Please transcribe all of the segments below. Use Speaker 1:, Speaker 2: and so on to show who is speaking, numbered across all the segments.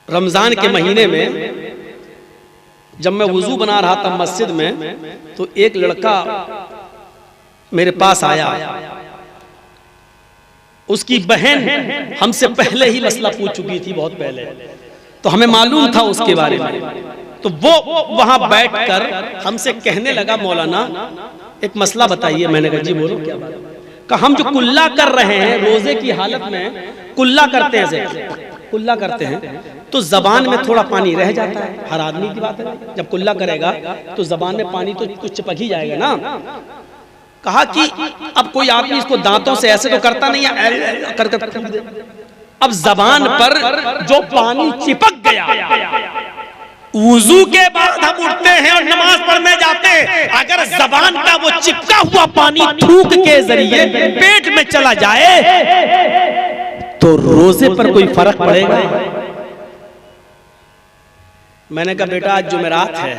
Speaker 1: रमजान के महीने में जब मैं वुजू बना रहा था मस्जिद में, तो एक लड़का मेरे पास आया। उसकी बहन हमसे पहले ही मसला पूछ चुकी थी, बहुत पहले, तो हमें मालूम था उसके बारे में। तो वो वहां बैठकर हमसे कहने लगा, मौलाना एक मसला बताइए। मैंने कहा जी बोलो क्या बात। कहा हम जो कुल्ला कर रहे हैं रोजे की हालत में, कुल्ला करते हैं, कुल्ला करते हैं तो जबान में थोड़ा पानी रह जाता है, हर आदमी की बात है। जब कुल्ला करेगा तो जबान में पानी तो कुछ चिपक ही जाएगा ना। कहा कि अब कोई आदमी इसको दांतों से ऐसे तो करता नहीं है, कर अब जबान पर जो पानी चिपक गया, वुजू के बाद हम उठते हैं और नमाज पढ़ने जाते हैं, अगर जबान का वो चिपका हुआ पानी थूक के जरिए पेट में चला जाए तो रोजे पर कोई फर्क पड़ेगा? मैंने कहा बेटा आज जुमेरात है।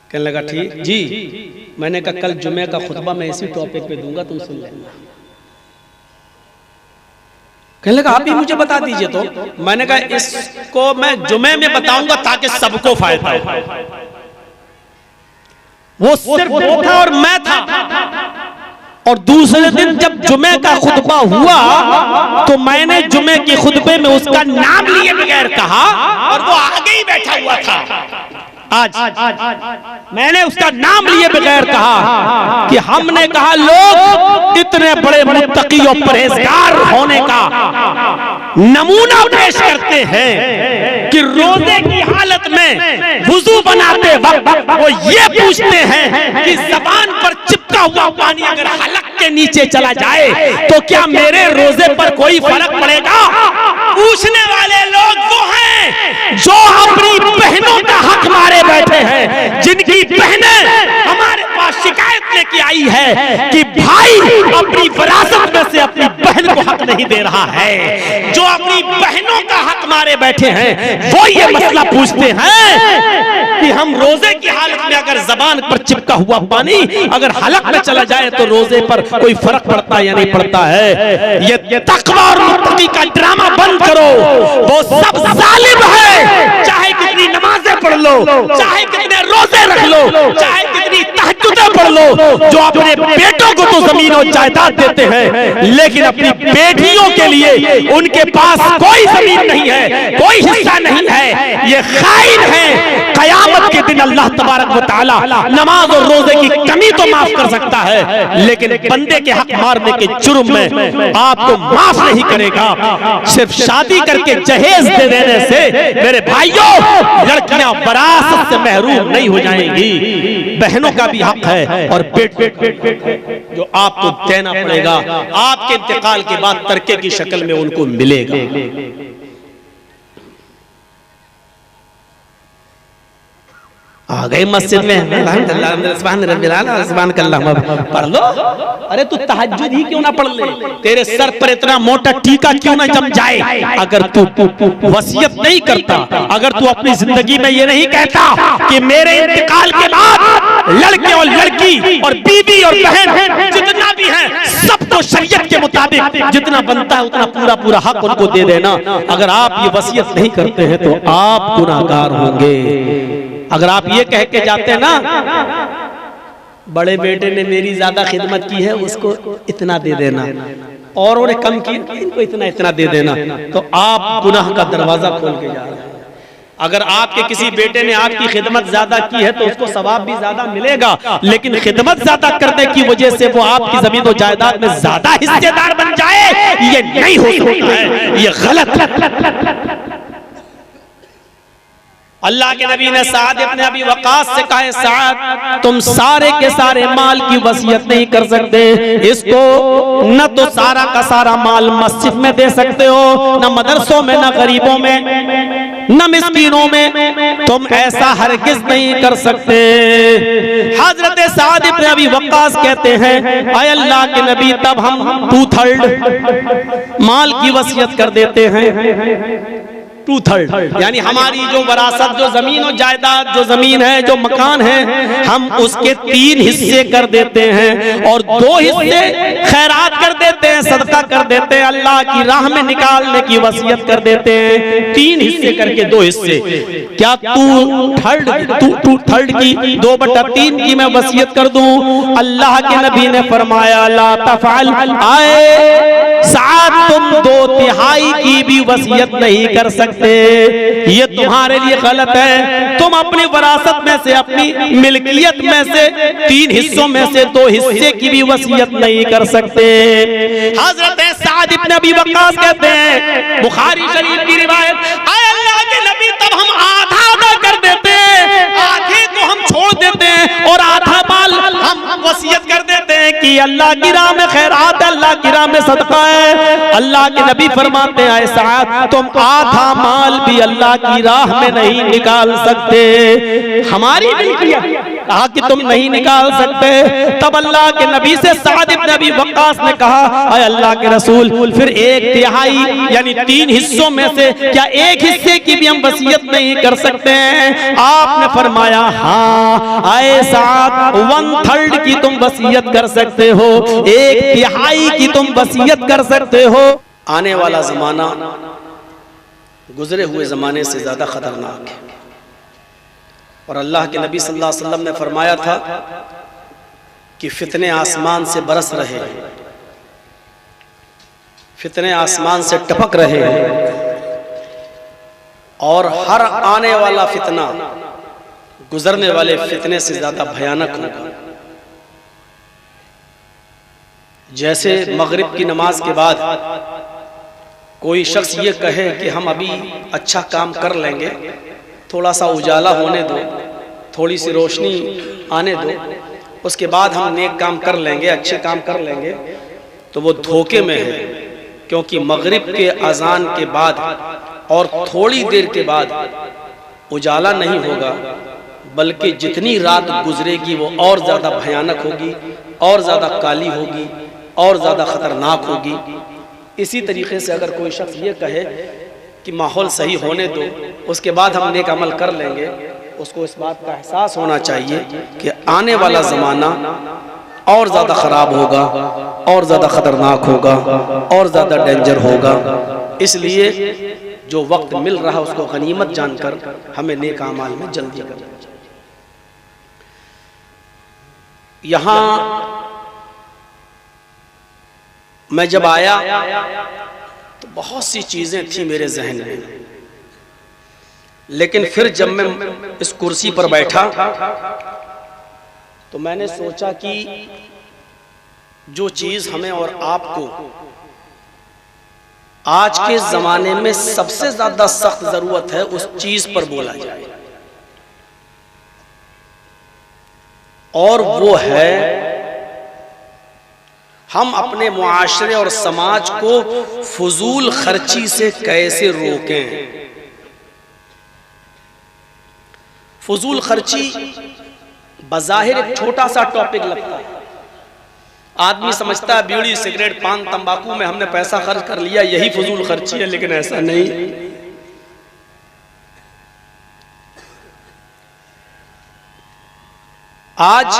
Speaker 1: कहने लगा ठीक जी। मैंने कहा कल जुमे का खुतबा मैं इसी टॉपिक पे दूंगा, तुम सुन लेना। कहने लगा आप भी मुझे बता दीजिए। तो मैंने कहा इसको मैं जुमे में बताऊंगा ताकि सबको फायदा हो। वो सिर्फ वो था और मैं था। और दूसरे दिन जब जुमे का खुतबा हुआ तो मैंने जुमे के खुतबे में उसका नाम लिए बगैर कहा, और वो आगे ही बैठा हुआ था। आज मैंने उसका नाम लिए बगैर कहा कि हमने कहा लोग इतने बड़े मुत्तकी और परहेजगार होने का नमूना पेश करते हैं कि रोजे की हालत में वुजू बनाते वक्त वो ये पूछते हैं कि जबान पर चिपका हुआ पानी अगर हलक के नीचे चला जाए तो क्या मेरे रोजे पर कोई फर्क पड़ेगा? पूछने वाले लोग वो हैं जो अपनी बहनों का हक मारे बैठे हैं, जिनकी बहनें हमारे पास शिकायत लेके आई है कि भाई अपनी विरासत में से अपनी बहन को हक नहीं दे रहा है। जो अपनी बहनों का हक मारे बैठे हैं वो ये मसला पूछते हैं कि हम रोजे की हालत में अगर जबान पर चिपका हुआ पानी अगर हलक में चला जाए तो रोजे पर कोई फर्क पड़ता है या नहीं पड़ता है। ये तकवा और मुत्तकी का ड्रामा बंद करो। वो सब जालिम है, चाहे कितनी नमाजें पढ़ लो, चाहे कितने रोजे रख लो, चाहे कितनी तहज्जुदें पढ़ लो, जो अपने बेटों को तो जमीन और जायदाद देते हैं लेकिन अपनी बेटियों के लिए उनके पास कोई जमीन नहीं है, कोई हिस्सा नहीं है। ये खाइन है। क़यामत के दिन अल्लाह तबारक व तआला नमाज और रोजे की कमी तो माफ कर सकता है, लेकिन बंदे के हक मारने के जुर्म में आपको माफ नहीं करेगा। सिर्फ शादी करके जहेज दे देने से मेरे भाइयों लड़कियां विरासत से महरूम नहीं हो जाएंगी। बहनों का भी हक है और बेटे जो आपको देना पड़ेगा, आपके इंतकाल के बाद तरके की शक्ल में उनको मिलेगा। आ गए मस्जिद में पढ़ लो। अरे तू तहज्जुद ही क्यों ना पढ़ ले? तेरे सर पर इतना मोटा टीका क्यों ना जम जाए? अगर तू वसीयत नहीं करता, अगर तू अपनी जिंदगी में ये नहीं कहता कि मेरे इंतकाल के बाद लड़के और लड़की और बीवी और बहन जितना भी है सबको शरीयत के मुताबिक जितना बनता है उतना पूरा पूरा हक उनको दे देना, अगर आप ये वसीयत नहीं करते हैं तो आप गुनाहगार होंगे। अगर आप ये कह के जाते ना बड़े बेटे ने मेरी ज्यादा खिदमत की है उसको इतना दे देना, और उन्हें कम की इनको इतना इतना दे देना, तो आप गुनाह का दरवाजा खोल के जा रहे हैं। अगर आपके किसी बेटे ने आपकी खिदमत ज्यादा की है तो उसको सवाब भी ज्यादा मिलेगा, लेकिन खिदमत ज्यादा करने की वजह से वो आपकी जमीन और जायदाद में ज्यादा हिस्सेदार बन जाए, ये नहीं हो सकता है, ये गलत। अल्लाह के नबी ने साद इब्न अबी वक्कास से कहा, साद तुम सारे के सारे माल की वसीयत नहीं कर सकते, इसको न तो सारा का सारा माल मस्जिद में दे सकते हो, न मदरसों में, न गरीबों में, न मिस्कीनों में, तुम ऐसा हरगिज नहीं कर सकते। हजरत साद इब्न अबी वक्कास कहते हैं, ऐ अल्लाह के नबी तब हम 2/3 माल की वसीयत कर देते हैं। 2/3, यानी हमारी जो वरासत, जो जमीन और जायदाद, जो जमीन है, जो मकान है, हम उसके 3 हिस्से कर देते हैं और 2 हिस्से खैरात कर देते हैं, सदका कर देते हैं, अल्लाह की राह में निकालने की वसीयत कर देते हैं। 3 हिस्से करके 2 हिस्से। क्या 2/3 की 2/3 की मैं वसीयत कर दूं? अल्लाह के नबी ने फरमाया ला तफअल, आए साथ तुम 2/3 की भी वसीयत नहीं कर सकते, ये तुम्हारे लिए गलत है। तुम अपनी वरासत में से, अपनी मिल्कियत में से 3 हिस्सों में से 2 हिस्से की भी वसीयत नहीं कर सकते। हजरत साद इब्न अबी वक्कास कहते हैं, बुखारी शरीफ की रिवायत, आए अल्लाह के नबी तब हम आधा आधा कर देते हैं, आधे को हम छोड़ देते हैं और आधा माल हम वसीयत कर देते हैं कि अल्लाह की राह में खैरात है, अल्लाह की राह में सदका है। अल्लाह के नबी फरमाते हैं ऐसा तुम आधा माल भी अल्लाह की राह में नहीं निकाल सकते। हमारी मिल्कियत कहा कि तुम नहीं निकाल सकते। तब अल्लाह के नबी से साद इब्न अबी वक्कास ने कहा, अय अल्लाह के रसूल, फिर 1/3 यानी 3 हिस्सों में से क्या 1 हिस्से की भी हम वसीयत नहीं कर सकते हैं? आपने फरमाया हाँ, आए साद 1/3 की तुम वसीयत कर सकते हो, 1/3 की तुम वसीयत कर सकते हो। आने वाला जमाना गुजरे हुए जमाने से ज्यादा खतरनाक है और अल्लाह के नबी सल्लल्लाहु अलैहि वसल्लम ने फरमाया था कि फितने आसमान से बरस रहे हैं, फितने आसमान से टपक रहे हैं और हर आने वाला फितना गुजरने वाले फितने से ज्यादा भयानक होगा। जैसे मगरिब की नमाज के बाद कोई शख्स ये कहे कि हम अभी अच्छा काम कर लेंगे, थोड़ा सा उजाला होने दो, थोड़ी सी रोशनी आने दो, उसके बाद हम नेक काम कर लेंगे, अच्छे काम कर लेंगे, तो वो धोखे में है। क्योंकि मगरिब के अजान के बाद और थोड़ी देर के बाद उजाला नहीं होगा, बल्कि जितनी रात गुजरेगी वो और ज़्यादा भयानक होगी, और ज़्यादा काली होगी, और ज़्यादा ख़तरनाक होगी। इसी तरीके से अगर कोई शख्स ये कहे कि माहौल सही होने दो, उसके बाद हम नेक अमल कर लेंगे, उसको इस बात का एहसास होना चाहिए कि आने वाला ज़माना और ज़्यादा ख़राब होगा, और ज़्यादा ख़तरनाक होगा, और ज़्यादा डेंजर होगा। इसलिए जो वक्त मिल रहा है उसको गनीमत जानकर हमें नेक अमाल में जल्दी करना चाहिए। यहाँ मैं जब आया तो बहुत सी चीज़ें थी मेरे जहन में, लेकिन फिर जब मैं इस कुर्सी पर बैठा तो मैंने सोचा कि जो चीज़ हमें और आपको आज के ज़माने में सबसे ज़्यादा सख्त ज़रूरत है, उस चीज़ पर बोला जाए, और वो है हम अपने मुआशरे और समाज को फजूल खर्ची से कैसे रोकें। फजूल खर्ची बज़ाहिर एक छोटा सा टॉपिक लगता है, आदमी समझता है बीड़ी सिगरेट पान तंबाकू में हमने पैसा खर्च कर लिया यही फजूल खर्ची है, लेकिन ऐसा नहीं। आज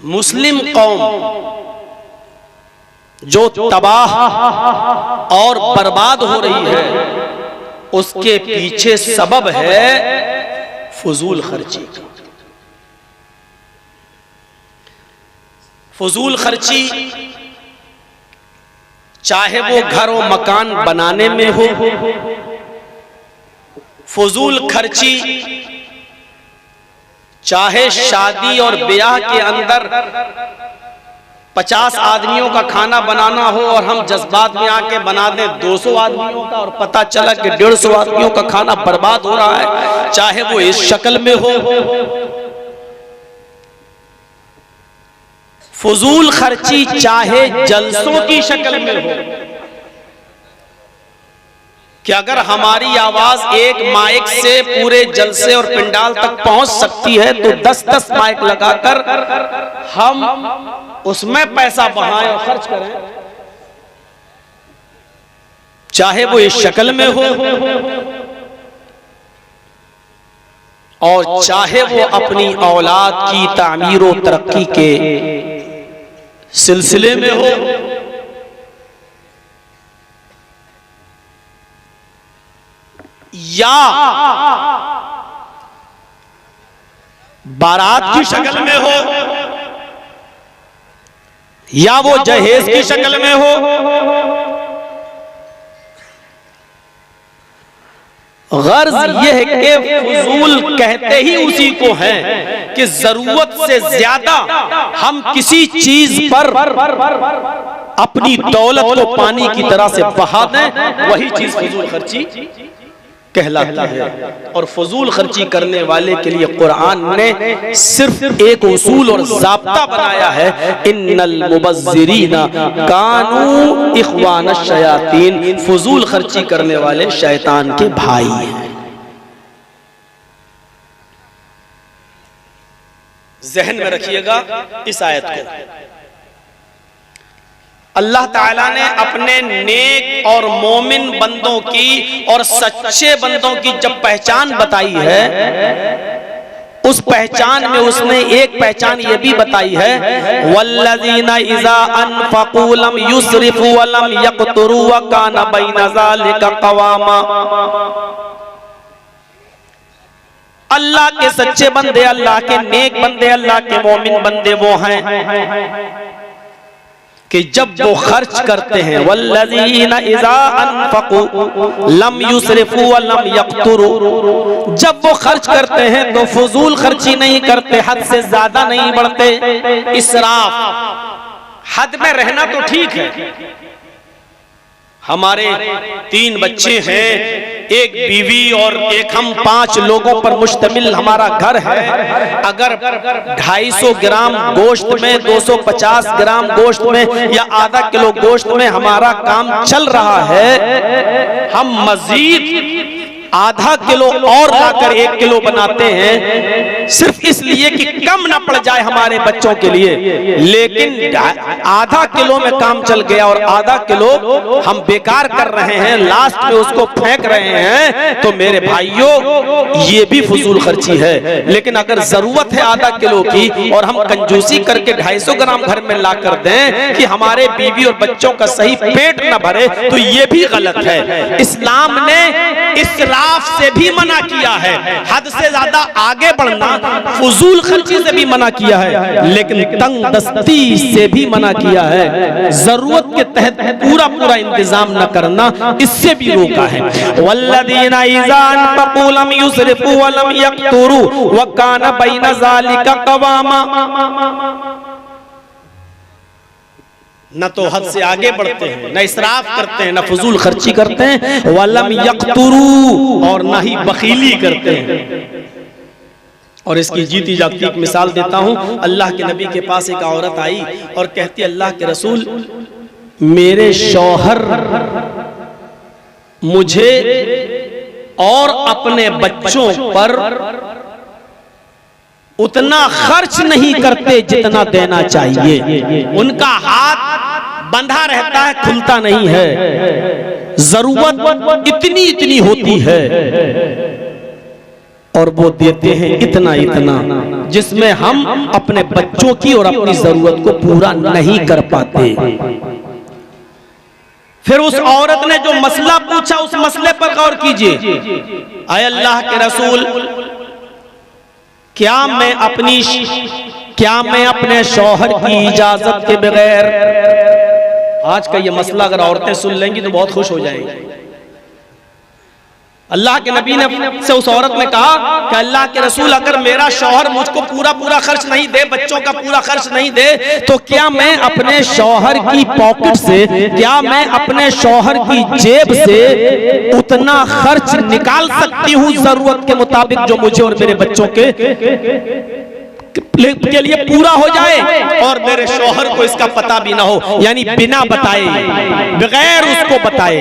Speaker 1: मुस्लिम कौम जो तबाह और बर्बाद हो रही है, उसके पीछे सबब है फजूल खर्ची का। फजूल खर्ची चाहे वो घर और मकान बनाने में हो, फजूल खर्ची चाहे शादी और ब्याह के अंदर 50 आदमियों का खाना बनाना हो और हम जज्बात में आके बना दें 200 आदमियों का, और पता चला कि 150 आदमियों का खाना बर्बाद हो रहा है, चाहे वो इस शक्ल में हो। फजूल खर्ची चाहे जलसों की शक्ल में हो कि अगर हमारी आवाज एक माइक से पूरे जलसे और पिंडाल तक पहुंच सकती है तो 10-10 माइक लगाकर हम उसमें पैसा बहाएं और खर्च करें। चाहे वो इस शक्ल में हो और चाहे वो अपनी औलाद की तामीर और तरक्की के सिलसिले में हो, या बारात की शक्ल में हो, या वो जहेज की शक्ल में हो, गर्ज यह है कि फजूल कहते ही उसी को है कि जरूरत से ज्यादा हम किसी चीज पर अपनी दौलत को पानी की तरह से बहा दें, वही चीज फजूल खर्ची कहलाता है। और फजूल खर्ची करने वाले के लिए कुरान ने सिर्फ एक उसूल और ज़ाब्ता बनाया है, इन्नल मुबज़्ज़िरीना कानू इख्वानश शयातीन, फजूल खर्ची करने वाले शैतान के भाई हैं। ज़हन में रखिएगा इस आयत को। अल्लाह ताला ने अपने नेक और मोमिन बंदों की और सच्चे बंदों की जब पहचान बताई है, उस पहचान में उसने एक पहचान ये भी बताई है, वल्लज़ीना इज़ा अनफ़क़ू लम युस्रिफ़ू व लम यक़्तुरू व काना बैना ज़ालिका क़वामा। अल्लाह के सच्चे बंदे, अल्लाह के नेक बंदे, अल्लाह के मोमिन बंदे वो हैं कि जब वो खर्च करते हैं, वल्लज़ीना इज़ा अनफ़क़ू लम युस्रिफ़ू व लम यक़्तुरू, जब वो खर्च करते हैं तो फजूल खर्ची नहीं करते, हद से ज्यादा नहीं बढ़ते। इसराफ, हद में रहना तो ठीक है। हमारे 3 बच्चे हैं, एक बीवी और एक हम, 5 लोगों पर मुश्तमिल हमारा घर है। अगर 250 ग्राम गोश्त में, 250 ग्राम गोश्त में या आधा किलो गोश्त में हमारा काम चल रहा है, हम मजीद आधा किलो और लाकर 1 किलो बनाते हैं, सिर्फ इसलिए कि कम ना पड़ जाए हमारे बच्चों के लिए। लेकिन आधा किलो में काम चल गया और आधा किलो हम बेकार कर रहे हैं, लास्ट में उसको फेंक रहे हैं, तो मेरे भाइयों ये भी फजूल खर्ची है। लेकिन अगर जरूरत है आधा किलो की और हम कंजूसी करके 250 ग्राम घर में ला कर दें कि हमारे बीवी और बच्चों का सही पेट न भरे, तो ये भी गलत है। इस्लाम ने इसराफ से भी मना किया है, हद से ज्यादा आगे बढ़ना, फजूल खर्ची से भी मना किया है, लेकिन तंग दस्ती से भी मना किया है। जरूरत के तहत पूरा पूरा इंतजाम न करना, इससे भी रोका है। वल्लज़ीना इज़ा अनफ़क़ू लम युस्रिफ़ू व लम यक़्तुरू व काना बैना ज़ालिका क़वामा। न तो हद से आगे बढ़ते हैं, न इसराफ करते हैं, न फजूल खर्ची करते हैं, वलम यक़्तुरू, और न ही बखीली करते हैं। और इसकी जीती जागती एक मिसाल देता हूं। अल्लाह के नबी के पास एक औरत आई और कहती, अल्लाह के रसूल, मेरे शौहर मुझे और अपने बच्चों पर उतना खर्च नहीं करते जितना देना चाहिए। उनका हाथ बंधा रहता है, खुलता नहीं है, जरूरत इतनी इतनी होती है और वो देते हैं इतना इतना, जिसमें हम अपने बच्चों की और अपनी जरूरत को पूरा नहीं कर पाते। फिर उस औरत ने जो मसला पूछा, उस मसले पर गौर कीजिए। आए अल्लाह के रसूल, क्या मैं अपने शौहर की इजाजत के बगैर, आज का ये मसला अगर औरतें सुन लेंगी तो बहुत खुश हो जाएंगी। अल्लाह के नबी ने से उस औरत ने कहा कि अल्लाह के रसूल, अगर मेरा शौहर मुझको पूरा पूरा खर्च नहीं दे, बच्चों का पूरा खर्च नहीं दे, तो क्या मैं अपने शौहर की पॉकेट से, क्या मैं अपने शौहर की जेब से उतना खर्च निकाल सकती हूँ जरूरत के मुताबिक, जो मुझे और मेरे बच्चों के लिए पूरा हो जाए और मेरे शौहर को इसका पता भी ना हो, यानी बिना बताए, बगैर उसको बताए।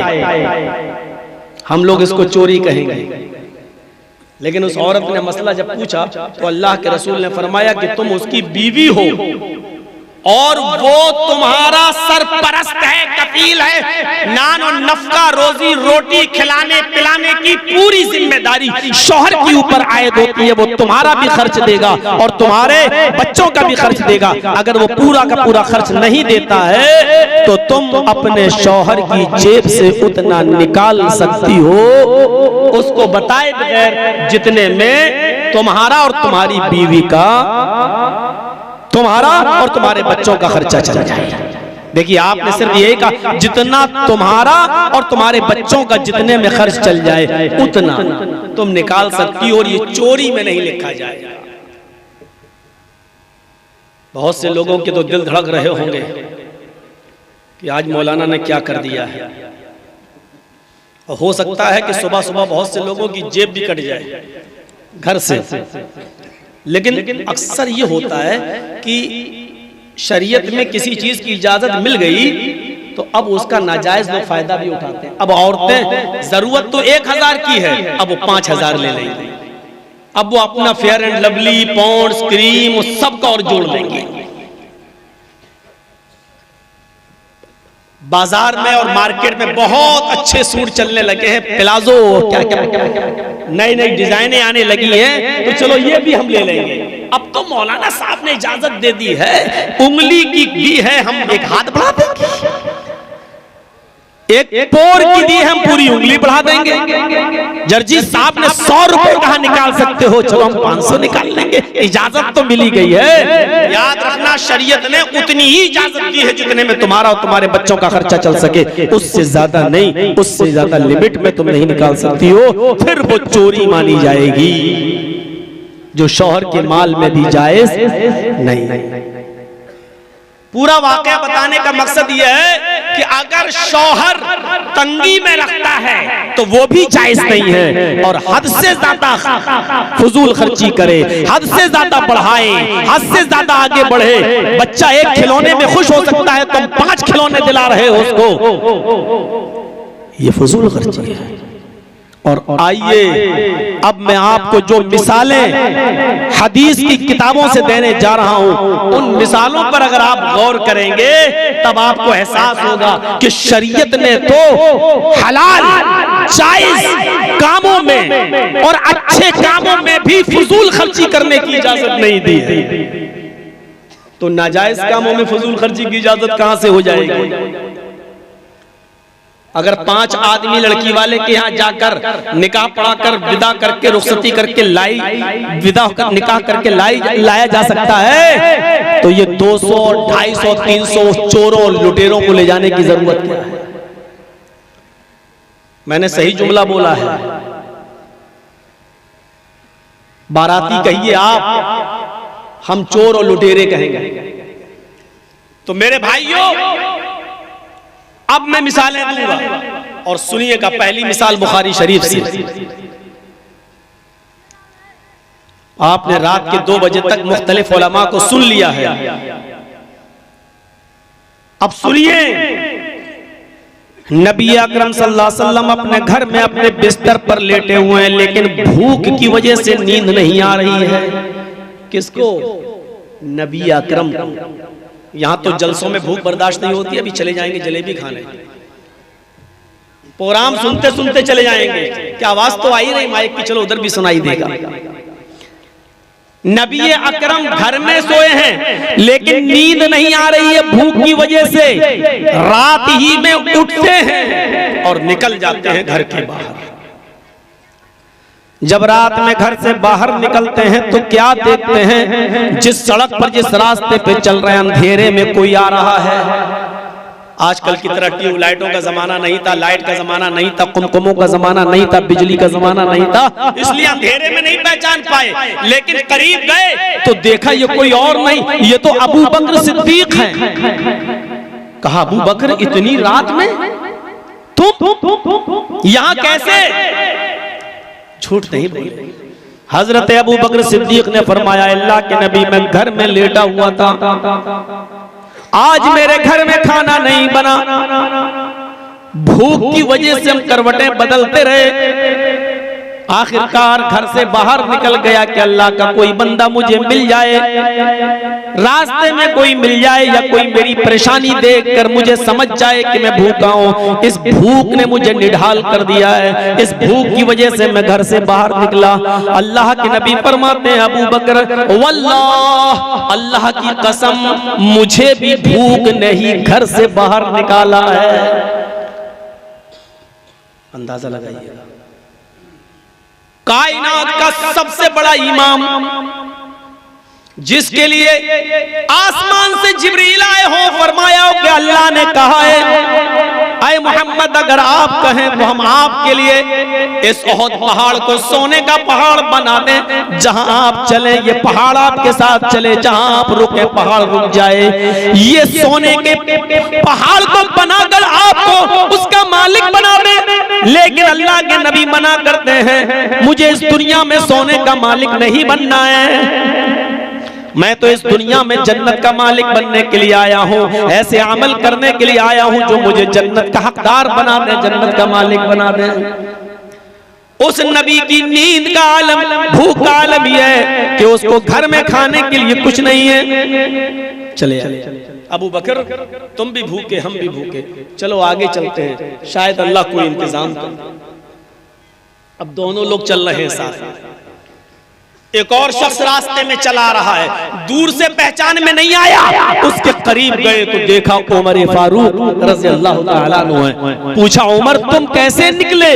Speaker 1: हम लोग इसको चोरी कहेंगे। लेकिन उस औरत ने मसला जब पूछा तो अल्लाह के रसूल ने फरमाया कि तुम उसकी बीवी हो और वो तुम्हारा सरपरस्त है, कफील है। नान और नफका, रोजी रोटी खिलाने पिलाने की पूरी जिम्मेदारी शौहर के ऊपर आयद होती है। वो तुम्हारा भी खर्च देगा और तुम्हारे बच्चों का भी खर्च देगा। अगर वो पूरा का पूरा खर्च नहीं देता है तो तुम अपने शौहर की जेब से उतना निकाल सकती हो, उसको बताए बगैर, जितने में तुम्हारा और तुम्हारी बीवी का, तुम्हारा और तुम्हारे बच्चों का खर्चा चला जाए। देखिए, आपने सिर्फ यही कहा जितना तुम्हारा और तुम्हारे बच्चों का जितने में खर्च चल जाए उतना तुम निकाल सकती हो, और ये चोरी में नहीं लिखा जाएगा। बहुत से लोगों के तो दिल धड़क रहे होंगे कि आज मौलाना ने क्या कर दिया है। और हो सकता है कि सुबह सुबह बहुत से लोगों की जेब भी कट जाए घर से। लेकिन अक्सर ये होता है कि शरीयत में किसी चीज की इजाजत मिल गई तो अब उसका नाजायज लोग फायदा भी उठाते हैं। अब औरतें, जरूरत तो 1000 की है, अब वो 5000 ले लेंगे। अब वो अपना fair and lovely, Pond's, cream सबका और जोड़ लेंगे। बाजार में और मार्केट में बहुत अच्छे सूट चलने लगे हैं, प्लाजो, क्या क्या नई नई डिजाइनें आने लगी हैं, तो चलो ये भी हम ले लेंगे। अब तो मौलाना साहब ने इजाजत दे दी है, उंगली की दी है, हम एक हाथ बढ़ा देंगे, एक पोर की दी हम पूरी उंगली बढ़ा देंगे। जर्जी साहब ने 100 रुपए कहाँ निकाल सकते हो, चलो हम 500 निकाल लेंगे। इजाजत तो मिली गई है। याद रखना, शरीयत ने उतनी ही इजाजत दी है जितने में तुम्हारा और तुम्हारे बच्चों का खर्चा चल सके, उससे ज्यादा नहीं, उससे ज्यादा लिमिट में तुम नहीं निकाल सकती हो, फिर वो चोरी मानी जाएगी, जो शौहर के माल में भी जायज नहीं। पूरा वाकया बताने का मकसद यह है कि अगर शौहर तंगी में रखता है तो वो भी जायज नहीं है, और हद से ज्यादा फजूल खर्ची करे, हद से ज्यादा बढ़ाए, हद से ज्यादा आगे बढ़े। बच्चा एक खिलौने में खुश हो सकता है, तुम 5 खिलौने दिला रहे हो उसको, ये फजूल खर्ची है। और आइए अब मैं आपको जो मिसालें हदीस की किताबों से देने जा रहा हूं, उन मिसालों पर अगर आप गौर करेंगे तब आपको एहसास होगा कि शरीयत ने तो हलाल जायज कामों में और अच्छे कामों में भी फजूल खर्ची करने की इजाजत नहीं दी है, तो नाजायज कामों में फजूल खर्ची की इजाजत कहां से हो जाएगी। अगर 5 आदमी लड़की वाले के यहाँ जाकर निकाह पढ़ाकर विदा करके रुखसती करके विदा कर निकाह करके लाया जा सकता है, तो ये 200, 250, 300 चोरों लुटेरों को ले जाने की जरूरत क्या है। मैंने सही जुमला बोला है, बाराती कहिए आप, हम चोर और लुटेरे कहेंगे। तो मेरे भाइयों, अब मैं मिसालें दूंगा और सुनिएगा। पहली मिसाल बुखारी शरीफ से। आपने रात के 2 बजे तक मुख्तलिफ उलमा को सुन लिया है। अब सुनिए, नबी अकरम सल्लल्लाहु अलैहि वसल्लम अपने घर में अपने बिस्तर पर लेटे हुए हैं, लेकिन भूख की वजह से नींद नहीं आ रही है। किसको? नबी अकरम। यहां तो जलसों में भूख बर्दाश्त नहीं होती, अभी चले जाएंगे जलेबी खाने, प्रोग्राम सुनते सुनते चले जाएंगे। क्या आवाज तो आई रही माइक की, चलो उधर भी सुनाई देगा। नबी अकरम घर में सोए हैं, लेकिन नींद नहीं आ रही है भूख की वजह से। रात ही में उठते हैं और निकल जाते हैं घर के बाहर। जब रात में घर से बाहर निकलते हैं तो क्या देखते हैं, जिस सड़क पर जिस रास्ते पे चल रहे हैं अंधेरे में कोई आ रहा है। आजकल की तरह ट्यूबलाइटों का जमाना नहीं था, लाइट का जमाना नहीं था, कुमकुमों का जमाना नहीं था, बिजली का जमाना नहीं था, इसलिए अंधेरे में नहीं पहचान पाए। लेकिन करीब गए तो देखा ये कोई और नहीं, ये तो अबू बकर सिद्दीक हैं। कहा, अबू बकर इतनी रात में तुम यहां कैसे? झूठ नहीं बोले। हजरत अबू बकर सिद्दीक ने फरमाया, अल्लाह के नबी, मैं घर में लेटा हुआ था, आज मेरे घर में खाना नहीं बना, भूख की वजह से हम करवटें बदलते रहे, आखिरकार घर से बाहर निकल गया कि अल्लाह का कोई बंदा मुझे मिल जाए, रास्ते में कोई मिल जाए या कोई मेरी परेशानी देखकर मुझे समझ जाए कि मैं भूखा हूँ। इस भूख ने मुझे निढाल कर दिया है, इस भूख की वजह से मैं घर से बाहर निकला। अल्लाह के नबी फरमाते हैं अबू बकर, वल्लाह अल्लाह की कसम मुझे भी भूख ने ही घर से बाहर निकाला है। अंदाजा लगाइएगा, कायनात का सबसे बड़ा इमाम, जिसके लिए आसमान से जिब्रील आए हो, फरमाया हो कि अल्लाह ने कहा है ऐ मोहम्मद अगर आप कहें तो हम आपके लिए इस ओहद पहाड़ को सोने का पहाड़ बना दें, जहां आप चले ये पहाड़ आपके साथ चले, जहां आप रुके पहाड़ रुक जाए। ये सोने के पहाड़ को बनाकर आपको उसका मालिक बना दे, लेकिन अल्लाह के नबी मना करते हैं मुझे इस दुनिया में सोने का मालिक नहीं बनना है, मैं तो इस दुनिया में जन्नत का मालिक बनने के लिए आया हूँ, ऐसे अमल करने के लिए आया हूँ जो मुझे जन्नत का हकदार बना दे, जन्नत का मालिक बना दे। उस नबी की नींद का आलम, भूख का आलम यह है कि उसको घर में खाने के लिए कुछ नहीं है। चले अबू बकर तुम भी भूखे हम भी भूखे, चलो आगे चलते हैं, शायद अल्लाह कोई इंतजाम कर। अब दोनों लोग चल रहे हैं साथ, एक और शख्स रास्ते में चला रहा है, दूर से पहचान में नहीं आया, उसके करीब गए तो देखा उमर फारूक रज़ी अल्लाह तआला अन्हु है। पूछा उमर तुम कैसे निकले?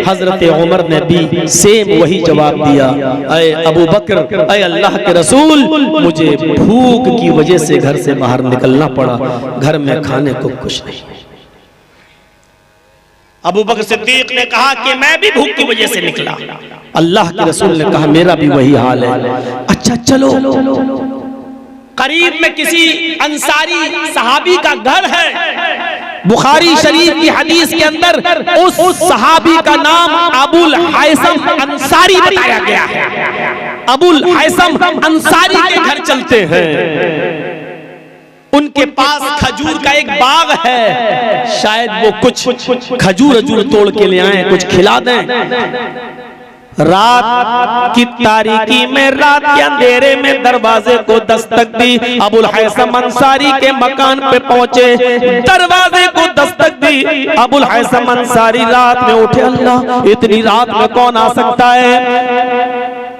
Speaker 1: हजरत उमर ने भी सेम वही जवाब दिया, ऐ अबू बकर ऐ अल्लाह के रसूल मुझे भूख की वजह से घर से बाहर निकलना पड़ा, घर में खाने को कुछ नहीं। अबू बकर सिद्दीक ने कहा कि मैं भी भूख की वजह से निकला। अल्लाह के रसूल ने कहा मेरा भी वही हाल है। अच्छा चलो, करीब में किसी अंसारी सहाबी का घर है। बुखारी शरीफ की हदीस के अंदर उस सहाबी का नाम अबुल हैसम अंसारी बताया गया है। अबुल हैसम अंसारी के घर चलते हैं, उनके पास खजूर का एक बाग है, शायद वो कुछ खजूर तोड़ के ले आए, कुछ खिला दें। रात की तारीकी में, रात के अंधेरे में दरवाजे को दस्तक दी, अबुल हैसम अंसारी के मकान पे पहुंचे, दरवाजे को दस्तक दी। अबुल हैसम अंसारी रात में उठे, अल्लाह इतनी रात में कौन आ सकता है?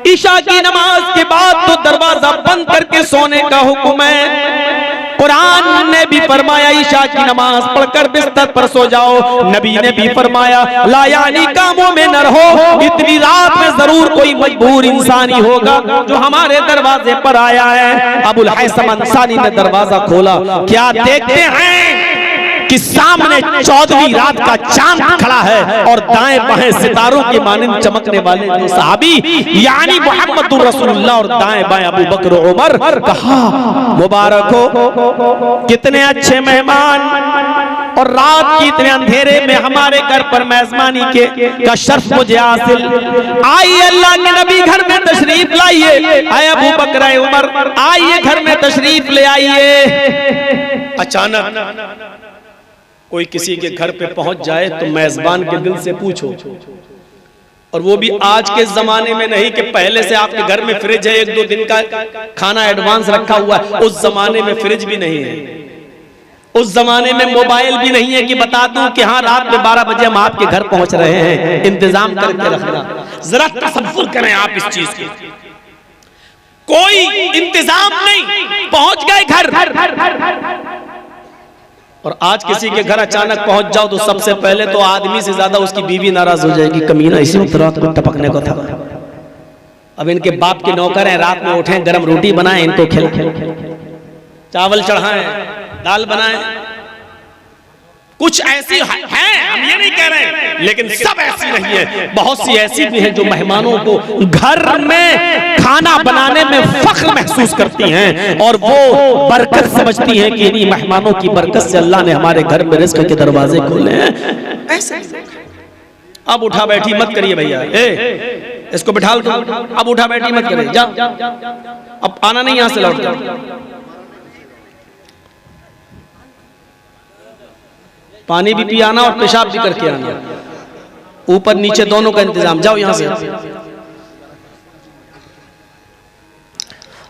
Speaker 1: ईशा की नमाज के बाद तो दरवाजा बंद करके सोने का हुक्म है। कुरान ने भी फरमाया ईशा की नमाज पढ़कर बिस्तर पर सो जाओ। नबी ने भी फरमाया लायानी कामों में न रहो, इतनी रात में जरूर कोई मजबूर इंसान ही होगा जो हमारे दरवाजे पर आया है। अबुल हैसम अंसारी ने दरवाजा खोला, क्या देखते हैं कि सामने 14वीं रात का चांद खड़ा है और दाएं बाएं सितारों के मानिंद चमकने वाले दो सहाबी यानी मुहम्मदुर रसूलुल्लाह और दाएं बाएं अबू बकर उमर। कहा मुबारक हो, कितने अच्छे मेहमान, और रात की इतने अंधेरे में हमारे घर पर मेजबानी का शर्फ मुझे हासिल। आइए अल्लाह के नबी घर में तशरीफ लाइए, आए अबू बकर उमर आइए घर में तशरीफ ले आइए। अचानक कोई किसी के घर पे पहुंच जाए तो मेजबान के दिल से पूछो, और वो भी आज के जमाने में नहीं कि पहले से आपके घर में फ्रिज है, 1-2 दिन का खाना एडवांस रखा हुआ है। उस जमाने में फ्रिज भी नहीं है, उस जमाने में मोबाइल भी नहीं है कि बता दूं कि हाँ रात में 12 बजे हम आपके घर पहुंच रहे हैं, इंतजाम करके रखना। जरा तसव्वुर करें आप इस चीज की, कोई इंतजाम नहीं, पहुंच गए घर। और आज किसी के घर अचानक पहुंच जाओ तो सबसे पहले तो आदमी से ज्यादा उसकी बीवी नाराज हो जाएगी, कमीना इसी वक्त रात को टपकने को था। अब इनके बाप के नौकर हैं, रात में उठे गरम रोटी बनाए, इनको खिल चावल चढ़ाएं, दाल बनाएं। कुछ ऐसी हैं, हम ये नहीं कह रहे, लेकिन सब ऐसी नहीं है। बहुत सी ऐसी भी हैं जो मेहमानों को घर में खाना बनाने में फख्र महसूस करती हैं और वो बरकत समझती हैं कि इन्हीं मेहमानों की बरकत से अल्लाह ने हमारे घर में रिज़्क़ के दरवाजे खोले हैं। ऐसे अब उठा बैठी मत करिए भैया, इसको बिठा दो, अब उठा बैठी मत करिए, जा अब आना नहीं यहां से लौट जाओ। पानी भी पियाना और पेशाब भी करके आना। ऊपर नीचे दोनों का इंतजाम, जाओ यहां से।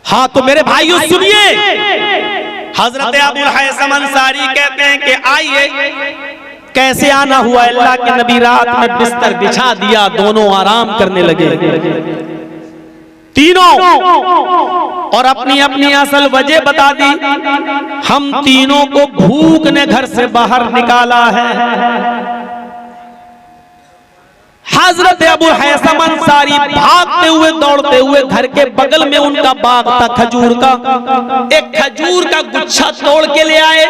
Speaker 1: हाँ तो मेरे भाइयों सुनिए, हजरत अबुल हैसम अंसारी कहते हैं कि आइए, कैसे आना हुआ। अल्लाह के नबी रात में बिस्तर बिछा दिया, दोनों आराम करने लगे तीनों, और अपनी अपनी असल वजह बता दी। हम तीनों को भूख ने घर से बाहर निकाला है। हजरत अबू हैसम अंसारी भागते हुए दौड़ते हुए घर के बगल में उनका बाग था खजूर का, एक खजूर का गुच्छा तोड़ के ले आए।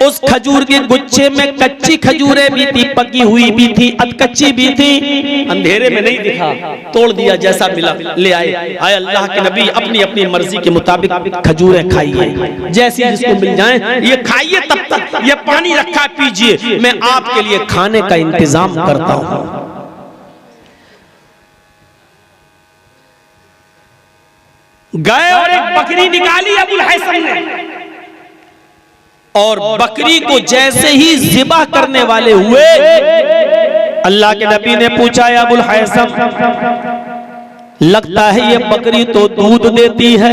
Speaker 1: उस खजूर के गुच्छे में कच्ची खजूरें भी थी, पकी हुई भी थी, अधकच्ची भी थी। अंधेरे में नहीं दिखा, तोड़ दिया, जैसा मिला ले आए। आए अल्लाह के नबी, अपनी अपनी मर्जी के मुताबिक खजूरें खाइए, जैसी जिसको मिल जाए ये खाइए, तब तक ये पानी रखा पीजिए, मैं आपके लिए खाने का इंतजाम करता हूं। गए और एक बकरी निकाली अबुल हैसम ने, और बकरी को जैसे ही ज़िबा करने वाले हुए, अल्लाह के नबी ने पूछा, अबुल हैसम लगता है ये बकरी तो दूध देती है।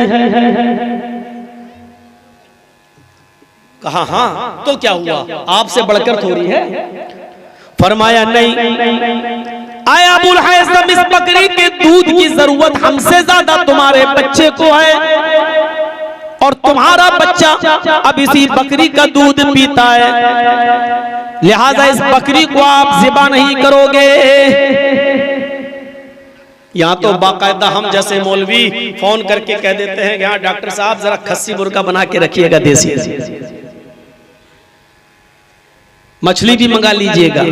Speaker 1: कहा हाँ, तो क्या हुआ, आपसे बढ़कर थोड़ी है। फरमाया नहीं, आया अबुल हैसम, इस बकरी के दूध की जरूरत हमसे ज्यादा तुम्हारे बच्चे को है, और तुम्हारा बच्चा अब इसी बकरी का दूध पीता है, लिहाजा इस बकरी को आप ज़िबा नहीं करोगे। यहाँ तो बाकायदा हम जैसे मौलवी फोन करके कह देते हैं कि हाँ डॉक्टर साहब जरा खस्सी मुर्गा बना के रखिएगा देसी, मछली भी मंगा लीजिएगा,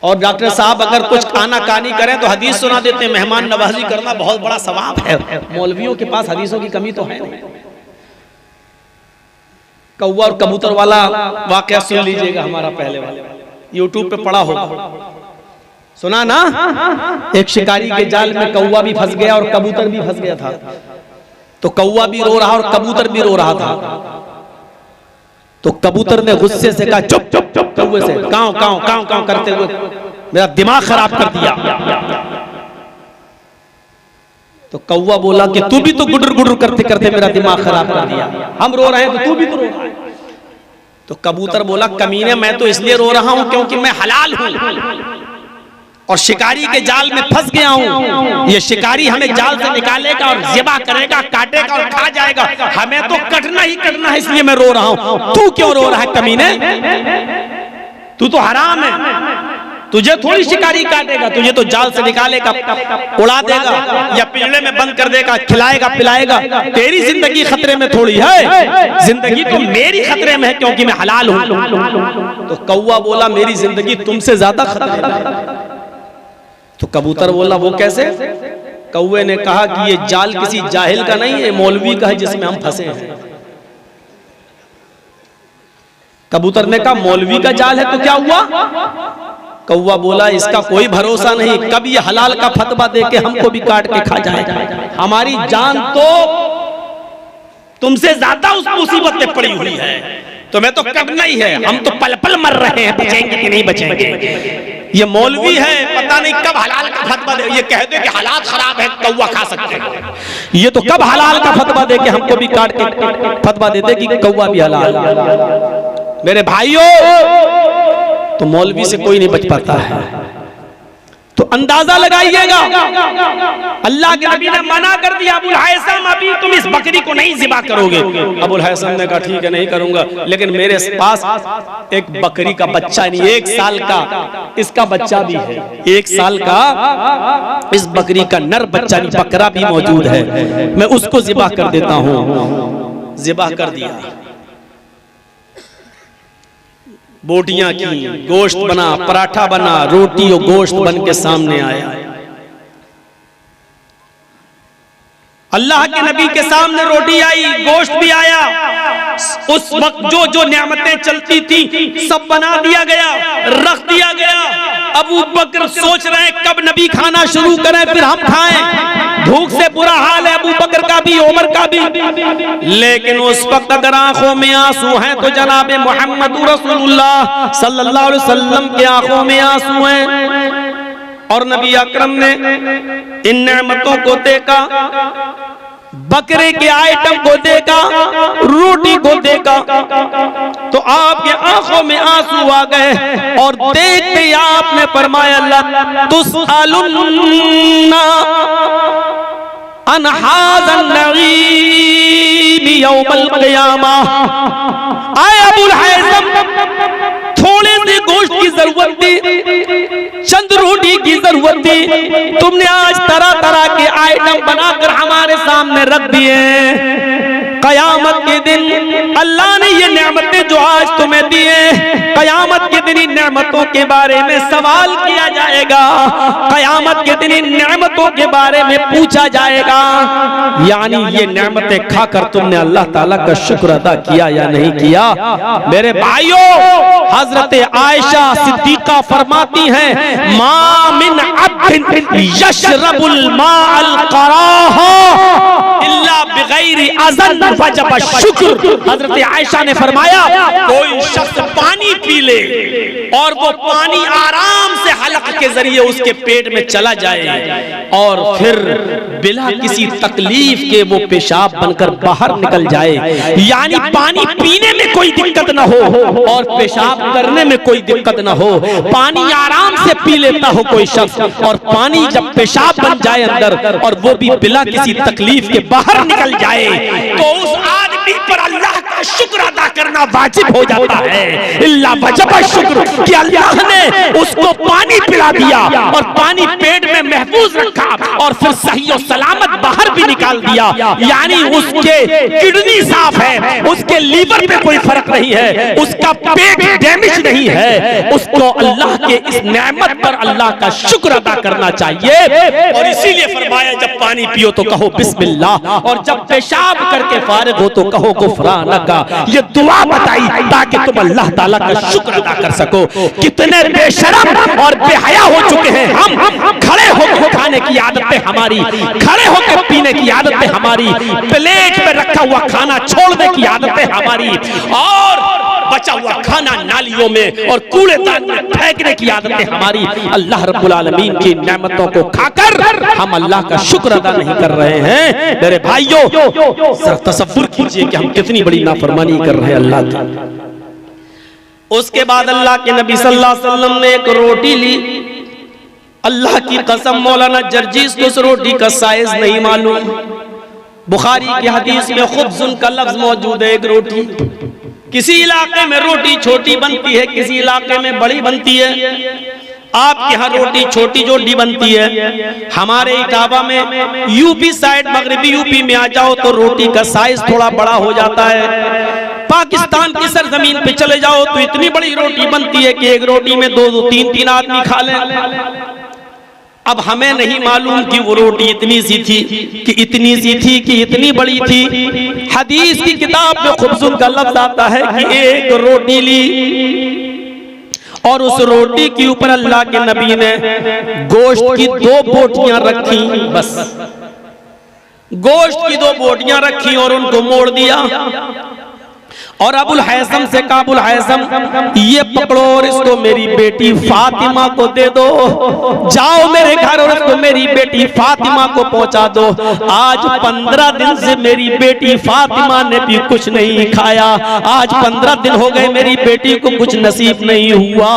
Speaker 1: और डॉक्टर साहब अगर कुछ खाना कानी करें तो हदीस सुना देते हैं, मेहमान नवाजी करना बहुत बड़ा सवाब है। मौलवियों के पास हदीसों की कमी तो है नहीं। कौवा और कबूतर वाला वाकया सुन लीजिएगा, हमारा पहले वाला यूट्यूब पे पड़ा होगा, सुना ना। एक शिकारी के जाल में कौवा भी फंस गया और कबूतर भी फंस गया था। तो कौवा भी रो रहा और कबूतर भी रो रहा था। तो कबूतर ने गुस्से से कहा, चुप चुप चुप, कौवे से काव काव काव काव करते हुए मेरा दिमाग खराब कर दिया। तो कौवा बोला कि तू भी तो गुडर गुडर करते करते मेरा दिमाग खराब कर दिया, हम रो रहे हैं तो तू भी तो रो रहा है। तो कबूतर बोला, कमीने मैं तो इसलिए रो रहा हूं क्योंकि मैं हलाल हूं और शिकारी के जाल में फंस गया हूं। ये शिकारी हमें जाल से निकालेगा और ज़िबा करेगा, काटेगा और खा जाएगा, हमें तो कटना ही कटना है, इसलिए मैं रो रहा हूं। तू क्यों रो रहा है कमीने, तू तो हराम है, तुझे थोड़ी शिकारी काटेगा, तुझे तो जाल से निकालेगा, उड़ा देगा या पिंजरे में बंद कर देगा, खिलाएगा पिलाएगा। तेरी जिंदगी खतरे में थोड़ी है, जिंदगी तो मेरी खतरे में है क्योंकि मैं हलाल हूं। तो कौवा बोला, मेरी जिंदगी तुमसे ज्यादा खतरे में है। तो कबूतर बोला, वो कैसे। कौवे ने कहा कि ये जाल किसी जाहिल का नहीं है, मौलवी का है जिसमें हम फंसे हैं। कबूतर ने कहा, मौलवी का जाल है तो क्या हुआ। कौवा बोला, इसका कोई भरोसा नहीं, कब ये हलाल का फतवा दे के हमको भी काट के खा जाए। हमारी जान तो तुमसे ज्यादा उस मुसीबत में पड़ी हुई है, तुम्हें तो करना ही है, हम तो पल पल मर रहे हैं, बचेंगे कि नहीं बचेंगे। ये मौलवी है, पता नहीं कब हलाल का फतवा दे, ये कह दे कि हालात खराब है कौवा खा सकते हैं, ये तो कब हलाल का फतवा दे के हमको भी काट के फतवा दे दे कि कौवा भी हलाल। मेरे भाइयों, तो मौलवी से कोई नहीं बच पाता है। तो अंदाजा लगाइएगा, अल्लाह के नबी ने मना कर दिया, अबुल हैसम अभी तुम इस बकरी को नहीं ज़िबा करोगे। अबुल हैसम ने कहा, ठीक है नहीं करूंगा, लेकिन मेरे पास एक बकरी का बच्चा नहीं, 1 साल का इसका बच्चा भी है, 1 साल का इस बकरी का नर बच्चा नहीं, बकरा भी मौजूद है, मैं उसको ज़िबा कर देता हूँ। ज़िबा कर दिया, बोटियां की, गोश्त बना, पराठा बना, रोटी और गोश्त बन के सामने आया। अल्लाह के नबी के सामने रोटी आई, गोश्त भी आया। उस वक्त जो जो नियामतें चलती थी सब बना दिया गया, रख दिया गया। अबू बकर सोच रहे हैं कब नबी खाना शुरू करें फिर हम खाएं। भूख से बुरा हाल है अबू बकर का भी, उमर का भी, लेकिन उस वक्त अगर आंखों में आंसू हैं तो जनाब मोहम्मद रसूलुल्लाह सल्लल्लाहु अलैहि वसल्लम की आंखों में आंसू हैं। और नबी अकरम ने इन नेमतों को देखा, बकरे के आइटम को देखा, रोटी को देखा, तो आपके आंखों में आंसू आ गए और देखते आपने फरमाया अल्लाह तुसअलुन्ना अन हाज़न नईम यौमल क़ियामा। आए अबुल हैसम, थोड़े से गोश्त की जरूरत थी, चंद रोटी की जरूरत थी, तुमने आज तरह तरह के आइटम बनाकर हमारे सामने रख दिए। कयामत के दिन अल्लाह ने ये नेमतें जो आज तुम्हें दी हैं, कयामत के दिन इन नेमतों के बारे में सवाल किया जाएगा, कयामत के दिन इन नेमतों के बारे में पूछा जाएगा। यानी ये नेमतें खाकर तुमने अल्लाह ताला का शुक्र अदा किया या नहीं किया। मेरे भाइयों, हजरत आयशा सिद्दीका फरमाती हैं, मा मिन अब्दिन यशरबुल माअल कराहा इल्ला बिगैरि अज़न वजब शुक्र। हजरत आयशा ने फरमाया, कोई शख्स पानी पी ले और वो पानी आराम से हलक के जरिए उसके पेट में चला जाए और फिर बिना किसी तकलीफ के वो पेशाब बनकर बाहर निकल जाए, यानी पानी पीने में कोई दिक्कत ना हो और पेशाब करने में कोई दिक्कत ना हो, पानी आराम से पी लेता हो कोई शख्स और पानी जब पेशाब बन जाए अंदर और वो भी बिना किसी तकलीफ के बाहर निकल जाए, तो उस आदमी पर अल्लाह का शुक्र अदा करना वाजिब हो जाता है। इल्ला वजब शुक्र कि अल्लाह ने उसको पानी पिला दिया और पानी पेट में महफूज रखा और फिर सही और सलामत बाहर भी निकाल दिया, यानी उसके किडनी साफ है, उसके लीवर पे कोई फर्क नहीं है, उसका पेट डैमेज नहीं है। उसको अल्लाह के इस नेमत पर अल्लाह का शुक्र अदा करना चाहिए। और इसीलिए फरमाया जब पानी पियो तो कहो बिस्मिल्लाह और जब पेशाब करके फारिग हो तो कहो गुफरानका। ये दुआ बताई ताकि तुम अल्लाह ताला का शुक्र अदा कर सको। कितने बेशरम और बेहया हो चुके हैं हम। खड़े होकर खाने की आदत है हमारी, खड़े होकर पीने की आदत है हमारी, प्लेट में रखा हुआ खाना छोड़ने की आदत है हमारी और बचा हुआ खाना नालियों में और कूड़ेदान में फेंकने की आदत है हमारी। अल्लाह रब्बुल आलमीन की नेमतों को खाकर हम अल्लाह का शुक्र अदा नहीं कर रहे हैं। मेरे भाइयों, तसव्वुर कीजिए कि हम कितनी बड़ी नाफरमानी कर रहे हैं अल्लाह की। उसके बाद अल्लाह के नबी सल्लल्लाहु अलैहि वसल्लम ने एक रोटी ली। अल्लाह की कसम, मौलाना जर्जीस को उस रोटी का साइज नहीं मालूम। बुखारी की हदीस में खुब्ज़ुन का लफ्ज मौजूद है, एक रोटी। किसी इलाके में रोटी छोटी बनती है, किसी इलाके में बड़ी बनती है। आपके यहाँ रोटी छोटी जोटी बनती है, हमारे इटावा में यूपी साइड मगरबी यूपी में आ जाओ तो रोटी का साइज थोड़ा बड़ा हो जाता है। पाकिस्तान की सरजमीन पे चले जाओ तो इतनी बड़ी रोटी बनती है कि एक रोटी में दो तीन आदमी खा लें। अब हमें नहीं मालूम कि वो रोटी इतनी सी थी कि इतनी सी थी कि इतनी बड़ी थी। हदीस की किताब में खुब्ज़ुन का लफ्ज आता है कि एक रोटी ली और उस रोटी के ऊपर अल्लाह के नबी ने गोश्त की 2 बोटियां रखी, बस गोश्त की 2 बोटियां रखी और उनको मोड़ दिया और अबुल हैसम से कहा, अबुल हैसम ये पकड़ो और इसको मेरी बेटी फातिमा को दे दो, जाओ मेरे घर और इसको मेरी बेटी फातिमा को पहुंचा दो। आज 15 दिन से मेरी बेटी फातिमा ने भी कुछ नहीं खाया, आज 15 दिन हो गए मेरी बेटी को कुछ नसीब नहीं हुआ।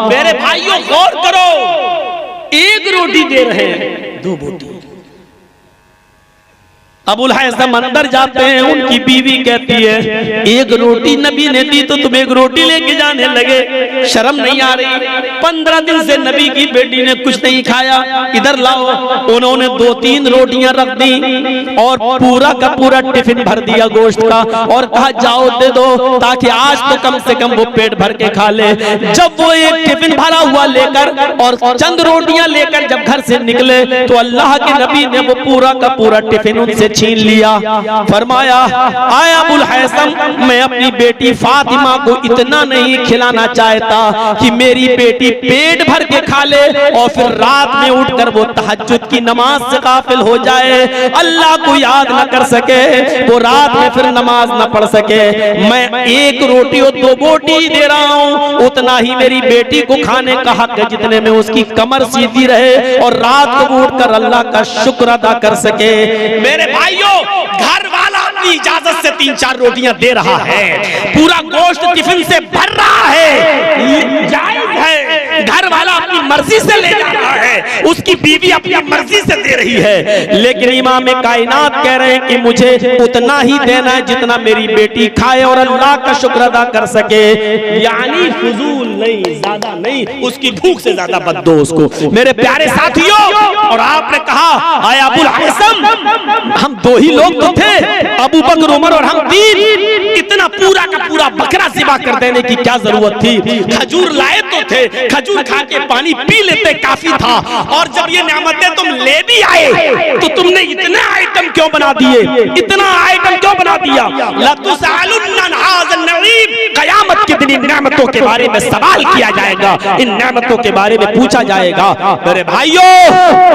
Speaker 1: मेरे भाइयों गौर करो, एक रोटी दे रहे हैं, 2 बोटी। अबुल हैसम अंदर जाते हैं, उनकी बीवी कहती है एक रोटी नबी ने दी तो तुम एक रोटी लेके जाने लगे, शर्म नहीं आ रही? 15 दिन से नबी की बेटी ने कुछ नहीं खाया, इधर लाओ। उन्होंने 2-3 रोटियां रख दी और पूरा का पूरा टिफिन भर दिया गोश्त का और कहा जाओ दे दो ताकि आज तो कम से कम वो पेट भर के खा ले। जब वो एक टिफिन भरा हुआ लेकर और चंद रोटियां लेकर जब घर से निकले तो अल्लाह के नबी ने वो पूरा का पूरा टिफिन उनसे छीन लिया। फरमाया आए अबुल हैसम, मैं अपनी बेटी फातिमा को इतना नहीं खिलाना चाहता कि मेरी बेटी पेट भर के खा ले और फिर रात में उठकर वो तहज्जुद की नमाज से गाफिल हो जाए, अल्लाह को याद न कर सके, वो रात में फिर नमाज न पढ़ सके। मैं एक रोटी और 2 बोटी दे रहा हूँ, उतना ही मेरी बेटी को खाने का हक है जितने में उसकी कमर सीधी रहे और रात को उठकर अल्लाह का शुक्र अदा कर सके। मेरे भाइयों, घर वाला अपनी इजाजत से 3-4 रोटियां दे रहा है, पूरा गोश्त टिफिन से भर रहा है, जायज है। घर वाला अपनी मर्जी से ले जा रहा है, उसकी बीवी अपनी मर्जी से दे रही है, लेकिन इमाम कायनात कह रहे हैं कि मुझे उतना ही देना है जितना मेरी बेटी खाए और अल्लाह का शुक्र अदा कर सके। यानी फजूल नहीं, ज्यादा नहीं, उसकी भूख से ज्यादा बद दो उसको। मेरे प्यारे साथियों, और आपने कहा आया अबुल हैसम, हम 2 ही लोग तो थे, अबू बकर, उमर और हम 3, इतना पूरा का पूरा बकरा ज़िबा कर देने की क्या जरूरत थी? खजूर लाए तो थे, खजूर खा के पानी पी लेते काफी था, और जब ये नेमतें तुम ले भी आए तो तुमने इतने आइटम क्यों बना दिए? इतना आइटम क्यों बना दिया? लतुसअलुन्ना अन हाज़ा नईम, क़यामत के दिन इन नेमतों के बारे में सवाल किया जाएगा, इन नेमतों के बारे में पूछा जाएगा। मेरे भाइयों,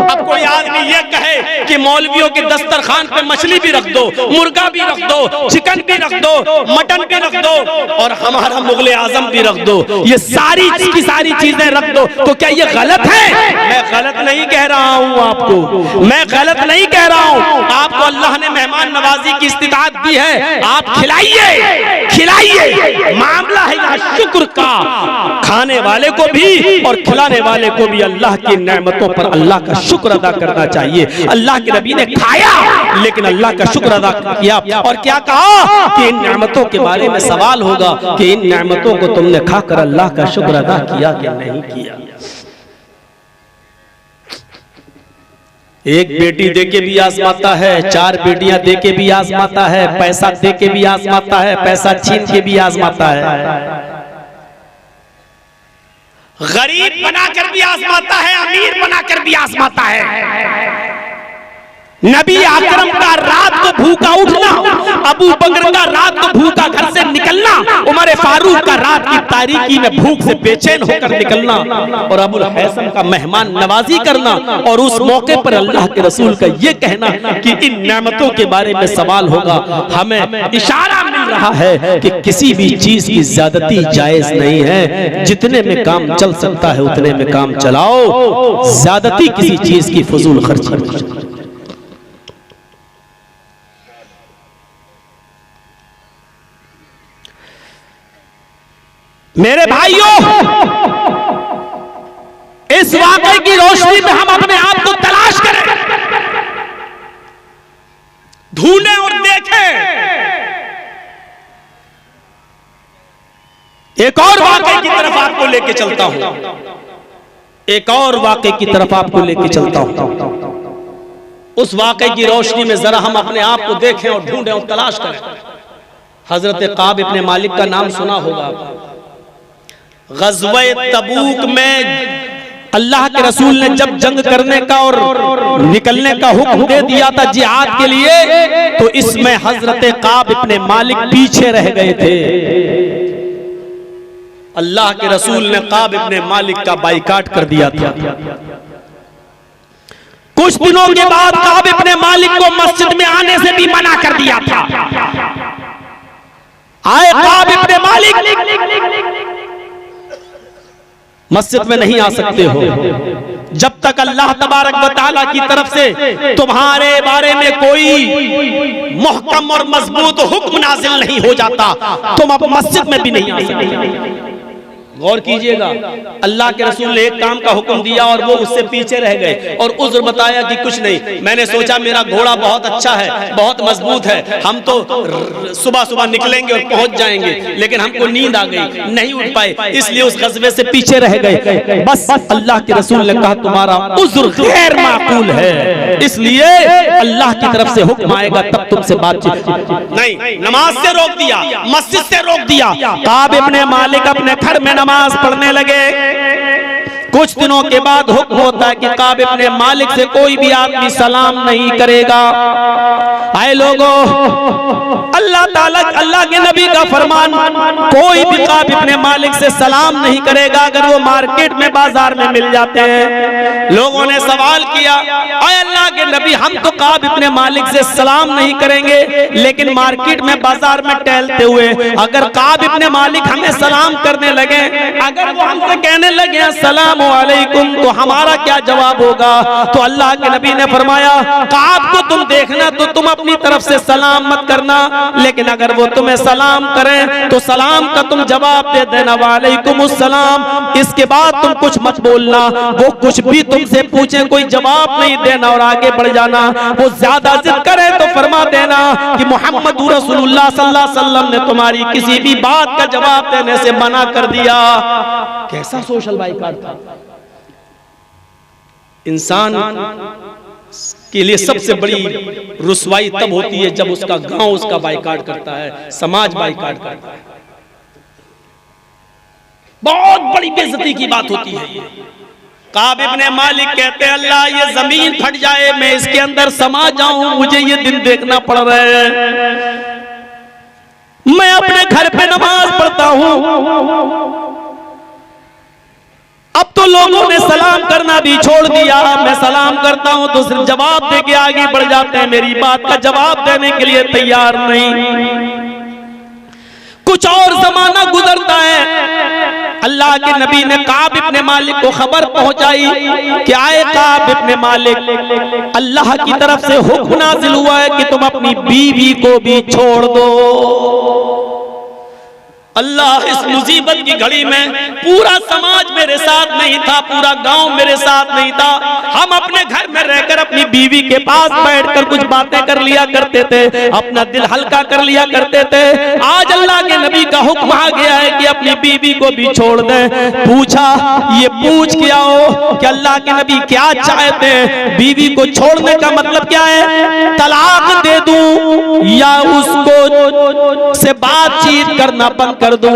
Speaker 1: अब कोई आदमी ये कहे कि मौलवियों के दस्तरखान पे मछली भी रख दो, मुर्गा भी रख दो, चिकन भी रख दो, मटन भी रख दो और हमारा मुगल आजम भी रख दो, ये सारी की सारी चीजें रख दो, तो क्या ये गलत है? मैं गलत नहीं कह रहा हूं आपको, मैं गलत नहीं कह रहा हूं। आपको अल्लाह ने मेहमान नवाजी की इस्तिताअत दी है, आप खिलाइए, खिलाइए। मामला है यहाँ शुक्र का, खाने वाले को भी और खिलाने वाले को भी अल्लाह की नेमतों पर अल्लाह का शुक्र अदा करना चाहिए। अल्लाह के नबी ने खाया लेकिन अल्लाह का शुक्र अदा किया, और क्या कहा कि इन नेमतों के बारे में सवाल होगा कि इन नेमतों को तुमने खाकर अल्लाह का शुक्र अदा किया कि नहीं किया। एक बेटी देके भी आजमाता है, 4 बेटियां देके भी आजमाता है, पैसा देके भी आजमाता है, पैसा छीन के भी आजमाता है, गरीब बनाकर भी आजमाता है, अमीर बनाकर भी आजमाता है। नबी आकरम का रात को भूखा उठना, अबू बकर का रात को भूखा घर से निकलना, उमर फारूक का रात की तारीकी में भूख से बेचैन होकर निकलना, और अबुल हैसम का मेहमान नवाजी करना, और उस मौके पर अल्लाह के रसूल का ये कहना कि इन नेमतों के बारे में सवाल होगा। हमें इशारा मिल रहा है कि किसी भी चीज की ज्यादती जायज नहीं है, जितने में काम चल सकता है उतने में काम चलाओ, ज्यादती किसी चीज की फजूल खर्ची। मेरे भाइयों, इस वाकये की रोशनी में हम अपने आप को तलाश करें, ढूंढें और देखें। एक और वाकये की तरफ आपको लेके चलता हूं, एक और वाकये की तरफ आपको लेके चलता हूं। उस वाकये की रोशनी में जरा हम अपने आप को देखें और ढूंढें और तलाश करें। हजरत काब इब्ने मालिक का नाम सुना होगा। ग़ज़वे तबूक में अल्लाह के रसूल ने जब जंग करने का और निकलने का हुक्म दे दिया था जिहाद के लिए, तो इसमें हजरत काब इब्ने मालिक पीछे रह गए थे। अल्लाह के रसूल ने काब इब्ने मालिक का बाइकाट कर दिया था। कुछ दिनों के बाद काब इब्ने मालिक को मस्जिद में आने से भी मना कर दिया था। आए काब इब्ने मालिक, मस्जिद में नहीं आ सकते हो जब तक अल्लाह तबारक व तआला की तरफ से तुम्हारे बारे में कोई मुहकम और मजबूत हुक्म नाजिल नहीं हो जाता, तुम अब मस्जिद में भी नहीं आ सकते। गौर कीजिएगा, अल्लाह के रसूल ने एक काम का हुक्म दिया और वो उससे पीछे रह गए और उज़्र बताया कि कुछ नहीं, मैंने सोचा मेरा घोड़ा बहुत अच्छा है, बहुत मजबूत है, हम तो सुबह सुबह निकलेंगे और पहुंच जाएंगे, लेकिन हमको नींद आ गई, नहीं उठ पाए, इसलिए उस ग़ज़वे से पीछे रह गए। बस अल्लाह के रसूल ने कहा तुम्हारा उज़्र गैर माकूल है, इसलिए अल्लाह की तरफ से हुक्म आएगा तब तुमसे बातचीत नहीं। नमाज से रोक दिया, मस्जिद से रोक दिया। काब इब्ने मालिक अपने घर में नमाज पढ़ने लगे। कुछ दिनों के बाद हुक्म होता है कि काब इब्ने मालिक से कोई भी आदमी सलाम नहीं करेगा। आए लोगों, अल्लाह ताला, अल्लाह के नबी का फरमान, कोई भी काब इब्ने मालिक से सलाम नहीं करेगा अगर वो मार्केट में बाजार में मिल जाते हैं। लोगों ने सवाल किया, आए अल्लाह के नबी, हम तो काब इब्ने मालिक से सलाम नहीं करेंगे, लेकिन मार्केट में बाजार में टहलते हुए अगर काब इब्ने मालिक हमें सलाम करने लगे, अगर वो हमसे कहने लगे अस्सलामु अलैकुम, तो हमारा क्या जवाब होगा? तो अल्लाह के नबी ने फरमाया, काब को तुम देखना तो तुम अपनी तरफ से सलाम मत करना, लेकिन अगर वो तुम्हें सलाम करें तो सलाम का तुम जवाब दे देना, वालेकुमुस्सलाम। इसके बाद तुम कुछ मत बोलना, वो कुछ भी तुमसे पूछे कोई जवाब नहीं देना और आगे बढ़ जाना। वो ज्यादा जिद करे तो फरमा देना कि मोहम्मद रसूलुल्लाह सल्लल्लाहु अलैहि वसल्लम ने तुम्हारी किसी भी बात का जवाब देने से मना कर दिया। कैसा सोशल बाइकाट था। इंसान के लिए सबसे बड़ी रुसवाई तब होती है जब उसका गांव उसका बाइकाट करता है, समाज बाइकाट करता है। बहुत बड़ी बेइज्जती की बात होती है। काब इब्ने मालिक कहते हैं, अल्लाह ये जमीन फट जाए, मैं इसके अंदर समा जाऊं, मुझे ये दिन देखना पड़ रहा है। मैं अपने घर पे नमाज पढ़ता हूं, अब तो लोगों ने सलाम करना भी छोड़ दिया। मैं सलाम करता हूं तो सिर्फ जवाब दे के आगे बढ़ जाते हैं, मेरी बात का जवाब देने के लिए तैयार नहीं। कुछ और जमाना गुजरता है, अल्लाह के नबी ने काब इब्ने मालिक को खबर पहुंचाई कि आए काब इब्ने मालिक, अल्लाह की तरफ से हुक्म नाजिल हुआ है कि तुम अपनी बीवी को भी छोड़ दो। अल्लाह, इस मुसीबत की घड़ी में पूरा समाज मेरे साथ नहीं था, पूरा गांव मेरे साथ नहीं था। हम अपने घर में रहकर अपनी बीवी के पास बैठकर कुछ बातें कर लिया करते थे, अपना दिल हल्का कर लिया करते थे। आज अल्लाह के नबी का हुक्म आ गया है कि अपनी बीवी को भी छोड़ दे। पूछा, ये पूछ के आओ कि अल्लाह के नबी क्या चाहते हैं, बीवी को छोड़ने का मतलब क्या है? तलाक दे दूं या उसको से बातचीत करना बंद कर दूं?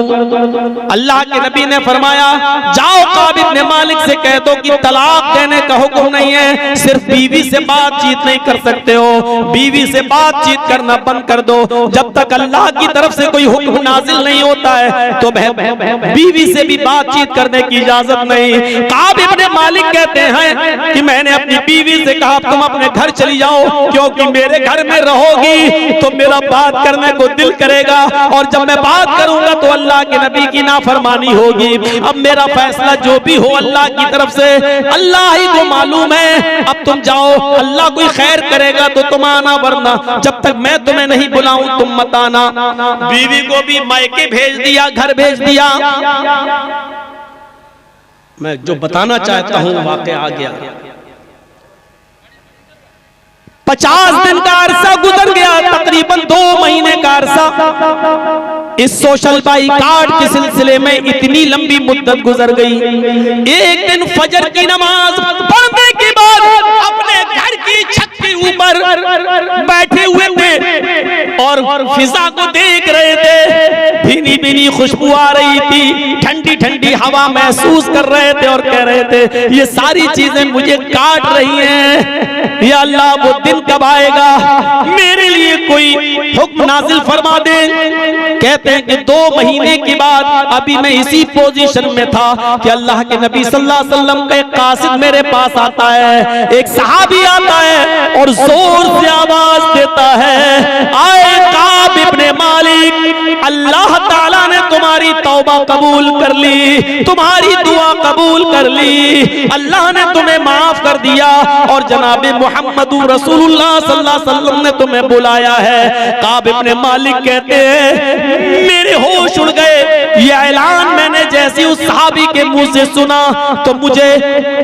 Speaker 1: अल्लाह के नबी ने फरमाया, जाओ काब इब्ने मालिक से कह दो कि तलाक देने का हुक्म नहीं है, सिर्फ बीवी से बातचीत नहीं कर सकते हो, बीवी से बातचीत करना बंद कर दो। जब तक अल्लाह की तरफ से कोई हुक्म नाजिल नहीं होता है तो बीवी से भी बातचीत करने की इजाजत नहीं। काब इब्ने मालिक कहते हैं कि मैंने अपनी बीवी से कहा, तुम अपने घर चली जाओ, क्योंकि मेरे घर में रहोगी तो मेरा बात करने को दिल करेगा, और जब मैं बात करूंगा तो अल्लाह के नबी की नाफरमानी होगी। अब मेरा फैसला जो भी हो अल्लाह की तरफ से, अल्लाह ही को मालूम है। अब तुम जाओ, अल्लाह कोई खैर करेगा तो तुम आना, वरना जब तक मैं तुम्हें नहीं बुलाऊं तुम मत आना। बीवी को भी मायके भेज दिया, घर भेज दिया। मैं जो बताना चाहता हूं वाकया आ गया। 50 दिन का अरसा गुजर गया, तकरीबन 2 महीने का अरसा इस सोशल बाइकाट के सिलसिले में इतनी लंबी मुद्दत गुजर गई। एक दिन फजर की नमाज पढ़ने के बाद अपने घर की छत के ऊपर बैठे हुए थे और फिजा को देख रहे थे। भीनी भीनी खुशबू आ रही थी, ठंडी ठंडी हवा महसूस कर रहे थे और कह रहे थे, ये सारी चीजें मुझे काट रही हैं। या अल्लाह, वो दिन कब आएगा, मेरे लिए कोई हुक्म नाजिल फरमा दे। कहते हैं कि 2 महीने के बाद अभी मैं इसी पोजीशन में था कि अल्लाह के नबी सल्लल्लाहु अलैहि वसल्लम का एक कासिद मेरे पास आता है, एक सहाबी आता है और जोर से आवाज देता है, आए काब इब्ने मालिक, अल्लाह ताला ने तुम्हारी तौबा कबूल कर ली, तुम्हारी दुआ कबूल कर ली, अल्लाह ने तुम्हें माफ कर दिया और जनाब मोहम्मद रसूलुल्लाह सल्लल्लाहु अलैहि वसल्लम ने तुम्हें बुलाया है। काब इब्ने मालिक कहते हैं, मेरे होश उड़ गए। ये ऐलान मैंने जैसे उस सहाबी के मुंह से सुना तो मुझे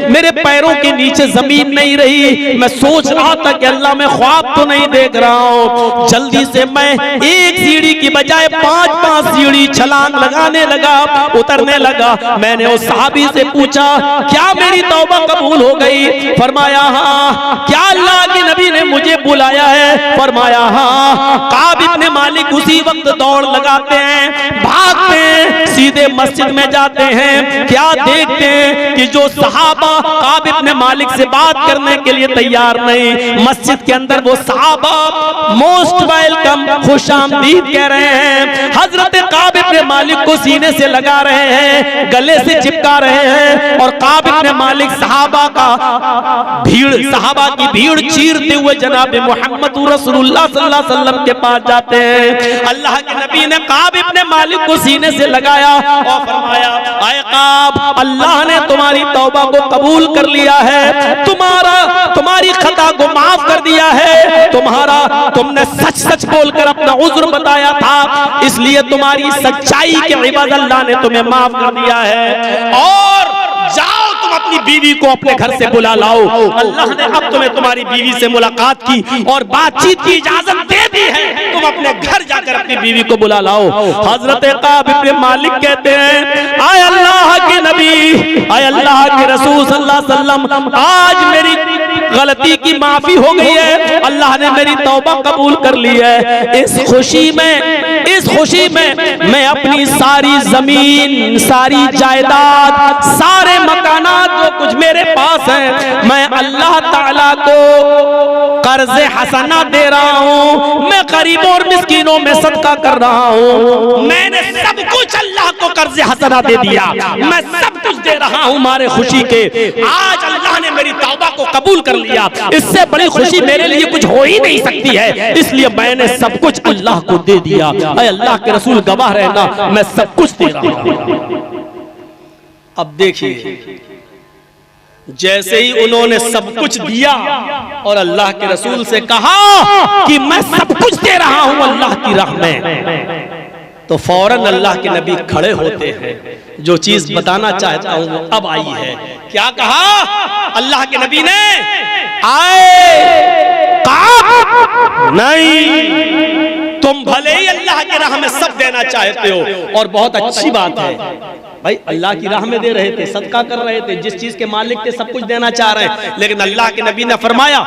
Speaker 1: मेरे पैरों के नीचे जमीन नहीं रही। मैं सोच रहा था कि अल्लाह, मैं ख्वाब तो नहीं देख रहा हूँ। जल्दी से मैं एक सीढ़ी की बजाय 5-5 सीढ़ी छलांग लगाने लगा, उतरने लगा। मैंने उस सहाबी से पूछा, क्या मेरी तौबा कबूल हो गई? फरमाया, हाँ। क्या अल्लाह के नबी ने मुझे बुलाया है? फरमाया हाँ। काब इब्ने मालिक उसी वक्त दौड़ लगाते हैं, भागते हैं, सीधे मस्जिद में जाते हैं। क्या देखते हैं कि जो सहाबा काब इब्ने मालिक से बात करने के लिए तैयार नहीं, मस्जिद के अंदर वो सहाबा मोस्ट वेलकम, खुशामदीद कह रहे हैं। हजरत काब इब्ने मालिक को सीने से लगा रहे हैं, गले से चिपका रहे हैं। और काब इब्ने मालिक सहाबा की भीड़ चीरते हुए जनाब मोहम्मद रसूलुल्लाह सल्लल्लाहु अलैहि वसल्लम के पास जाते हैं। अल्लाह के नबी ने काब इब्ने मालिक को सीने से लगाया और फरमाया, आए काब, अल्लाह ने तुम्हारी तौबा को कबूल कर लिया है, तुम्हारी खता को माफ कर दिया है, तुमने सच सच बोलकर अपना उज्र बताया था, इसलिए तुम्हारी सच्चाई के इबाद अल्लाह ने तुम्हें माफ कर दिया है। और जाओ तुम अपनी बीवी को अपने घर से बुला लाओ। अल्लाह ने अब तुम्हें तुम्हारी बीवी से मुलाकात की और बातचीत की इजाजत दे दी है, तुम अपने घर जाकर अपनी बीवी को बुला लाओ। हजरत काब इब्ने मालिक कहते हैं, आए अल्लाह के नबी, आए अल्लाह के रसूल सल्लल्लाहु अलैहि वसल्लम, आज मेरी गलती की माफी हो गई है, अल्लाह ने मेरी तौबा कबूल कर ली है। इस खुशी में मैं अपनी सारी जमीन, सारी जायदाद, सारे मकानात जो कुछ मेरे पास हैं, मैं अल्लाह ताला को कर्ज़े हसना दे रहा हूँ, मैं गरीबों और मिस्कीनों में सदका कर रहा हूँ। मैंने सब कुछ अल्लाह को कर्ज़े हसना दे दिया, मैं सब कुछ दे रहा हूँ मारे खुशी के। आज अल्लाह ने मेरी तौबा को कबूल कर लिया, इससे बड़ी खुशी मेरे लिए कुछ हो ही नहीं सकती है, इसलिए मैंने सब कुछ अल्लाह को दे दिया। ऐ अल्लाह के रसूल गवाह रहना, मैं सब कुछ दे रहा हूँ। अब देखिए, जैसे ही उन्होंने सब कुछ दिया और अल्लाह के रसूल से कहा कि मैं सब कुछ दे रहा हूं अल्लाह की राह में, तो फौरन अल्लाह के नबी खड़े होते हैं। जो चीज बताना चाहता हूं वो अब आई है। क्या कहा अल्लाह के नबी ने? आए काब, नहीं, तुम भले ही अल्लाह की राह में सब देना चाहते हो और बहुत अच्छी बात है भाई, अल्लाह की राह में दे रहे थे, सदका कर रहे थे, जिस चीज के मालिक थे सब कुछ देना चाह रहे हैं, लेकिन अल्लाह के नबी ने फरमाया,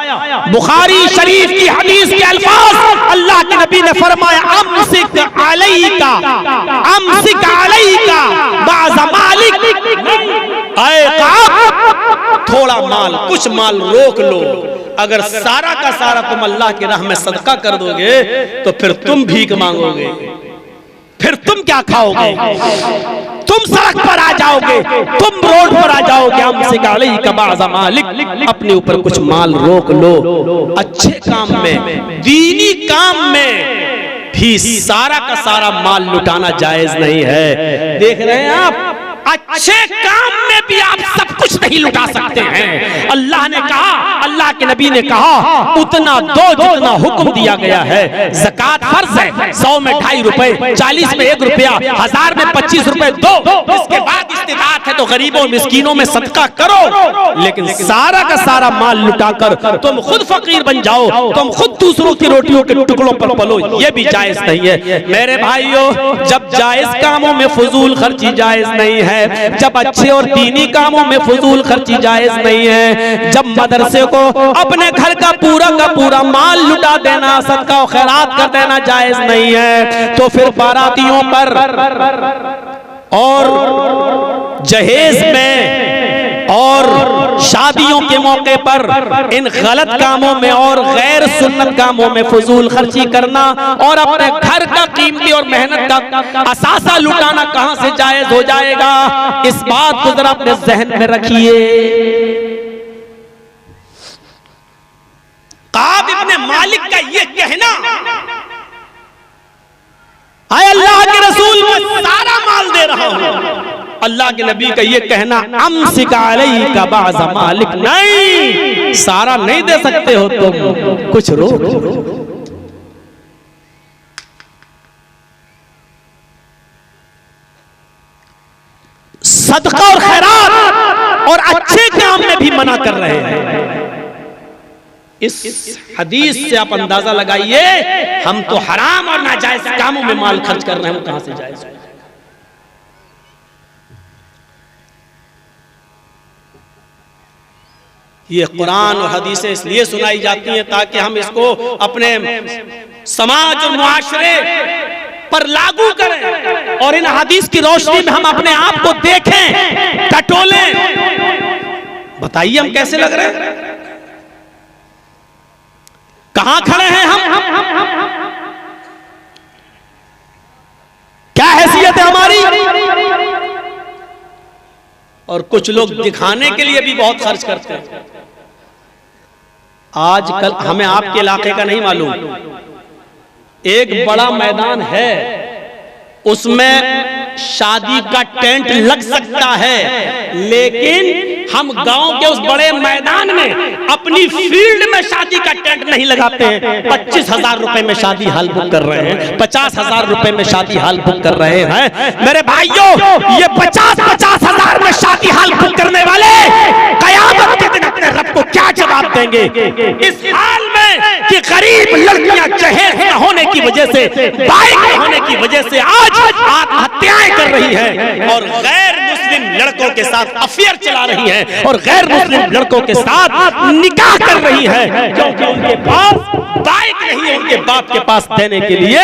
Speaker 1: बुखारी शरीफ की हदीस के अल्फाज, अल्लाह के नबी ने फरमाया, अमसिक अलैका बाज़ मालिक, आए काब, थोड़ा माल, कुछ माल रोक लो। अगर सारा का सारा तुम अल्लाह की राह में सदका कर दोगे तो फिर तुम भीख मांगोगे, फिर तुम क्या खाओगे? तुम सड़क पर आ जाओगे, तुम रोड पर आ जाओगे। हमसे गाली का बाज़ा मालिक, अपने ऊपर कुछ माल रोक लो। अच्छे काम में, दीनी काम में भी सारा का सारा माल लुटाना जायज नहीं है। देख रहे हैं आप, अच्छे काम में भी आप सब कुछ नहीं लुटा सकते हैं। अल्लाह ने कहा, अल्लाह के नबी ने कहा, उतना दो जितना हुक्म दिया गया है। ज़कात फर्ज है, 100 में 2.5 रुपए, 40 में 1 रुपया, 1000 में 25 रुपए दो। इसके बाद इस्तिताअत है तो गरीबों मिस्कीनों में सदका करो, लेकिन सारा का सारा माल लुटाकर तुम खुद फकीर बन जाओ, तुम खुद दूसरों की रोटियों के टुकड़ों पर पलो, ये भी जायज नहीं है। मेरे भाइयों, जब जायज कामों में फजूल खर्ची जायज नहीं है, जब अच्छे और दीनी कामों में फजूल खर्ची जायज नहीं है, जब मदरसे को अपने घर का पूरा माल लुटा देना, सदका और खैरात कर देना जायज नहीं है, तो फिर बारातियों पर और जहेज में और शादियों के मौके पर इन गलत कामों में और गैर सुन्नत कामों में फजूल खर्ची करना और अपने घर का कीमती और मेहनत का असासा लुटाना कहां से जायज हो जाएगा? इस बात को जरा अपने जहन में रखिए। काब इब्ने मालिक का ये कहना, आए अल्लाह के रसूल मैं सारा माल दे रहा हूं, अल्लाह के नबी का ये कहना, अमसिक अलैका बाज़ मालिक, नहीं, सारा नहीं दे सकते हो तुम, कुछ रोक। सदका और खैरात और अच्छे काम में भी मना कर रहे हैं। इस हदीस से आप अंदाजा लगाइए, हम तो हराम और नाजायज कामों में माल खर्च कर रहे हैं, कहां से जायज है? ये कुरान और हदीसें इसलिए सुनाई जाती हैं ताकि हम इसको अपने समाज और मुआशरे पर लागू करें और इन हदीस की रोशनी में हम अपने आप को देखें, टटोलें। बताइए हम कैसे लग रहे हैं, कहां खड़े हैं हम, क्या हैसियत है हमारी। और कुछ लोग दिखाने के लिए भी बहुत खर्च करते हैं। आजकल हमें आपके इलाके का नहीं मालूम, एक बड़ा मैदान है, उसमें शादी का टेंट लग सकता है, लेकिन हम गांव के उस बड़े मैदान में अपनी फील्ड में शादी का टेंट नहीं लगाते हैं। 25,000 रुपए में शादी हॉल बुक कर रहे हैं, 50,000 रुपए में शादी हॉल बुक कर रहे हैं। मेरे भाइयों, ये 50,000 में शादी हॉल बुक करने वाले कयामत के दिन अपने रब को क्या जवाब देंगे। इस हाल में कि गरीब लड़कियां जहेज न होने की वजह से, बाइक न होने की वजह से आज आत्महत्याएं कर रही है और गैर मुस्लिम लड़कों के साथ अफेयर चला रही है और गैर मुस्लिम लड़कों के साथ निकाह कर रही है, क्योंकि उनके पास बाइक नहीं है, उनके बाप के पास देने के लिए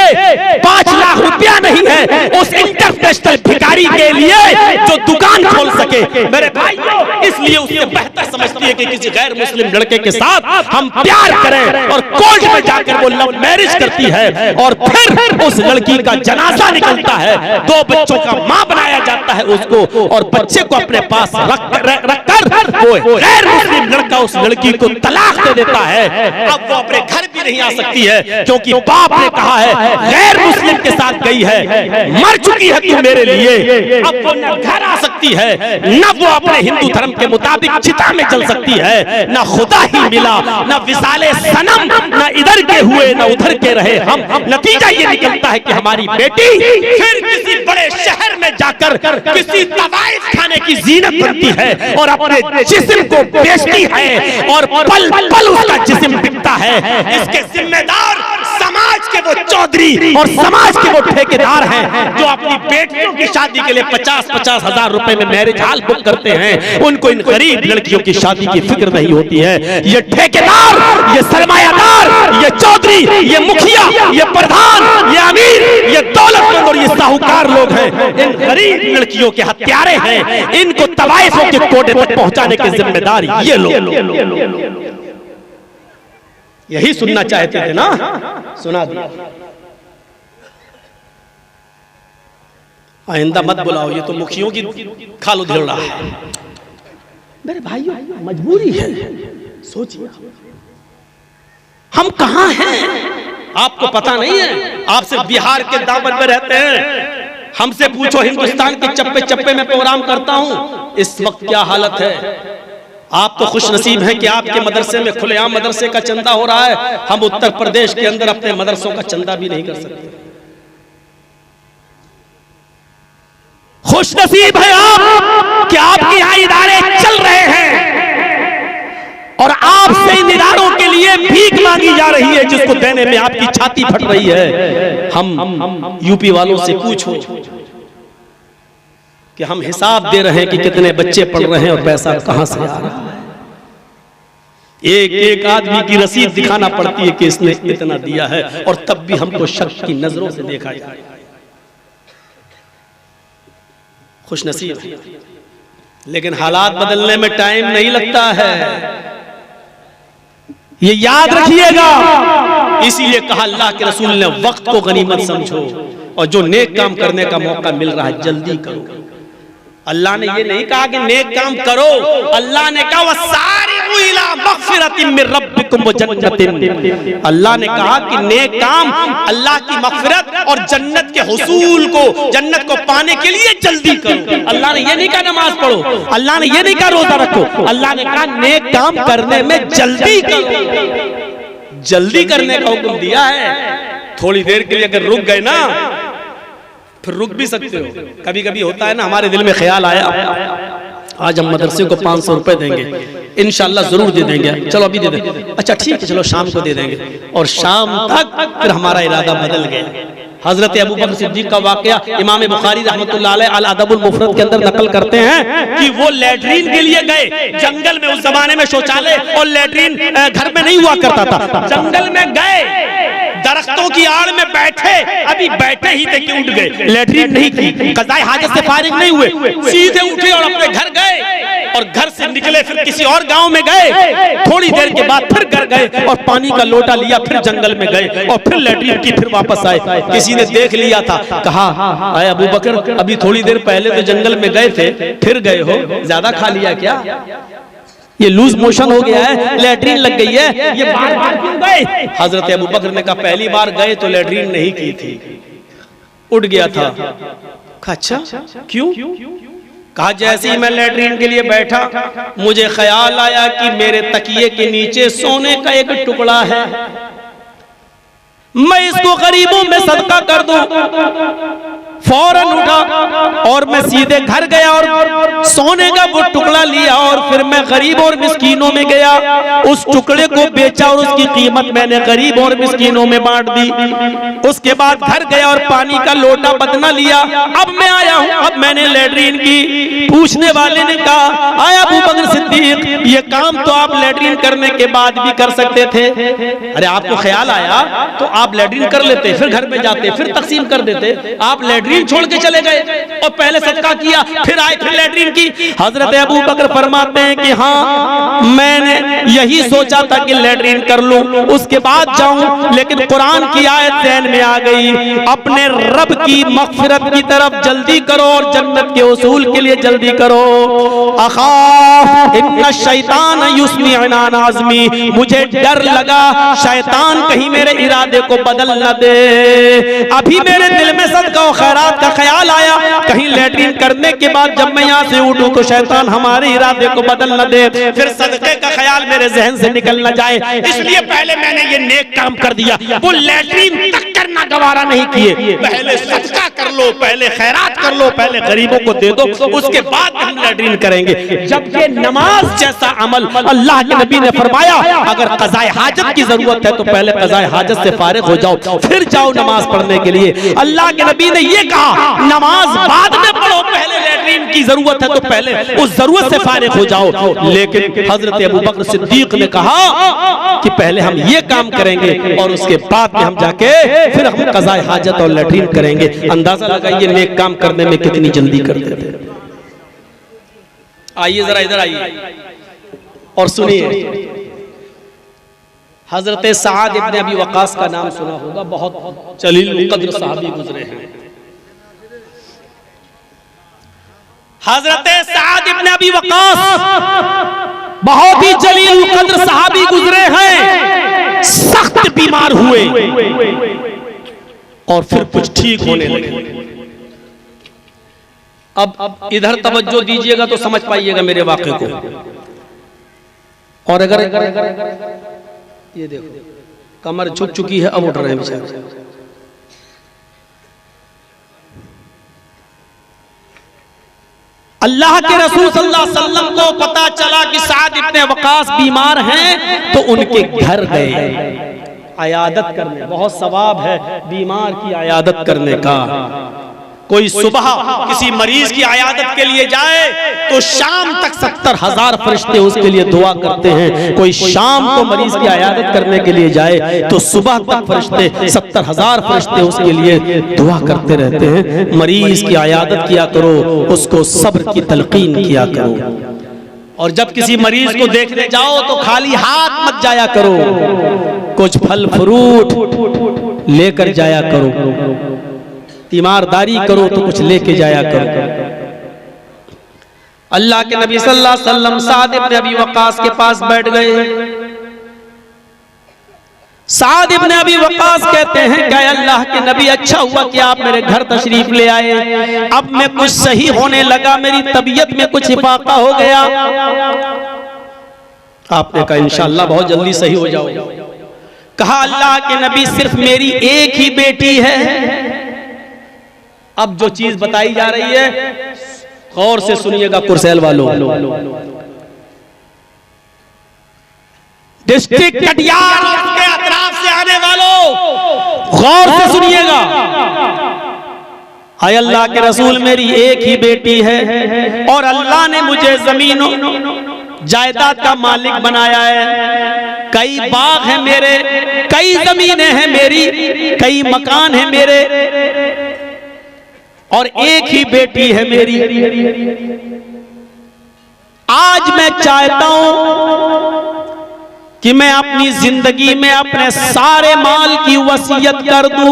Speaker 1: 5 लाख रुपया नहीं है उस इंटरनेशनल भिखारी के लिए जो दुकान खोल सके। मेरे भाइयों, इसलिए उससे बेहतर समझती है कि किसी गैर मुस्लिम लड़के के साथ हम प्यार करें और कोर्ट में जाकर वो लव मैरिज करती है और फिर उस लड़की का जनाजा निकलता है, 2 बच्चों का मां बनाया जाता है उसको, और बच्चे को अपने पास रखकर वो गैर मुस्लिम लड़का उस लड़की को तलाक दे देता है। अब वो अपने घर भी नहीं आ सकती है, क्योंकि बाप ने कहा है गैर मुस्लिम के साथ गई है, मर चुकी है तू मेरे लिए। अब वो न घर आ सकती है, न वो अपने हिंदू धर्म के मुताबिक चिता में जल सकती है, न खुदा ही मिला, न विसाले सनम, न इधर के हुए न उधर के रहे हम। नतीजा ये निकलता है कि हमारी बेटी फिर किसी बड़े शहर में जाकर किसी तवाइफ खाने की जीनत बनती है और अपने जिस्म को बेचती है और पल पल उसका जिस्म बिकता है। इसके जिम्मेदार समाज के वो चौधरी और समाज के वो ठेकेदार हैं जो अपनी बेटियों की शादी के लिए 50-50 हजार रुपए में मैरिज हॉल बुक करते हैं। उनको इन गरीब लड़कियों की शादी की फिक्र नहीं होती है। ये ठेकेदार, ये सरमायादार, ये चौधरी, ये मुखिया, ये प्रधान, ये अमीर, ये दौलतमंद और ये साहूकार लोग हैं, इन गरीब लड़कियों के हत्यारे हैं। इनको तवाइफों के कोटे तक पहुंचाने की जिम्मेदारी ये लोग। यही सुनना चाहते थे ना, सुना दिया। आइंदा मत बुलाओ, ये तो मुखियों की खाल उधेड़ रहा है। मेरे भाइयों, मजबूरी है, सोचिए हम कहां हैं, आपको पता नहीं है। आप सिर्फ बिहार के दामन में रहते हैं, हमसे पूछो हिंदुस्तान के चप्पे चप्पे में प्रोग्राम करता हूं, इस वक्त क्या हालत है। आप तो खुश नसीब हैं कि आपके मदरसे में खुलेआम मदरसे का चंदा हो रहा है। हम उत्तर प्रदेश के अंदर अपने मदरसों का चंदा भी नहीं कर सकते। खुश नसीब है आप कि आपके यहाँ इदारे चल रहे हैं और आपसे इन इदारों के लिए भीख मांगी जा रही है, जिसको देने में आपकी छाती फट रही है। हम यूपी वालों से पूछो कि हम हिसाब दे रहे हैं कि कितने बच्चे पढ़ रहे हैं और पैसा कहां से आ रहा है। एक एक आदमी की रसीद दिखाना पड़ती है कि इसने इतना दिया है, और तब भी हमको शक की नजरों से देखा जाए। खुशनसीब है, लेकिन हालात बदलने में टाइम नहीं लगता है, ये याद रखिएगा। इसीलिए कहा अल्लाह के रसूल ने वक्त को गनीमत समझो और जो नेक काम करने का मौका मिल रहा है जल्दी करो। अल्लाह ने ये नहीं कहा कि नेक काम करो, अल्लाह ने कहा वसारिउ इला मगफिरतिन मिर रब्बिकुम व जन्नतिन। अल्लाह ने कहा कि नेक काम अल्लाह की मगफिरत और जन्नत के हुसूल को, जन्नत को पाने के लिए जल्दी करो। अल्लाह ने ये नहीं कहा नमाज पढ़ो, अल्लाह ने ये नहीं कहा रोजा रखो, अल्लाह ने कहा नेक काम करने में जल्दी करो। जल्दी करने का हुक्म दिया है। थोड़ी देर के लिए अगर रुक गए ना, फिर रुक भी सकते हो। कभी कभी होता है ना, हमारे दिल में ख्याल आया आज हम मदरसे को 500 रुपए देंगे, इंशाल्लाह जरूर दे देंगे। चलो अभी दे देंगे, अच्छा ठीक है चलो शाम को दे देंगे। और शाम तक फिर हमारा इरादा बदल गया। हजरत अबू बकर सिद्दीक का वाकया इमाम बुखारी रहमतुल्लाह अलैह अल अदबुल मुफरद के अंदर नकल करते हैं कि वो लैट्रीन के लिए गए जंगल में। उस जमाने में शौचालय और लैट्रीन घर में नहीं हुआ करता था। जंगल में गए, दरख्तों की आड़ में बैठे, अभी बैठे ही थे कि उठ गए, लैट्रीन नहीं की, क़ज़ाए हाजत से फारिग नहीं हुए, सीधे उठे और अपने घर गए। और घर से निकले फिर किसी और गांव में गए, थोड़ी देर के बाद फिर घर गए और पानी का लोटा लिया, फिर जंगल में गए और फिर लैट्रीन की, फिर वापस आए। किसी ने देख लिया था, कहा आए अबू बकर अभी थोड़ी देर पहले तो जंगल में गए थे, फिर गए हो, ज्यादा खा लिया क्या? ये लूज मोशन हो गया है, लैट्रीन लग गई है, ये बार बार क्यों गए? हजरत अबू बकर ने कहा पहली बार गए तो लैट्रीन नहीं की थी, उठ गया था। अच्छा क्यों? कहा जैसे ही मैं लैट्रीन के लिए बैठा मुझे ख्याल आया कि मेरे तकिए के नीचे सोने का एक टुकड़ा है, मैं इसको गरीबों में सदका कर दूं। फौरन उठा और मैं सीधे घर गया और सोने का वो टुकड़ा लिया और फिर मैं गरीब और मिस्कीनों में गया, उस टुकड़े को बेचा और उसकी कीमत मैंने गरीब और मिस्कीनों में बांट दी। उसके बाद घर गया और पानी का लोटा बदना लिया। अब मैं आया हूं, अब मैंने लैट्रीन की। पूछने वाले ने कहा आया अबू बकर सिद्दीक, ये काम तो आप लैट्रीन करने के बाद भी कर सकते थे। अरे आपको ख्याल आया तो आप लैट्रीन कर लेते, फिर घर में जाते, फिर तकसीम कर देते। आप लैट्रीन छोड़ के चले गए और पहले सदका किया, फिर आए, फिर लैट्रीन की। हजरत अबू बकर फरमाते हैं कि हाँ मैंने यही सोचा था कि लैट्रीन कर लूं उसके बाद जाऊं, लेकिन कुरान की आयत ज़हन में आ गई, अपने रब की मग़फ़िरत की तरफ जल्दी करो और जन्नत के उसूल के लिए जल्दी करो। अख़ाफ़ इन्ना शैतान युस्मिअना नाज़मी, मुझे डर लगा शैतान कहीं मेरे इरादे को बदल न दे। अभी मेरे दिल में सदका और खैरात का ख्याल आया, कहीं लैट्रीन करने के बाद जब मैं यहाँ से उठूं तो शैतान हमारे इरादे को बदल न दे, फिर सदके का ख्याल मेरे जहन से निकल न जाए, इसलिए पहले मैंने ये नेक काम कर दिया। वो लैट्रीन तक करना गवारा नहीं किए, पहले सदका कर लो, पहले खैरात कर लो, पहले गरीबों को दे दो, उसके बाद हम लैट्रीन करेंगे। जबकि नमाज जैसा अमल अल्लाह के नबी ने फरमाया अगर क़ज़ाए हाजत की जरूरत है तो पहले क़ज़ाए हाजत से फारिग हो जाओ, फिर जाओ नमाज पढ़ने के लिए। अल्लाह के नबी ने ये कहा नमाज बाद में पढ़ो, पहले लैट्रीन की जरूरत है तो पहले उस जरूरत से फारिग हो जाओ। लेकिन हजरत अबू बकर सिद्दीक ने कहा कि पहले हम ये काम करेंगे और उसके बाद में हम जाके फिर हम क़ज़ाए हाजत और लैट्रीन करेंगे। अंदाजा लगाइए नेक काम करने में कितनी जल्दी करते थे। आइए जरा इधर आइए और सुनिए, हजरत साद इब्न अबी वक़ास का नाम सुना होगा, बहुत जलील क़द्र सहाबी गुजरे हैं। हजरत साद इब्न अबी वक़ास बहुत ही जलील क़द्र सहाबी गुजरे हैं, सख्त बीमार हुए और फिर कुछ ठीक होने लगे। अब इधर तवज्जो दीजिएगा तो समझ पाइएगा मेरे वाक़े को। और अगर ये देखो कमर झुक चुकी है, अब उठ रहे हैं बेचारे। अल्लाह के रसूल सल्लल्लाहु अलैहि वसल्लम को पता चला कि साद इब्न वक़ास बीमार हैं तो उनके घर गए अयादत करने। बहुत सवाब है बीमार की अयादत करने का। कोई सुबह किसी मरीज की अयादत के लिए जाए तो शाम तक 70,000 फरिश्ते उसके लिए दुआ करते हैं। कोई शाम को मरीज की अयादत करने के लिए जाए तो सुबह तक फरिश्ते 70,000 फरिश्ते उसके लिए दुआ करते रहते हैं। मरीज की अयादत किया करो, उसको सब्र की तलकीन किया करो। और जब किसी मरीज को देखने जाओ तो खाली हाथ मत जाया करो, कुछ फल फ्रूट लेकर जाया करो। तीमारदारी करो तो कुछ लेके जाया करो। अल्लाह के नबी सल्लल्लाहु अलैहि वसल्लम साद इब्न अबी वक़ास के पास बैठ गए। साद इब्न अबी वक़ास कहते हैं क्या अल्लाह के नबी, अच्छा हुआ कि आप मेरे घर तशरीफ ले आए। अब मैं कुछ सही होने लगा, मेरी तबीयत में कुछ इफाका हो गया। आपने कहा इंशाअल्लाह बहुत जल्दी सही हो जाओ। कहा अल्लाह के नबी सिर्फ मेरी एक ही बेटी है। अब जो चीज बताई जा रही है गौर से सुनिएगा कुरसैल वालों, डिस्ट्रिक्ट कटिहार और उसके अतराफ से आने वालों, गौर से सुनिएगा। हाय अल्लाह के रसूल, मेरी एक ही बेटी है और अल्लाह ने मुझे जमीनों जायदाद का मालिक बनाया है। कई बाग हैं मेरे, कई जमीनें हैं मेरी, कई मकान हैं मेरे, और एक ही बेटी है मेरी। आज मैं चाहता हूं कि मैं अपनी जिंदगी में अपने सारे माल की वसीयत कर दूं।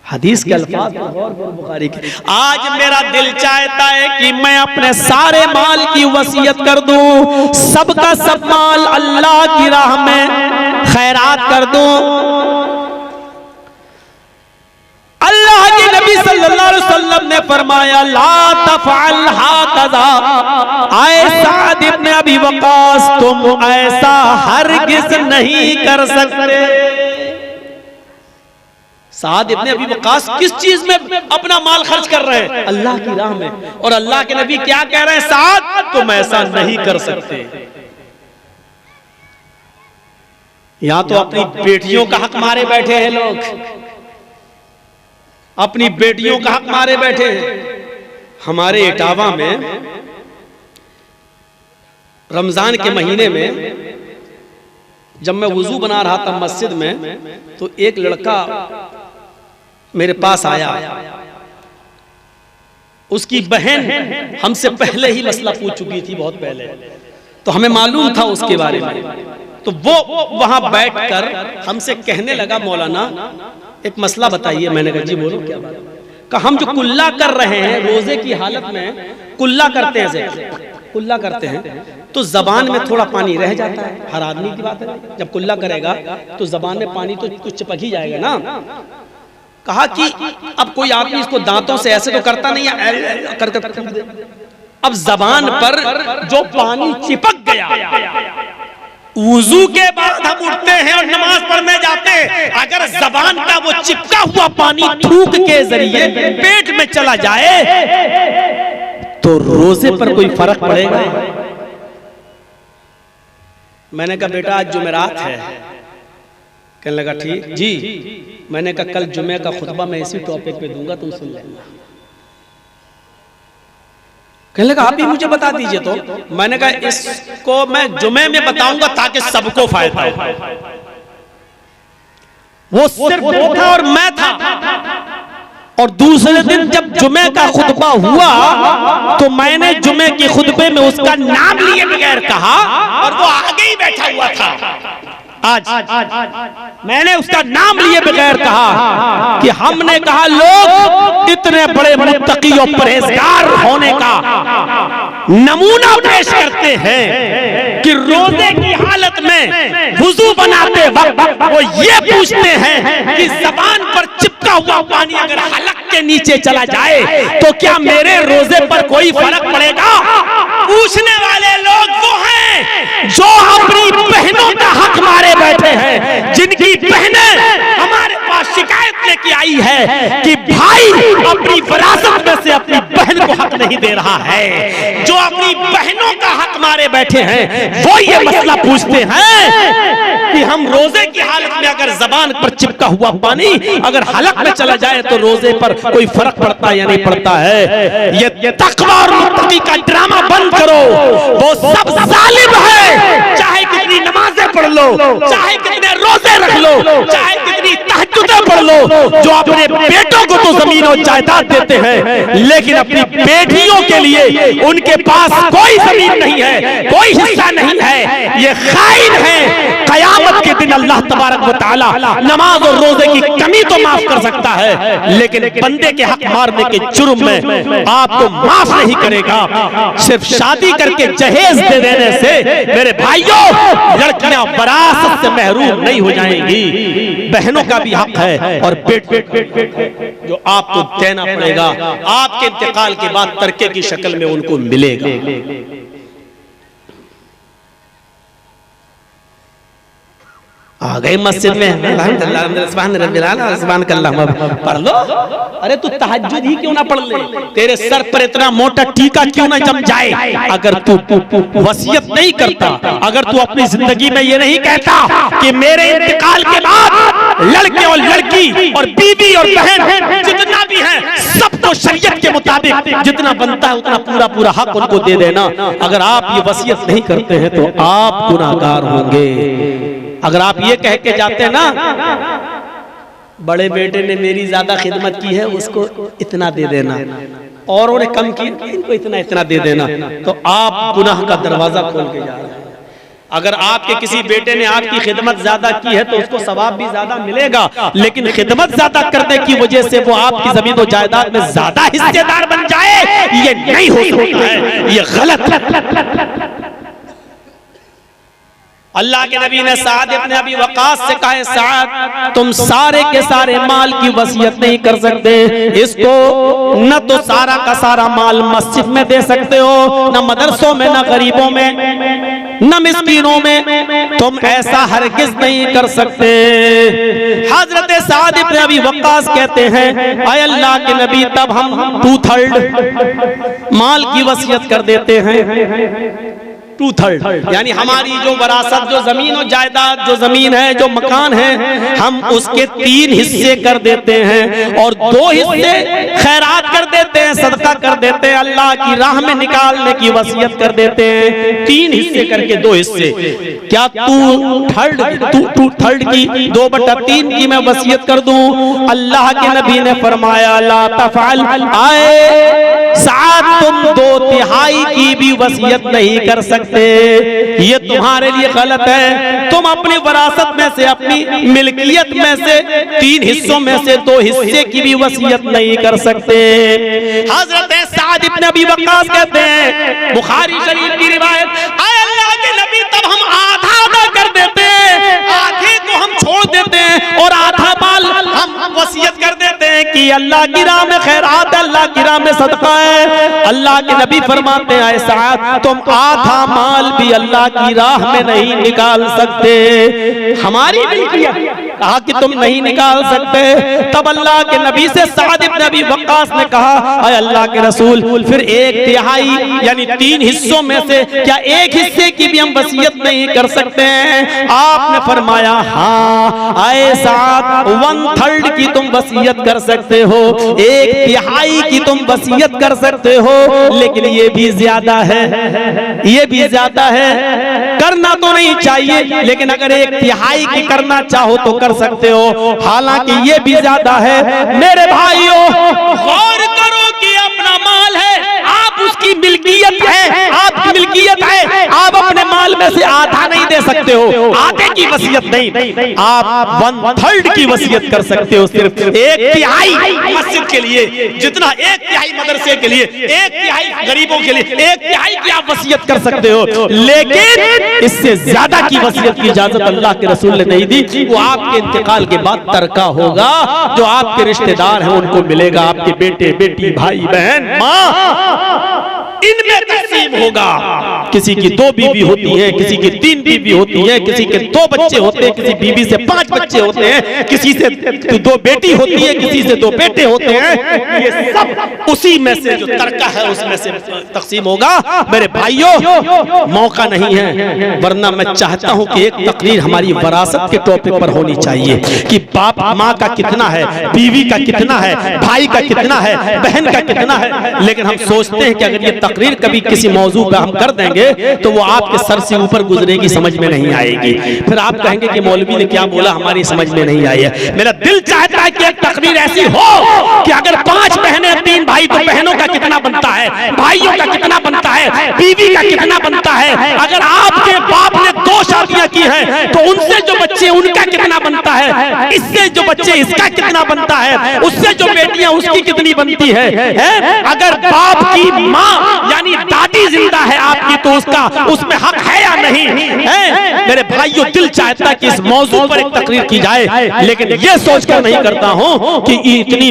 Speaker 1: हदीस के अल्फाज बुखारी के, आज मेरा दिल चाहता है कि मैं अपने सारे माल की वसीयत कर दूं, सबका सब माल अल्लाह की राह में खैरात कर दूं। अल्लाह के नबी सल्लल्लाहु अलैहि वसल्लम ने फरमाया, ला तफअल हाकज़ा आए साद इब्न अबी वक़ास, तुम ऐसा हरगिज़ नहीं कर सकते। साद इब्न अबी वक़ास किस चीज में अपना माल खर्च कर रहे हैं? अल्लाह की राह में। और अल्लाह के नबी क्या कह रहे हैं? साद, तुम ऐसा नहीं कर सकते। यहां तो अपनी बेटियों का हक मारे बैठे हैं लोग, अपनी बेटियों का हक मारे बैठे हैं। हमारे इटावा में रमजान के महीने में जब मैं वुजू बना रहा था मस्जिद में, तो एक लड़का मेरे पास आया। उसकी बहन हमसे पहले ही मसला पूछ चुकी थी, बहुत पहले, तो हमें मालूम था उसके बारे में। तो वो वहां बैठकर हमसे कहने लगा, मौलाना एक मसला बताइए। मैंने कहा जी बोलो, क्या बात? कहा हम जो कुल्ला कर रहे हैं, रोजे की हालत में कुल्ला करते हैं, कुल्ला करते हैं तो जबान में थोड़ा पानी रह जाता है, हर आदमी की बात है। जब कुल्ला करेगा तो जबान में पानी तो कुछ चिपक ही जाएगा ना। कहा कि अब कोई आदमी इसको दांतों से ऐसे तो करता नहीं है, करके अब जबान पर जो पानी चिपक गया, वुजू के बाद हम उठते हैं और नमाज पढ़ने जाते हैं, अगर जबान का वो चिपका हुआ पानी थूक के जरिए पेट में चला जाए तो रोजे पर कोई फर्क पड़ेगा? मैंने कहा बेटा आज जुमेरात है। कहने लगा ठीक जी। मैंने कहा कल जुमे का खुतबा मैं इसी टॉपिक पे दूंगा, तुम सुन लेना। कहने लगा आप ही मुझे बता दीजिए। तो मैंने कहा इसको मैं जुमे में बताऊंगा ताकि सबको फायदा हो। वो सिर्फ वो था और मैं था। और दूसरे दिन जब जुमे का खुतबा हुआ तो मैंने जुमे के खुतबे में उसका नाम लिए बगैर कहा, और वो आगे ही बैठा हुआ था। आज मैंने उसका नाम लिए बगैर कहा कि हमने कहा लोग इतने बड़े मुत्तकी और परहेजगार होने का नमूना पेश करते हैं कि रोजे की हालत में वुजू बनाते वक्त वो ये पूछते हैं कि जबान पर चिपका हुआ पानी अगर हलक के नीचे चला जाए तो क्या मेरे रोजे पर कोई फर्क पड़ेगा? पूछने वाले लोग वो हैं जो अपनी बहनों का हक मारे बैठे हैं, जिनकी बहनें हमारे पास शिकायत लेके आई है कि भाई अपनी विरासत में से अपनी बहन को हक नहीं दे रहा है। जो अपनी बहनों का हक मारे बैठे हैं वो ये मसला पूछते हैं कि हम रोजे की हालत में अगर जबान पर चिपका हुआ पानी अगर हलक में चला जाए तो रोजे पर कोई फर्क पड़ता है या नहीं पड़ता है। ये तकवा और मुत्तकी का ड्रामा बंद करो। वो सब जालिम है, चाहे कितनी नमाजें पढ़ लो, चाहे कितने रोजे रख लो, चाहे कितनी तहज्जुदें पढ़ लो, जो अपने बेटों को तो जमीन और जायदाद देते हैं लेकिन अपनी बेटियों के लिए उनके पास कोई जमीन नहीं है, कोई हिस्सा नहीं है। ये खाइन है। कयामत के दिन अल्लाह तबारक व तआला नमाज और रोजे की कमी तो माफ कर सकता है लेकिन बंदे के हक मारने के जुर्म में आपको माफ नहीं करेगा। सिर्फ शादी करके जहेज दे देने से मेरे भाइयों लड़कियां विरासत से महरूम नहीं हो जाएंगी। बहनों का भी हक है और बेटे जो आपको देना पड़ेगा, आपके इंतकाल के बाद तरके की शक्ल में उनको मिलेगा। आ गए मस्जिद में, पढ़ लो। अरे तू तहज्जुद ही क्यों ना पढ़ ले, तेरे सर पर इतना मोटा टीका क्यों ना जम जाए। अगर तू वसीयत नहीं करता, अगर तू अपनी जिंदगी में ये नहीं कहता कि मेरे इंतकाल के बाद लड़के और लड़की और बीवी और बहन जितना भी है सबको शरीयत के मुताबिक जितना बनता है उतना पूरा पूरा हक उनको दे देना, अगर आप ये वसीयत नहीं करते हैं तो आप गुनाहगार होंगे। अगर आप ये कह के जाते ना बड़े बेटे ने मेरी ज्यादा खिदमत की है उसको इतना दे देना, औरों ने कम की इनको इतना इतना दे देना, तो आप गुनाह का दरवाजा खोल के जा रहे हैं। अगर आपके किसी बेटे ने आपकी खिदमत ज्यादा की है तो उसको सवाब भी ज्यादा मिलेगा, लेकिन खिदमत ज्यादा करने की वजह से वो आपकी जमीन और जायदाद में ज्यादा हिस्सेदार बन जाए, ये नहीं हो सकता है, ये गलत। अल्लाह के नबी ने साद इब्न अबी वक़ास से कहा, साद तुम सारे के सारे माल की वसीयत नहीं कर सकते, इसको न तो सारा का सारा माल मस्जिद में दे सकते हो, न मदरसों में, न गरीबों में, न मिस्कीनों में, तुम ऐसा हरगिज नहीं कर सकते। हजरत साद इब्न अबी वक़ास कहते हैं, ऐ अल्लाह के नबी तब हम 2/3 माल की वसीयत कर देते हैं। 2/3 यानी हमारी जो वरासत, जो जमीन और जायदाद, जो जमीन है, जो मकान है, हम उसके 3 हिस्से कर देते हैं और 2 हिस्से खैरात कर देते हैं, सदका कर देते हैं, अल्लाह की राह में निकालने की वसीयत कर देते हैं। 3 हिस्से करके 2 हिस्से। क्या 2/3 की 2/3 की मैं वसीयत कर दूं? अल्लाह के नबी ने फरमाया ला तफअल, आए साथ तुम 2/3 की भी वसीयत नहीं कर सकते, ये तुम्हारे लिए गलत है। तुम अपनी वरासत में से, अपनी मिल्कियत में से 3 हिस्सों में से 2 हिस्से की भी वसीयत नहीं कर सकते। हजरत साद इब्न अबी वक़ास कहते हैं, बुखारी शरीफ की रिवायत, आए अल्लाह के नबी तब हम आधा आधा कर देते हैं, आधे को हम छोड़ देते हैं और आधा माल हम वसीयत कर देते हैं कि अल्लाह की राह में खैरात है, अल्लाह की राह में सदका है। अल्लाह के नबी फरमाते हैं, साद तुम आधा माल भी अल्लाह की राह में नहीं निकाल सकते। हमारी मिल्कियत कहा कि तुम नहीं निकाल सकते। तब अल्लाह के नबी से साद इब्न अबी वक़ास ने कहा, अय अल्लाह के रसूल फिर 1/3 यानी 3 हिस्सों में से क्या 1 हिस्से की भी हम वसीयत नहीं कर सकते हैं? आपने फरमाया हाँ, आए साद 1/3 की तुम वसीयत कर सकते हो, 1/3 की तुम वसीयत कर सकते हो, लेकिन ये भी ज्यादा है, ये भी ज्यादा है। करना तो नहीं चाहिए, लेकिन अगर 1/3 की करना चाहो तो कर सकते हो, हालांकि ये भी ज्यादा है। मेरे भाइयों गौर करो कि अपना माल है, आप उसकी मिल्कियत है, आपकी मिल्कियत है, आप अपने माल में से आधा नहीं दे सकते हो, आधे की वसीयत नहीं, आप 1/3 की वसीयत कर सकते हो। सिर्फ 1/3 मस्जिद के लिए, जितना 1/3 मदरसे के लिए, 1/3 गरीबों के लिए, 1/3 की आप वसीयत कर सकते हो, लेकिन इससे ज्यादा की वसीयत की इजाजत अल्लाह के रसूल ने नहीं दी। वो आपके इंतकाल के बाद तरका होगा, जो आपके रिश्तेदार हैं उनको मिलेगा, आपके बेटे बेटी भाई बहन माँ, इनमें तकसीम होगा। किसी की 2 बीवी होती है, किसी की 3 बीवी होती है, किसी के 2 बच्चे होते हैं, किसी बीवी से 5 बच्चे होते हैं, किसी से 2 बेटी होती है, किसी से 2 बेटे होते हैं, ये सब उसी में से जो तरका है उसमें से तकसीम होगा। मेरे भाइयों मौका नहीं है, वरना मैं चाहता हूं कि एक तकरीर हमारी वरासत के टॉपिक पर होनी चाहिए कि बाप माँ का कितना है, बीवी का कितना है, भाई का कितना है, बहन का कितना है। लेकिन हम सोचते हैं कि अगर ये तकरीर कभी किसी मौजू पर हम कर देंगे तो वो आपके सर से ऊपर गुजरेगी, समझ में नहीं आएगी, फिर आप कहेंगे कि मौलवी ने क्या बोला हमारी समझ में नहीं आई है। मेरा दिल चाहता है कि एक तकरीर ऐसी हो कि अगर 5 बहनें 3 भाई तो बहनों का कितना बनता है, भाइयों का कितना बनता है, बीवी का कितना बनता है। अगर आपके बाप ने 2 शादियां की हैं तो उनसे जो बच्चे उनका कितना बनता है, इससे जो बच्चे इसका कितना बनता है, उससे जो बेटियां उसकी कितनी बनती है। अगर बाप की माँ यानी दादी जिंदा है आपकी तो उसका उसमें हक है या नहीं है। मेरे भाइयों, दिल चाहता है कि इस मौजू पर एक तकरीर की जाए, लेकिन ये सोचकर नहीं करता हूं कि इतनी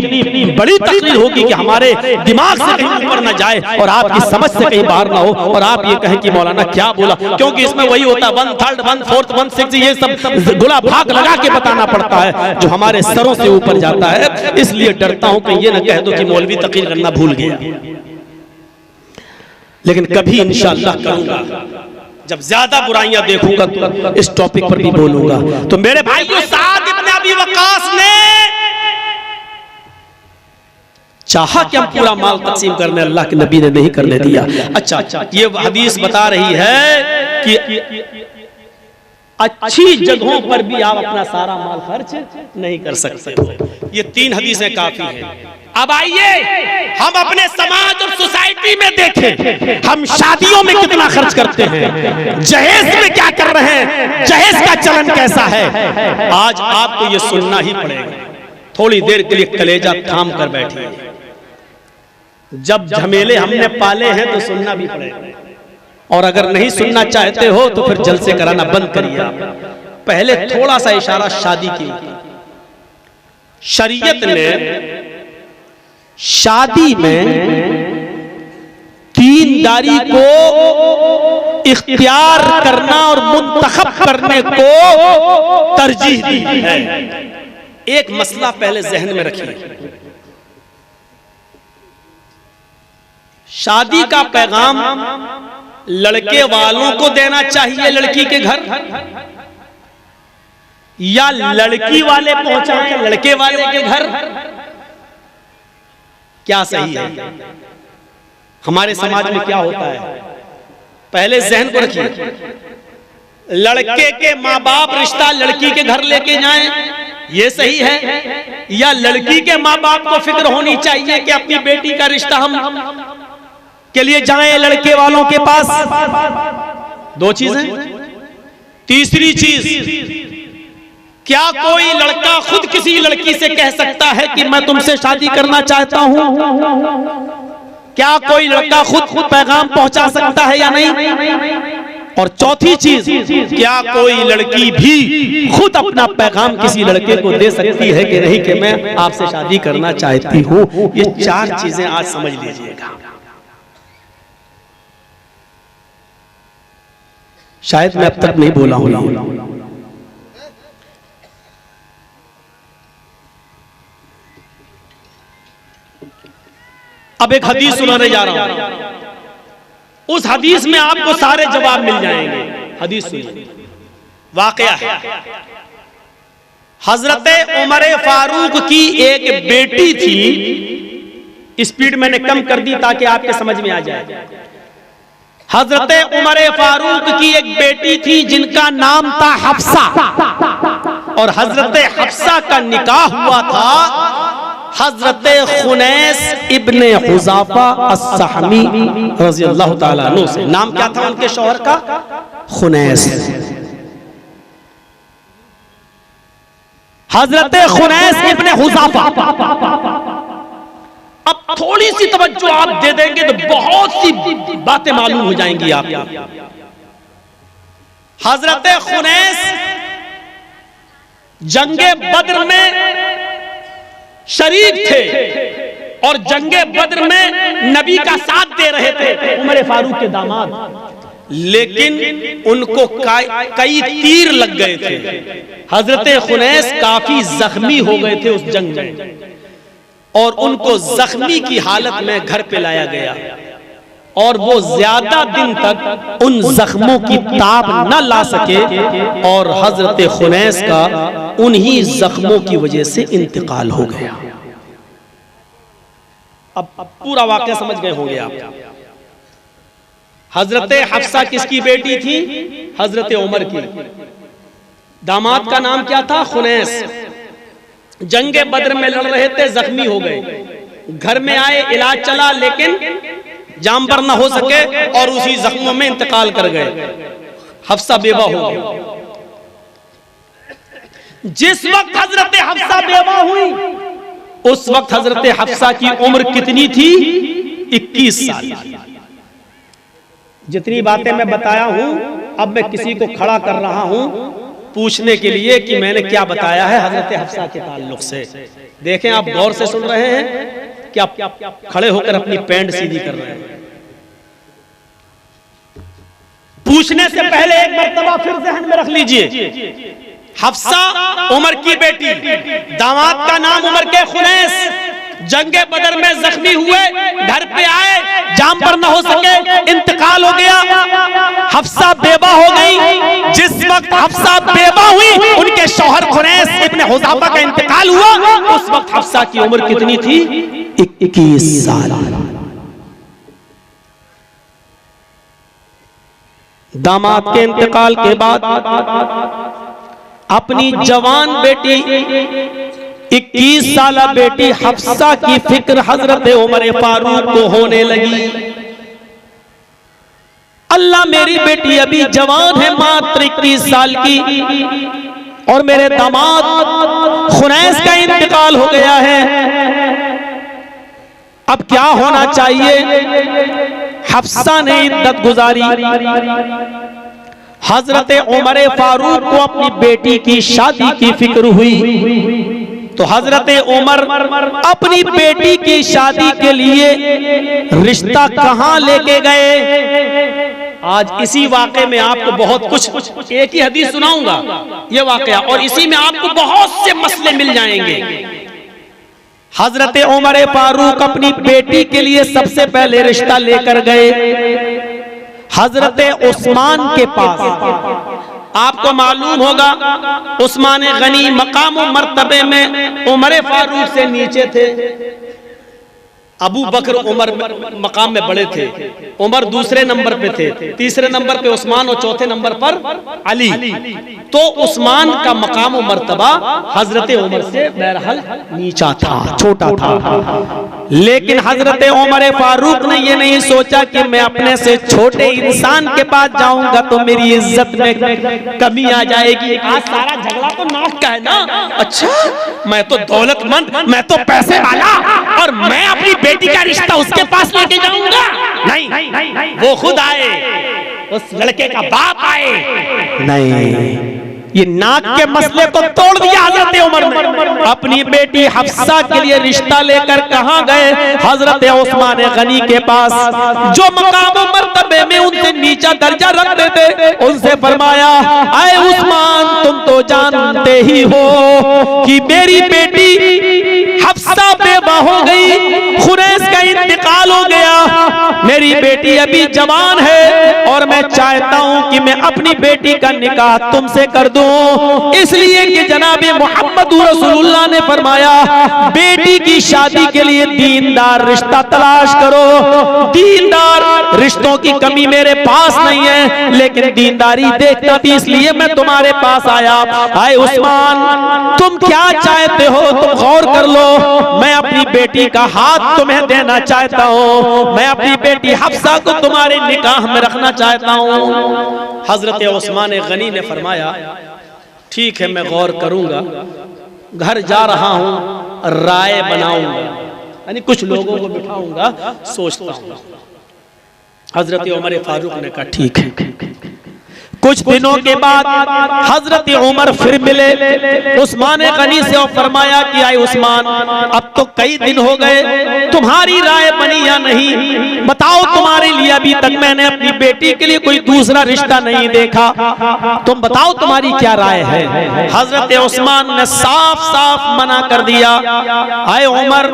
Speaker 1: बड़ी तकरीर होगी कि हमारे दिमाग से कहीं ऊपर न जाए और आपकी समझ से कहीं बाहर ना हो और आप ये कहें कि मौलाना क्या बोला, क्योंकि इसमें वही होता है 1/3, 1/4, 1/6, ये सब गुला भाग लगा के बताना पड़ता है जो हमारे सरों से ऊपर जाता है। इसलिए डरता हूं कि ये न कह दो कि मौलवी तकरीर करना भूल गया, लेकिन कभी इंशाअल्लाह करूंगा, जब ज्यादा बुराइयां देखूंगा तो इस टॉपिक पर भी बोलूंगा। तो मेरे भाइयों, साद इब्न अबी वक्कास ने चाहा कि हम पूरा माल तकसीम करने, अल्लाह के नबी ने नहीं करने दिया। अच्छा, ये हदीस बता रही है कि अच्छी जगहों पर भी आप अपना सारा माल खर्च नहीं कर सकते हो। ये 3 हदीसें काफी हैं। अब आइए हम अपने समाज और सोसाइटी में देखें, हम शादियों में कितना खर्च करते हैं, जहेज में क्या कर रहे हैं, जहेज का चलन कैसा है। आज आपको ये सुनना ही पड़ेगा। थोड़ी देर के लिए कलेजा थाम कर बैठिए। जब झमेले हमने पाले हैं तो सुनना भी पड़ेगा, और अगर नहीं सुनना चाहते हो तो फिर जलसे कराना बंद करिए। आप पहले थोड़ा सा इशारा शादी की। शरीयत ने शादी में तीनदारी को इख्तियार करना और मुंतखब करने को तरजीह दी है। एक मसला पहले जहन में रखिए, शादी का पैगाम लड़के वालों को देना चाहिए लड़की के घर, या लड़की वाले पहुंचाएं लड़के वाले के घर, क्या सही है? हमारे समाज में क्या होता है, पहले जहन को रखिए। लड़के के माँ बाप रिश्ता लड़की के घर लेके जाएं, ये सही है? या लड़की के माँ बाप को फिक्र होनी चाहिए कि अपनी बेटी का रिश्ता हम के लिए जाएं लड़के वालों के पास? 2 चीजें। तीसरी चीज, क्या कोई लड़का खुद किसी लड़की से कह सकता है कि मैं तुमसे शादी करना चाहता हूं? क्या कोई लड़का खुद पैगाम पहुंचा सकता है या नहीं? और चौथी चीज, क्या कोई लड़की भी खुद अपना पैगाम किसी लड़के को दे सकती है कि नहीं कि मैं आपसे शादी करना चाहती हूं? ये 4 चीजें आज समझ लीजिएगा। शायद मैं अब तक नहीं बोला हूं। अब एक हदीस सुनाने जा रहा हूं। उस हदीस में आपको सारे जवाब मिल जाएंगे। हदीस सुनिए, वाकया है। हजरत उमर फारूक की एक बेटी थी। स्पीड मैंने कम कर दी ताकि आपके समझ में आ जाए। हजरत उमर फारूक की एक बेटी थी जिनका नाम था हफ्सा, और हजरत हफ्सा का निकाह हुआ था हजरत खुनैस इब्ने हुज़ाफा अस्सहमी रज़ियल्लाहु ताला अन्हु से। नाम क्या था उनके शौहर का? खुनैस। हजरत खुनैस इब्ने हुज़ाफा। अब थोड़ी सी तवज्जो आप दे देंगे तो बहुत सी बातें मालूम हो जाएंगी आपको। हजरत खुनैस जंगे बद्र में शरीक थे और जंगे बद्र में नबी का साथ दे रहे थे, उमर फारूक के दामाद। लेकिन उनको कई तीर लग गए थे। हजरत खुनैस काफी जख्मी हो गए थे उस जंग में, और उनको जख्मी की हालत में घर पे लाया गया, और वो ज्यादा दिन तक उन जख्मों की ताब न ला सके, और हजरत खुनैस का उन्हीं जख्मों की वजह से इंतकाल हो गया। अब पूरा वाकया समझ गए होंगे आप। हजरत हफ्सा किसकी बेटी थी? हजरत उमर की। दामाद का नाम क्या था? खुनैस। जंगे बद्र में लड़ रहे थे, जख्मी हो गए, घर में आए, इलाज चला, लेकिन जाम पर न हो सके और उसी जख्मों में इंतकाल कर गए। हफ्सा बेवा हो गई। जिस वक्त हजरत हफ्सा बेवा हुई, उस वक्त हजरत हफ्सा की उम्र कितनी थी? 21 साल। जितनी बातें मैं बताया हूं अब मैं किसी को खड़ा कर रहा हूं पूछने के लिए कि मैंने क्या बताया है हजरत हफ्सा के ताल्लुक से। देखें, आप गौर से सुन रहे हैं कि आप खड़े होकर अपनी पैंट सीधी कर रहे हैं। पूछने से पहले एक मर्तबा फिर ज़हन में रख लीजिए, हफ्सा उमर की बेटी, दामाद का नाम उमर के खुनैस, जंगे बदर में जख्मी हुए, घर पे आए, जाम पर न हो सके, इंतकाल हो गया, हफ्सा बेवा हो गई। जिस वक्त हफ्सा बेवा हुई, उनके शौहर खुनैस इब्ने हुज़ाफा का इंतकाल हुआ। उस वक्त हफ्सा की उम्र कितनी थी? 21 साल। दामाद के इंतकाल के बाद अपनी जवान बेटी 21 साला बेटी हफ्सा की फिक्र हजरत उमर फारूक को होने लगी। अल्लाह, मेरी बेटी अभी जवान है, मात्र 21 साल की, और मेरे दामाद खुनैस का इंतकाल हो गया है, अब क्या होना चाहिए? हफ्सा ने इद्दत गुजारी। हजरत उमर फारूक को अपनी बेटी की शादी की फिक्र हुई, तो हजरत उमर अपनी बेटी की शादी के लिए रिश्ता कहां लेके गए? आज इसी वाक़े में आपको बहुत कुछ, एक ही हदीस सुनाऊंगा ये वाक़या, और इसी में आपको बहुत से मसले मिल जाएंगे। हजरत उमर फारूक अपनी बेटी के लिए सबसे पहले रिश्ता लेकर गए हजरत उस्मान के पास। आपको मालूम होगा उस्मान गनी मकाम व मर्तबे में उमर फारूक से नीचे थे। अबू बकर उमर मकाम में बड़े थे, उमर दूसरे नंबर पे थे, तीसरे नंबर पे उस्मान और चौथे नंबर पर अली। तो उस्मान का मकाम और मर्तबा हजरत उमर से बहरहाल नीचा था, छोटा था। लेकिन हजरत उमर फारूक ने ये नहीं सोचा कि मैं अपने से छोटे इंसान के पास जाऊंगा तो मेरी इज्जत में कमी आ जाएगी। आज सारा झगड़ा तो नाक का है ना। अच्छा, मैं तो दौलतमंद, मैं तो पैसे वाला, और मैं अपनी बेटी का रिश्ता उसके पास लेके जाऊंगा? नहीं, वो खुद आए, उस लड़के का बाप आए। नहीं, ये नाक के मसले को तोड़ दिया हजरत उमर ने। अपनी बेटी हफ्सा के लिए रिश्ता लेकर कहां गए? हजरत उस्मान गनी के पास, जो मकाम मर्तबे में उनसे नीचा दर्जा रखते थे। उनसे फरमाया, आए उस्मान, तुम तो जानते ही हो कि मेरी बेटी हफ्सा बेवा हो गई, खुनैस का इंतकाल हो गया, मेरी बेटी अभी जवान है और मैं चाहता हूं कि मैं अपनी बेटी का निकाह तुमसे कर दूं। इसलिए कि जनाबे मोहम्मद रसूलुल्लाह ने फरमाया, बेटी की शादी के लिए दीनदार रिश्ता तलाश करो। दीनदार रिश्तों की कमी मेरे पास नहीं है, लेकिन दीनदारी देखता थी, इसलिए मैं तुम्हारे पास आया। आए उस्मान, तुम क्या चाहते हो? तुम गौर कर लो। मैं अपनी बेटी का हाथ तुम्हें देना चाहता हूँ, मैं अपनी बेटी हफ्सा को तुम्हारे निकाह में रखना चाहता हूँ। हजरत उस्मान गनी ने फरमाया, ठीक है, मैं गौर करूंगा, घर जा रहा हूं, राय बनाऊंगा, यानी कुछ लोगों को बिठाऊंगा, सोचता हूं। हजरत उमर फारूक ने कहा ठीक है। कुछ दिनों के बाद हजरत उमर फिर मिले उस्मान गनी से और फरमाया कि आए उस्मान, अब तो कई दिन हो गए, तुम्हारी राय बनी या नहीं? बताओ, तुम्हारे लिए अभी तक मैंने अपनी बेटी के लिए कोई दूसरा रिश्ता नहीं देखा, तुम बताओ तुम्हारी क्या राय है? हजरत उस्मान ने साफ साफ मना कर दिया, आए उमर,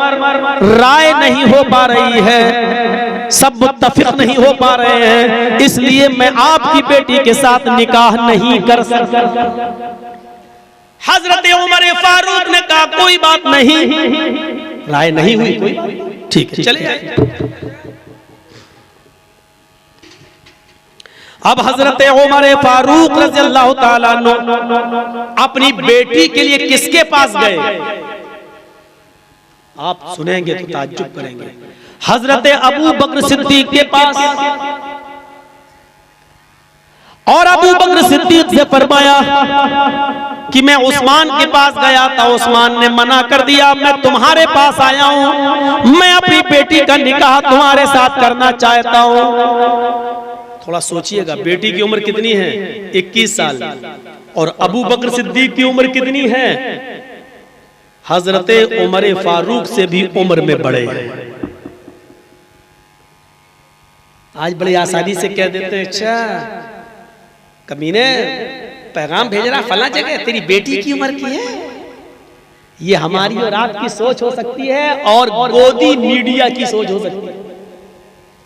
Speaker 1: राय नहीं हो पा रही है, सब मुत्तफिक नहीं हो पा रहे हैं, इसलिए मैं आपकी बेटी के साथ निकाह नहीं कर सकता। हजरत उमर फारूक ने कहा कोई बात नहीं, राय नहीं हुई कोई, ठीक है, चले आए। अब हजरत उमर फारूक रज़ियल्लाहु ताला अन्हु अपनी बेटी के लिए किसके पास गए? आप सुनेंगे तो ताज्जुब करेंगे। हजरत अबू बकर सिद्दीक के पास, और अबू बकर सिद्दीक से फरमाया कि मैं उस्मान के पास गया था, उस्मान ने मना कर दिया, मैं तुम्हारे पास आया हूं, मैं अपनी बेटी का निकाह तुम्हारे साथ करना चाहता हूं। थोड़ा सोचिएगा, बेटी की उम्र कितनी है? 21 साल। और अबू बकर सिद्दीक की उम्र कितनी है? हजरत उमर फारूक से भी उम्र में बड़े हैं। आज बड़ी आसानी से कह देते हैं, अच्छा कमीने पैगाम भेज रहा फला जगह, तेरी बेटी की उम्र की है। ये हमारी और आपकी सोच हो सकती है और गोदी मीडिया की सोच हो सकती है।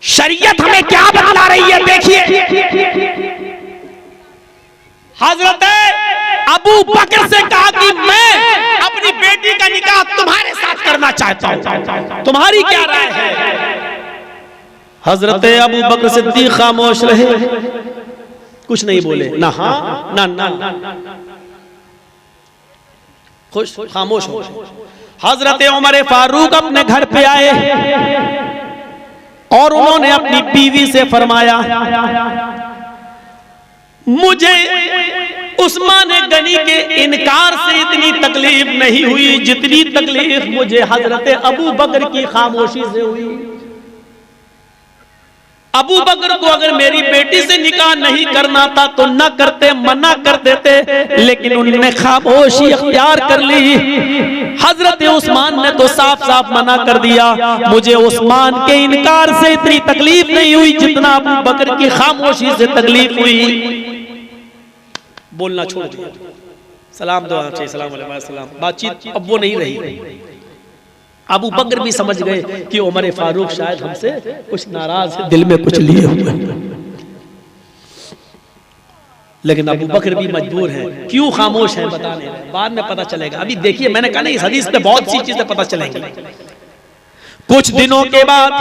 Speaker 1: शरीयत हमें क्या बतला रही है देखिए। हजरत अबू बकर से कहा कि मैं अपनी बेटी का निकाह तुम्हारे साथ करना चाहता हूं, तुम्हारी क्या राय है? हजरत अबू बकर सिद्दीक खामोश रहे, कुछ नहीं बोले, ना हाँ ना ना, खुश खामोश हो। हजरत उमर फारूक अपने घर पे आए और उन्होंने अपनी बीवी से फरमाया, मुझे उस्मान गनी के इनकार से इतनी तकलीफ नहीं हुई जितनी तकलीफ मुझे हजरत अबू बकर की खामोशी से हुई। अबू बकर को अगर मेरी बेटी से निकाह नहीं करना था तो न करते, मना कर देते, लेकिन उन्होंने खामोशी अख्तियार कर ली। हजरत उस्मान ने तो साफ साफ मना कर दिया, मुझे उस्मान के इनकार से इतनी तकलीफ नहीं हुई जितना अबू बकर की खामोशी से तकलीफ हुई। बोलना छोड़ दिया, सलाम दुआ चाहिए, सलाम अलैकुम, बातचीत अब वो नहीं रही। अबू बकर भी समझ गए कि उमर फारूक शायद हमसे कुछ नाराज है, दिल में कुछ लिए हुए, लेकिन अबू बकर भी मजबूर है। क्यों खामोश है बताने, बाद में पता चलेगा। अभी देखिए, मैंने कहा ना इस हदीस पे बहुत सी चीजें पता चलेंगी। कुछ दिनों के बाद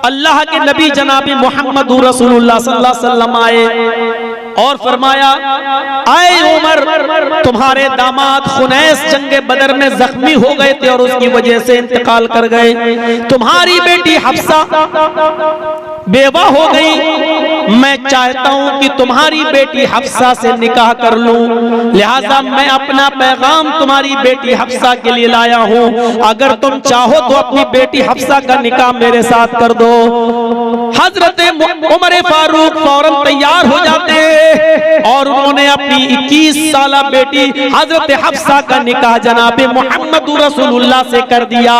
Speaker 1: अल्लाह के नबी जनाबी मोहम्मद रसूलुल्लाह सल्लल्लाहु अलैहि वसल्लम आए और फरमाया, आए उमर, तुम्हारे दामाद खुनैस जंगे बदर में जख्मी हो गए थे और उसकी वजह से इंतकाल कर गए। तुम्हारी बेटी हफ्सा बेवा हो गई। मैं चाहता हूं कि तुम्हारी बेटी हफ्सा से निकाह कर लूं, लिहाजा मैं अपना पैगाम तुम्हारी बेटी हफ्सा के लिए लाया हूं। अगर तुम चाहो तो अपनी बेटी हफ्सा का निकाह मेरे साथ कर दो। हजरत उमर फारूक फौरन तैयार हो जाते और उन्होंने अपनी 21 साला बेटी हजरत हफ्सा का निकाह जनाबे मोहम्मद रसूलुल्लाह से कर दिया।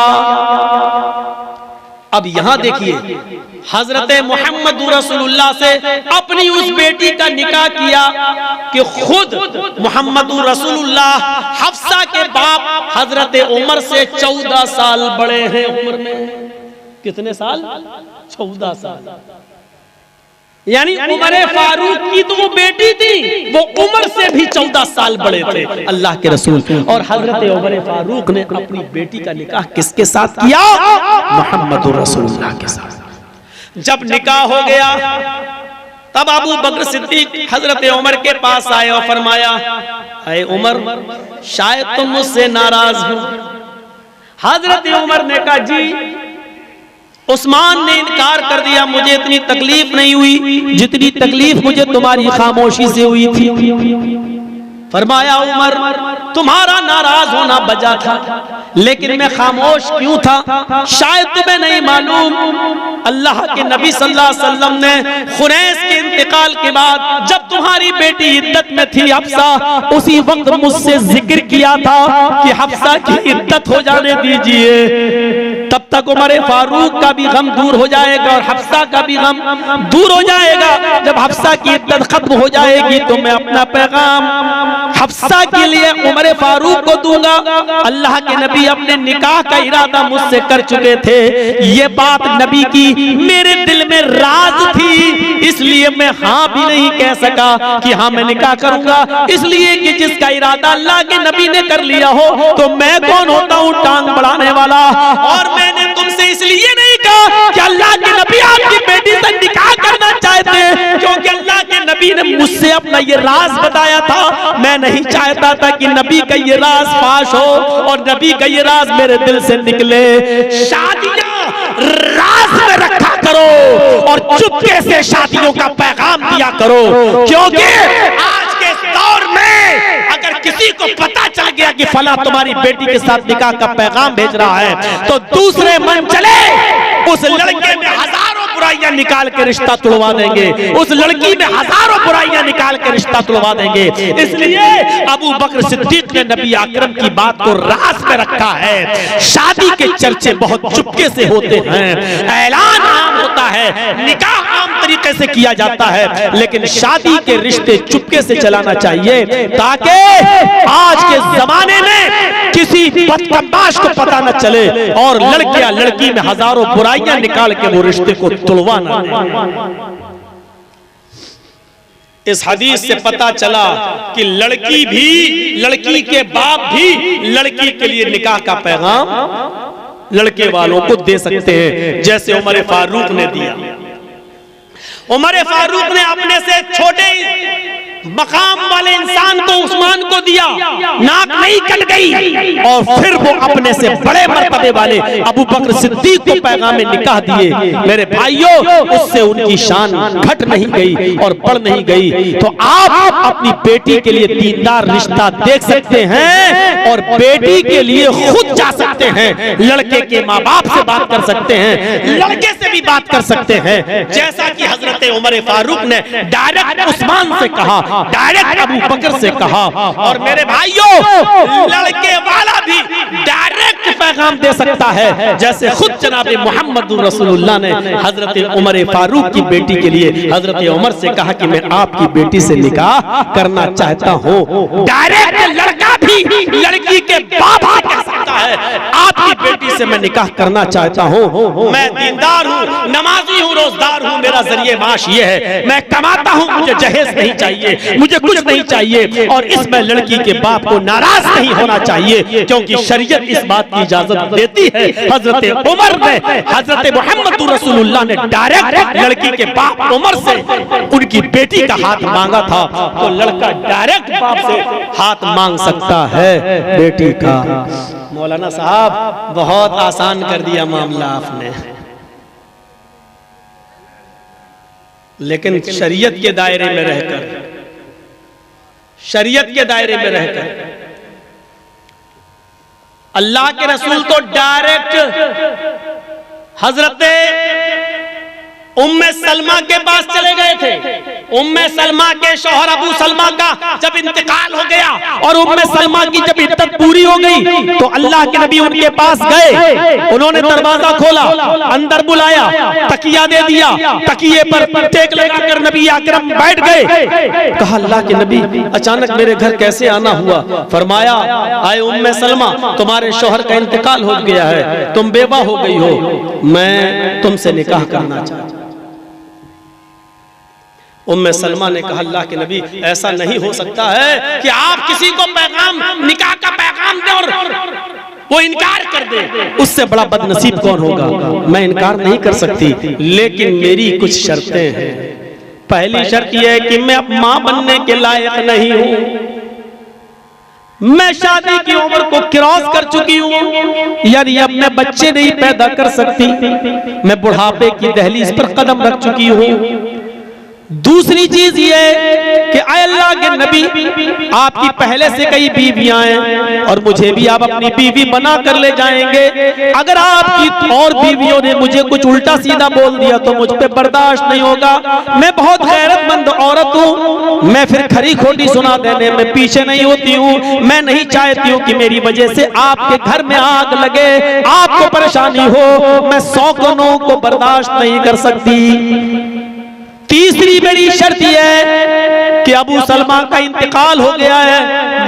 Speaker 1: अब यहां देखिए, हजरत मोहम्मद रसूलुल्लाह से अपनी उस बेटी का निकाह किया कि खुद मोहम्मद रसूलुल्लाह हफ्सा के बाप हजरत उमर से 14 साल बड़े हैं उम्र में। कितने साल? 14 साल। यानी उमर फारूक की तो वो बेटी थी, वो उमर से भी 14 साल बड़े थे अल्लाह के रसूल। और हजरत उमर फारूक ने अपनी बेटी का निकाह किसके साथ किया? मोहम्मद रसूलुल्लाह के साथ। जब निकाह हो गया तब अबू बकर सिद्दीक हजरत उमर के पास आए और फरमाया, अरे उमर, शायद तुम मुझसे नाराज हो। हजरत उमर ने कहा, जी उस्मान ने इनकार कर दिया, मुझे इतनी तकलीफ नहीं हुई जितनी तकलीफ मुझे तुम्हारी खामोशी से हुई थी। फरमाया, उमर, तुम्हारा नाराज होना बजा था, लेकिन मैं खामोश क्यों था? शायद तुम्हें नहीं मालूम, अल्लाह के नबी सल्लल्लाहु अलैहि वसल्लम ने खुनैस के इंतकाल के बाद जब तुम्हारी बेटी इद्दत में थी हफ्सा, उसी वक्त मुझसे जिक्र किया था कि हफ्सा की इद्दत हो जाने दीजिए, तब तक उमर फारूक का भी गम दूर हो जाएगा और हफ्सा का भी गम दूर हो जाएगा। जब हफ्सा की इद्दत खत्म हो जाएगी तो मैं अपना पैगाम हफ्सा के लिए उमर फारूक को दूंगा। अल्लाह के नबी अपने निकाह का इरादा मुझसे कर चुके थे। ये बात नबी की मेरे दिल में राज थी, इसलिए मैं हाँ भी नहीं कह सका कि हाँ मैं निकाह करूंगा, इसलिए कि जिसका इरादा अल्लाह के नबी ने कर लिया हो तो मैं कौन होता हूँ टांग बढ़ाने वाला। और मैंने तुमसे इसलिए नहीं कहा कि अल्लाह के नबी आपकी बेटी से निकाह करना चाहते, क्योंकि अल्लाह के नबी ने मुझसे अपना ये राज बताया था। मैं नहीं चाहता था कि नबी का ये राज फाश हो और नबी का ये राज मेरे दिल से निकले। शादियां राज में रखा करो और चुपके से शादियों का पैगाम दिया करो, क्योंकि आज के दौर में अगर किसी को पता चल गया कि फला तुम्हारी बेटी के साथ निकाह का पैगाम भेज रहा है तो दूसरे मन चले उस लड़के में हजारों बुराइयां निकाल के रिश्ता तुड़वा देंगे, उस लड़की में हजारों बुराइयां निकाल के रिश्ता तुड़वा देंगे। इसलिए अबू बकर सिद्दीक ने नबी अकरम की बात को राज में रखा है। शादी के चर्चे बहुत चुपके से होते हैं, ऐलान आम होता है, निकाह आम तरीके से किया जाता है, लेकिन शादी के रिश्ते चुपके से चलाना चाहिए ताकि आज के जमाने में किसी बदतमीज को पता न चले और लड़कियां लड़की में हजारों बुराइयां निकाल के वो रिश्ते को तुड़वा न दें। इस हदीस से पता चला कि लड़की भी, लड़की के बाप भी लड़की के लिए निकाह का पैगाम लड़के वालों को दे सकते हैं, जैसे उमर फारूक ने दिया। उमर फारूक ने अपने से छोटे मकाम वाले इंसान को, उस्मान को दिया, नाक नहीं कट गई, और फिर वो अपने से बड़े मर्तबे वाले अबू बकर सिद्दीक को पैगाम निकाह दिए। मेरे भाइयों, उससे उनकी शान घट नहीं गई और बढ़ नहीं गई। तो आप अपनी बेटी के लिए दीनदार रिश्ता देख सकते हैं और बेटी के लिए खुद जा सकते हैं, लड़के के माँ बाप से बात कर सकते हैं, लड़के से भी बात कर सकते हैं, जैसा कि हजरत उमर फारूक ने डायरेक्ट उस्मान से कहा, डायरेक्ट अबू बकर से कहा। और मेरे भाइयों, लड़के वाला भी डायरेक्ट पैगाम दे सकता है, जैसे खुद जनाब मोहम्मद रसूलुल्लाह ने हजरत उमर फारूक की बेटी के लिए हजरत उमर से कहा कि मैं आपकी बेटी से निकाह करना चाहता हूँ। डायरेक्ट लड़का भी लड़की के बाप से कह सकता है, आपकी बेटी से मैं निकाह करना चाहता हूँ, मैं दीनदार हूँ, नमाजी हूँ, रोजदार हूँ, मेरा जरिए माश ये है, मैं कमाता हूँ, मुझे जहेज नहीं चाहिए, मुझे कुछ नहीं चाहिए। और इसमें लड़की के बाप को नाराज नहीं होना चाहिए, क्योंकि शरीयत इस बात की इजाजत देती है। हजरत उमर ने, हजरत मोहम्मद रसूलुल्लाह ने डायरेक्ट लड़की के बाप उमर से उनकी बेटी का हाथ मांगा था, तो लड़का डायरेक्ट बाप से हाथ मांग सकता है बेटी का। मौलाना साहब, बहुत आसान कर दिया मामला आपने, लेकिन शरीयत के दायरे में रहकर, शरीयत के दायरे में रहकर अल्लाह के रसूल तो डायरेक्ट हजरत उम्मे सलमा के पास चले गए थे। उम्मे सलमा के शौहर अबू सलमा का जब इंतकाल हो गया और उम्मे सलमा की जब इद्दत पूरी हो गई, तो अल्लाह के नबी उनके पास गए, उन्होंने दरवाजा खोला, अंदर बुलाया, तकिया दे दिया, तकिए पर टेक लगाकर नबी अकरम बैठ गए। कहा, अल्लाह के नबी, अचानक मेरे घर कैसे आना हुआ? फरमाया, आए उम्मे सलमा, तुम्हारे शौहर का इंतकाल हो गया है, तुम बेवा हो गई हो, मैं तुमसे निकाह करना चाहता हूं। उम्मे सलमा ने कहा, अल्लाह के नबी, ऐसा नहीं हो सकता है कि आप किसी को पैगाम, निकाह का पैगाम दें और वो इनकार कर दे। उससे बड़ा बदनसीब कौन होगा? मैं इनकार नहीं कर सकती, लेकिन मेरी कुछ शर्तें हैं। पहली शर्त यह है कि मैं अब मां बनने के लायक नहीं हूं, मैं शादी की उम्र को क्रॉस कर चुकी हूँ, यानी अब मैं बच्चे नहीं पैदा कर सकती, मैं बुढ़ापे की दहलीज पर कदम रख चुकी हूँ। दूसरी चीज ये कि अल्लाह के नबी, आपकी पहले से कई बीवियां हैं और मुझे भी आप अपनी बीवी बना कर ले जाएंगे। अगर आपकी और बीवियों ने मुझे कुछ उल्टा सीधा बोल दिया तो मुझ पे बर्दाश्त नहीं होगा। मैं बहुत गैरतमंद औरत हूँ, मैं फिर खरी खोटी सुना देने में पीछे नहीं होती हूँ। मैं नहीं चाहती हूँ कि मेरी वजह से आपके घर में आग लगे, आपको परेशानी हो, मैं 100 गुनों को बर्दाश्त नहीं कर सकती। तीसरी मेरी शर्त यह है कि अबू सलमा का इंतकाल हो गया है,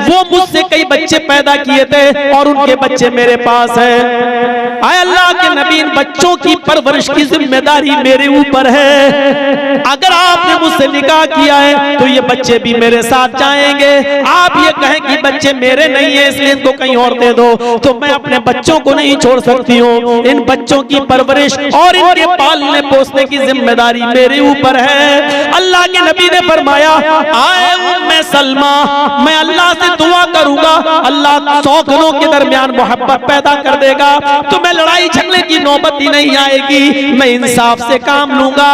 Speaker 1: वो मुझसे कई बच्चे पैदा किए थे और उनके बच्चे मेरे पास हैं। आए अल्लाह के नबी, इन बच्चों की परवरिश की जिम्मेदारी मेरे ऊपर है। अगर आपने मुझसे निकाह किया है तो ये बच्चे भी मेरे साथ जाएंगे। आप ये कहें कि बच्चे मेरे नहीं है इसलिए इनको कहीं और दे दो, तो मैं अपने बच्चों को नहीं छोड़ सकती हूँ। इन बच्चों की परवरिश और इनके पालने पोसने की जिम्मेदारी मेरे ऊपर है। अल्लाह के नबी ने फरमाया, आए उम्मे सलमा, मैं अल्लाह से दुआ करूंगा, अल्लाह 100 घरों के दरमियान मोहब्बत पैदा कर देगा, तो मैं लड़ाई झगड़े की नौबत ही नहीं आएगी, मैं इंसाफ से काम लूंगा,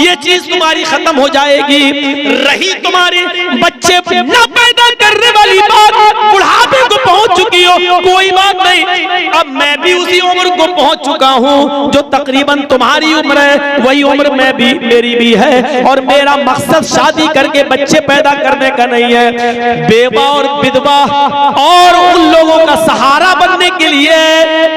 Speaker 1: ये चीज तुम्हारी खत्म हो जाएगी। रही तुम्हारे बच्चे न पैदा करने वाली बात बुढ़ापे को पहुंच चुकी हो, कोई बात नहीं, अब मैं भी उसी उम्र को पहुंच चुका हूं जो तकरीबन तुम्हारी उम्र है, वही उम्र मेरी भी है। और मेरा मकसद शादी करके बच्चे पैदा करने का नहीं है, बेवा और विधवा और उन लोगों का सहारा बनने के लिए,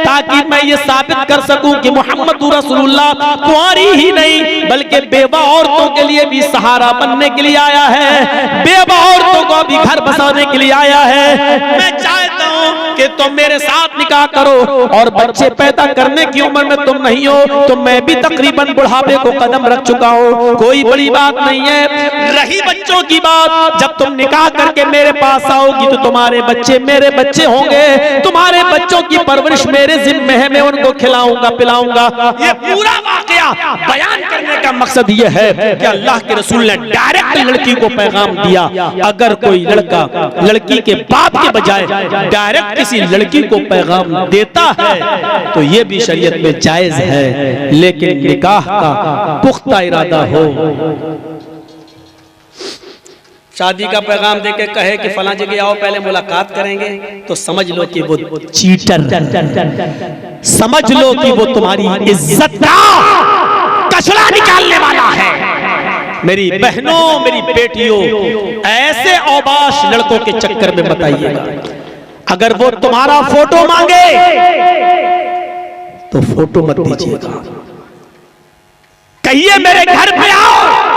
Speaker 1: ताकि मैं ये साबित कर सकूं कि मोहम्मद रसूलुल्लाह कुंवारी ही नहीं बल्कि बेवा औरतों के लिए भी सहारा बनने के लिए आया है, बेवा औरतों को भी घर बसाने के लिए आया है। मैं चाहता हूं कि तुम मेरे साथ निकाह करो, और बच्चे पैदा करने की उम्र में तुम नहीं हो तो मैं भी तकरीबन बुढ़ापे को कदम रख चुका हूं, कोई बड़ी बात नहीं है। रही बच्चों की बात, जब तुम निकाह करके मेरे पास आओगी तो तुम्हारे बच्चे मेरे बच्चे होंगे, तुम्हारे बच्चों की परवरिश मेरे जिम्मे है, मैं उनको खिलाऊंगा पिलाऊंगा। ये पूरा वाकया बयान करने का मकसद ये है कि अल्लाह के रसूल ने डायरेक्ट लड़की को पैगाम दिया, अगर कोई लड़का लड़की के बाप के बजाय डायरेक्ट किसी लड़की को पैगाम देता है तो ये भी शरीयत में जायज है, लेकिन निकाह का पुख्ता इरादा हो। शादी का पैगाम देके कहे कि फलां जगह आओ पहले मुलाकात करेंगे, तो समझ लो कि वो चीटर, समझ लो कि वो तुम्हारी इज्जत का कचरा निकालने वाला है। मेरी बहनों, मेरी बेटियों, ऐसे औबाश लड़कों के चक्कर में मत आइएगा। अगर वो तुम्हारा फोटो मांगे तो फोटो मत दीजिएगा, कहिए मेरे घर पे आओ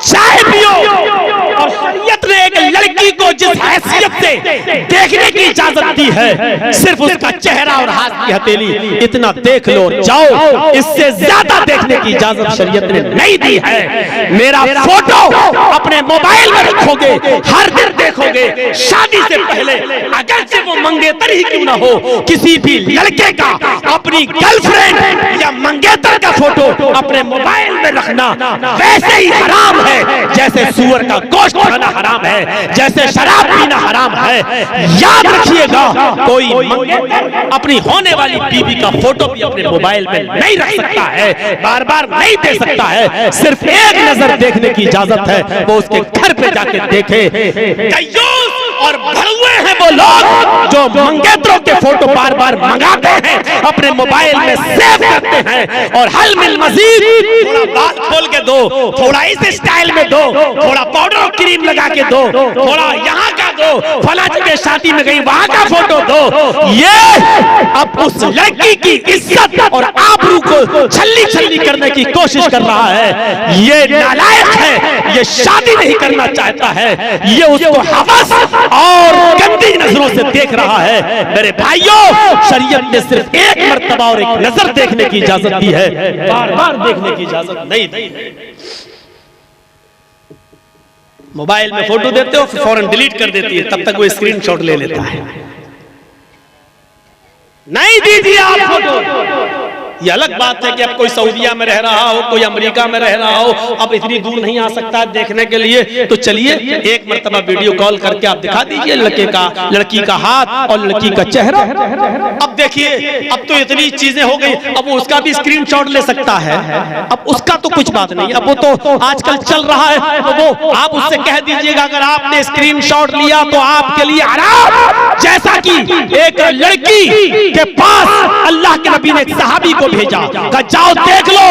Speaker 1: चाय पियो। और शरीयत ने एक लड़की को जिस हैसियत से देखने की इजाजत दी है, सिर्फ उसका चेहरा और हाथ की हथेली इतना देख लो जाओ, इससे ज्यादा देखने की इजाजत शरीयत ने नहीं दी है। मेरा फोटो अपने मोबाइल में रखोगे, हर दिन देखोगे, शादी से पहले अगर से वो मंगेतर ही क्यों ना हो, किसी भी लड़के का अपनी गर्लफ्रेंड या मंगेतर का फोटो अपने मोबाइल में रखना वैसे ही हराम है जैसे सूअर का गोश्त खाना हराम है, जैसे शराब पीना हराम है। याद रखिएगा, कोई मंगेतर अपनी होने वाली बीवी का फोटो भी अपने मोबाइल में नहीं रख सकता है, बार बार नहीं दे सकता है, सिर्फ एक नजर देखने की इजाजत है, वो उसके घर पे जाके देखे। और भड़ुए हैं वो लोग जो मंगेतरों के फोटो बार बार मंगाते हैं, अपने मोबाइल में सेव करते हैं, और हल मिल मजीद थोड़ा बाल खोल के दो, थोड़ा इस स्टाइल में दो, थोड़ा पाउडर और क्रीम लगा के दो, थोड़ा यहाँ का दो, फला जगह शादी में गई वहां का फोटो दो। ये अब उस लड़की की इज्जत और आबरू को छल्ली छल्ली करने की कोशिश कर रहा है। ये नालायक है, ये शादी नहीं करना चाहता है, ये उसको हवस और गंदी नजरों से देख रहा है। मेरे भाइयों, शरीयत ने सिर्फ एक मर्तबा और एक नजर देखने की इजाजत दी है, बार बार देखने की इजाजत नहीं दी। मोबाइल में फोटो देते हो फिर फौरन डिलीट कर देती है, तब तक वो स्क्रीनशॉट ले लेता है। नहीं दीजिए आप फोटो। ये अलग बात है कि अब कोई सऊदीया में रह रहा हो, कोई अमेरिका में रह रहा हो, अब इतनी दूर नहीं आ सकता देखने के लिए, तो चलिए एक मर्तबा वीडियो कॉल करके आप दिखा दीजिए लड़की का हाथ और लड़की का चेहरा। अब देखिए, अब तो इतनी चीजें हो गई, अब वो उसका भी स्क्रीनशॉट ले सकता है, अब उसका तो कुछ बात नहीं, अब वो तो आजकल चल रहा है, तो वो आप उससे कह दीजिएगा अगर आपने स्क्रीनशॉट लिया तो आपके लिए आराम। जैसा कि एक लड़की के पास अल्लाह के नबी ने एक सहाबी को भेजा, कहा जाओ देख लो,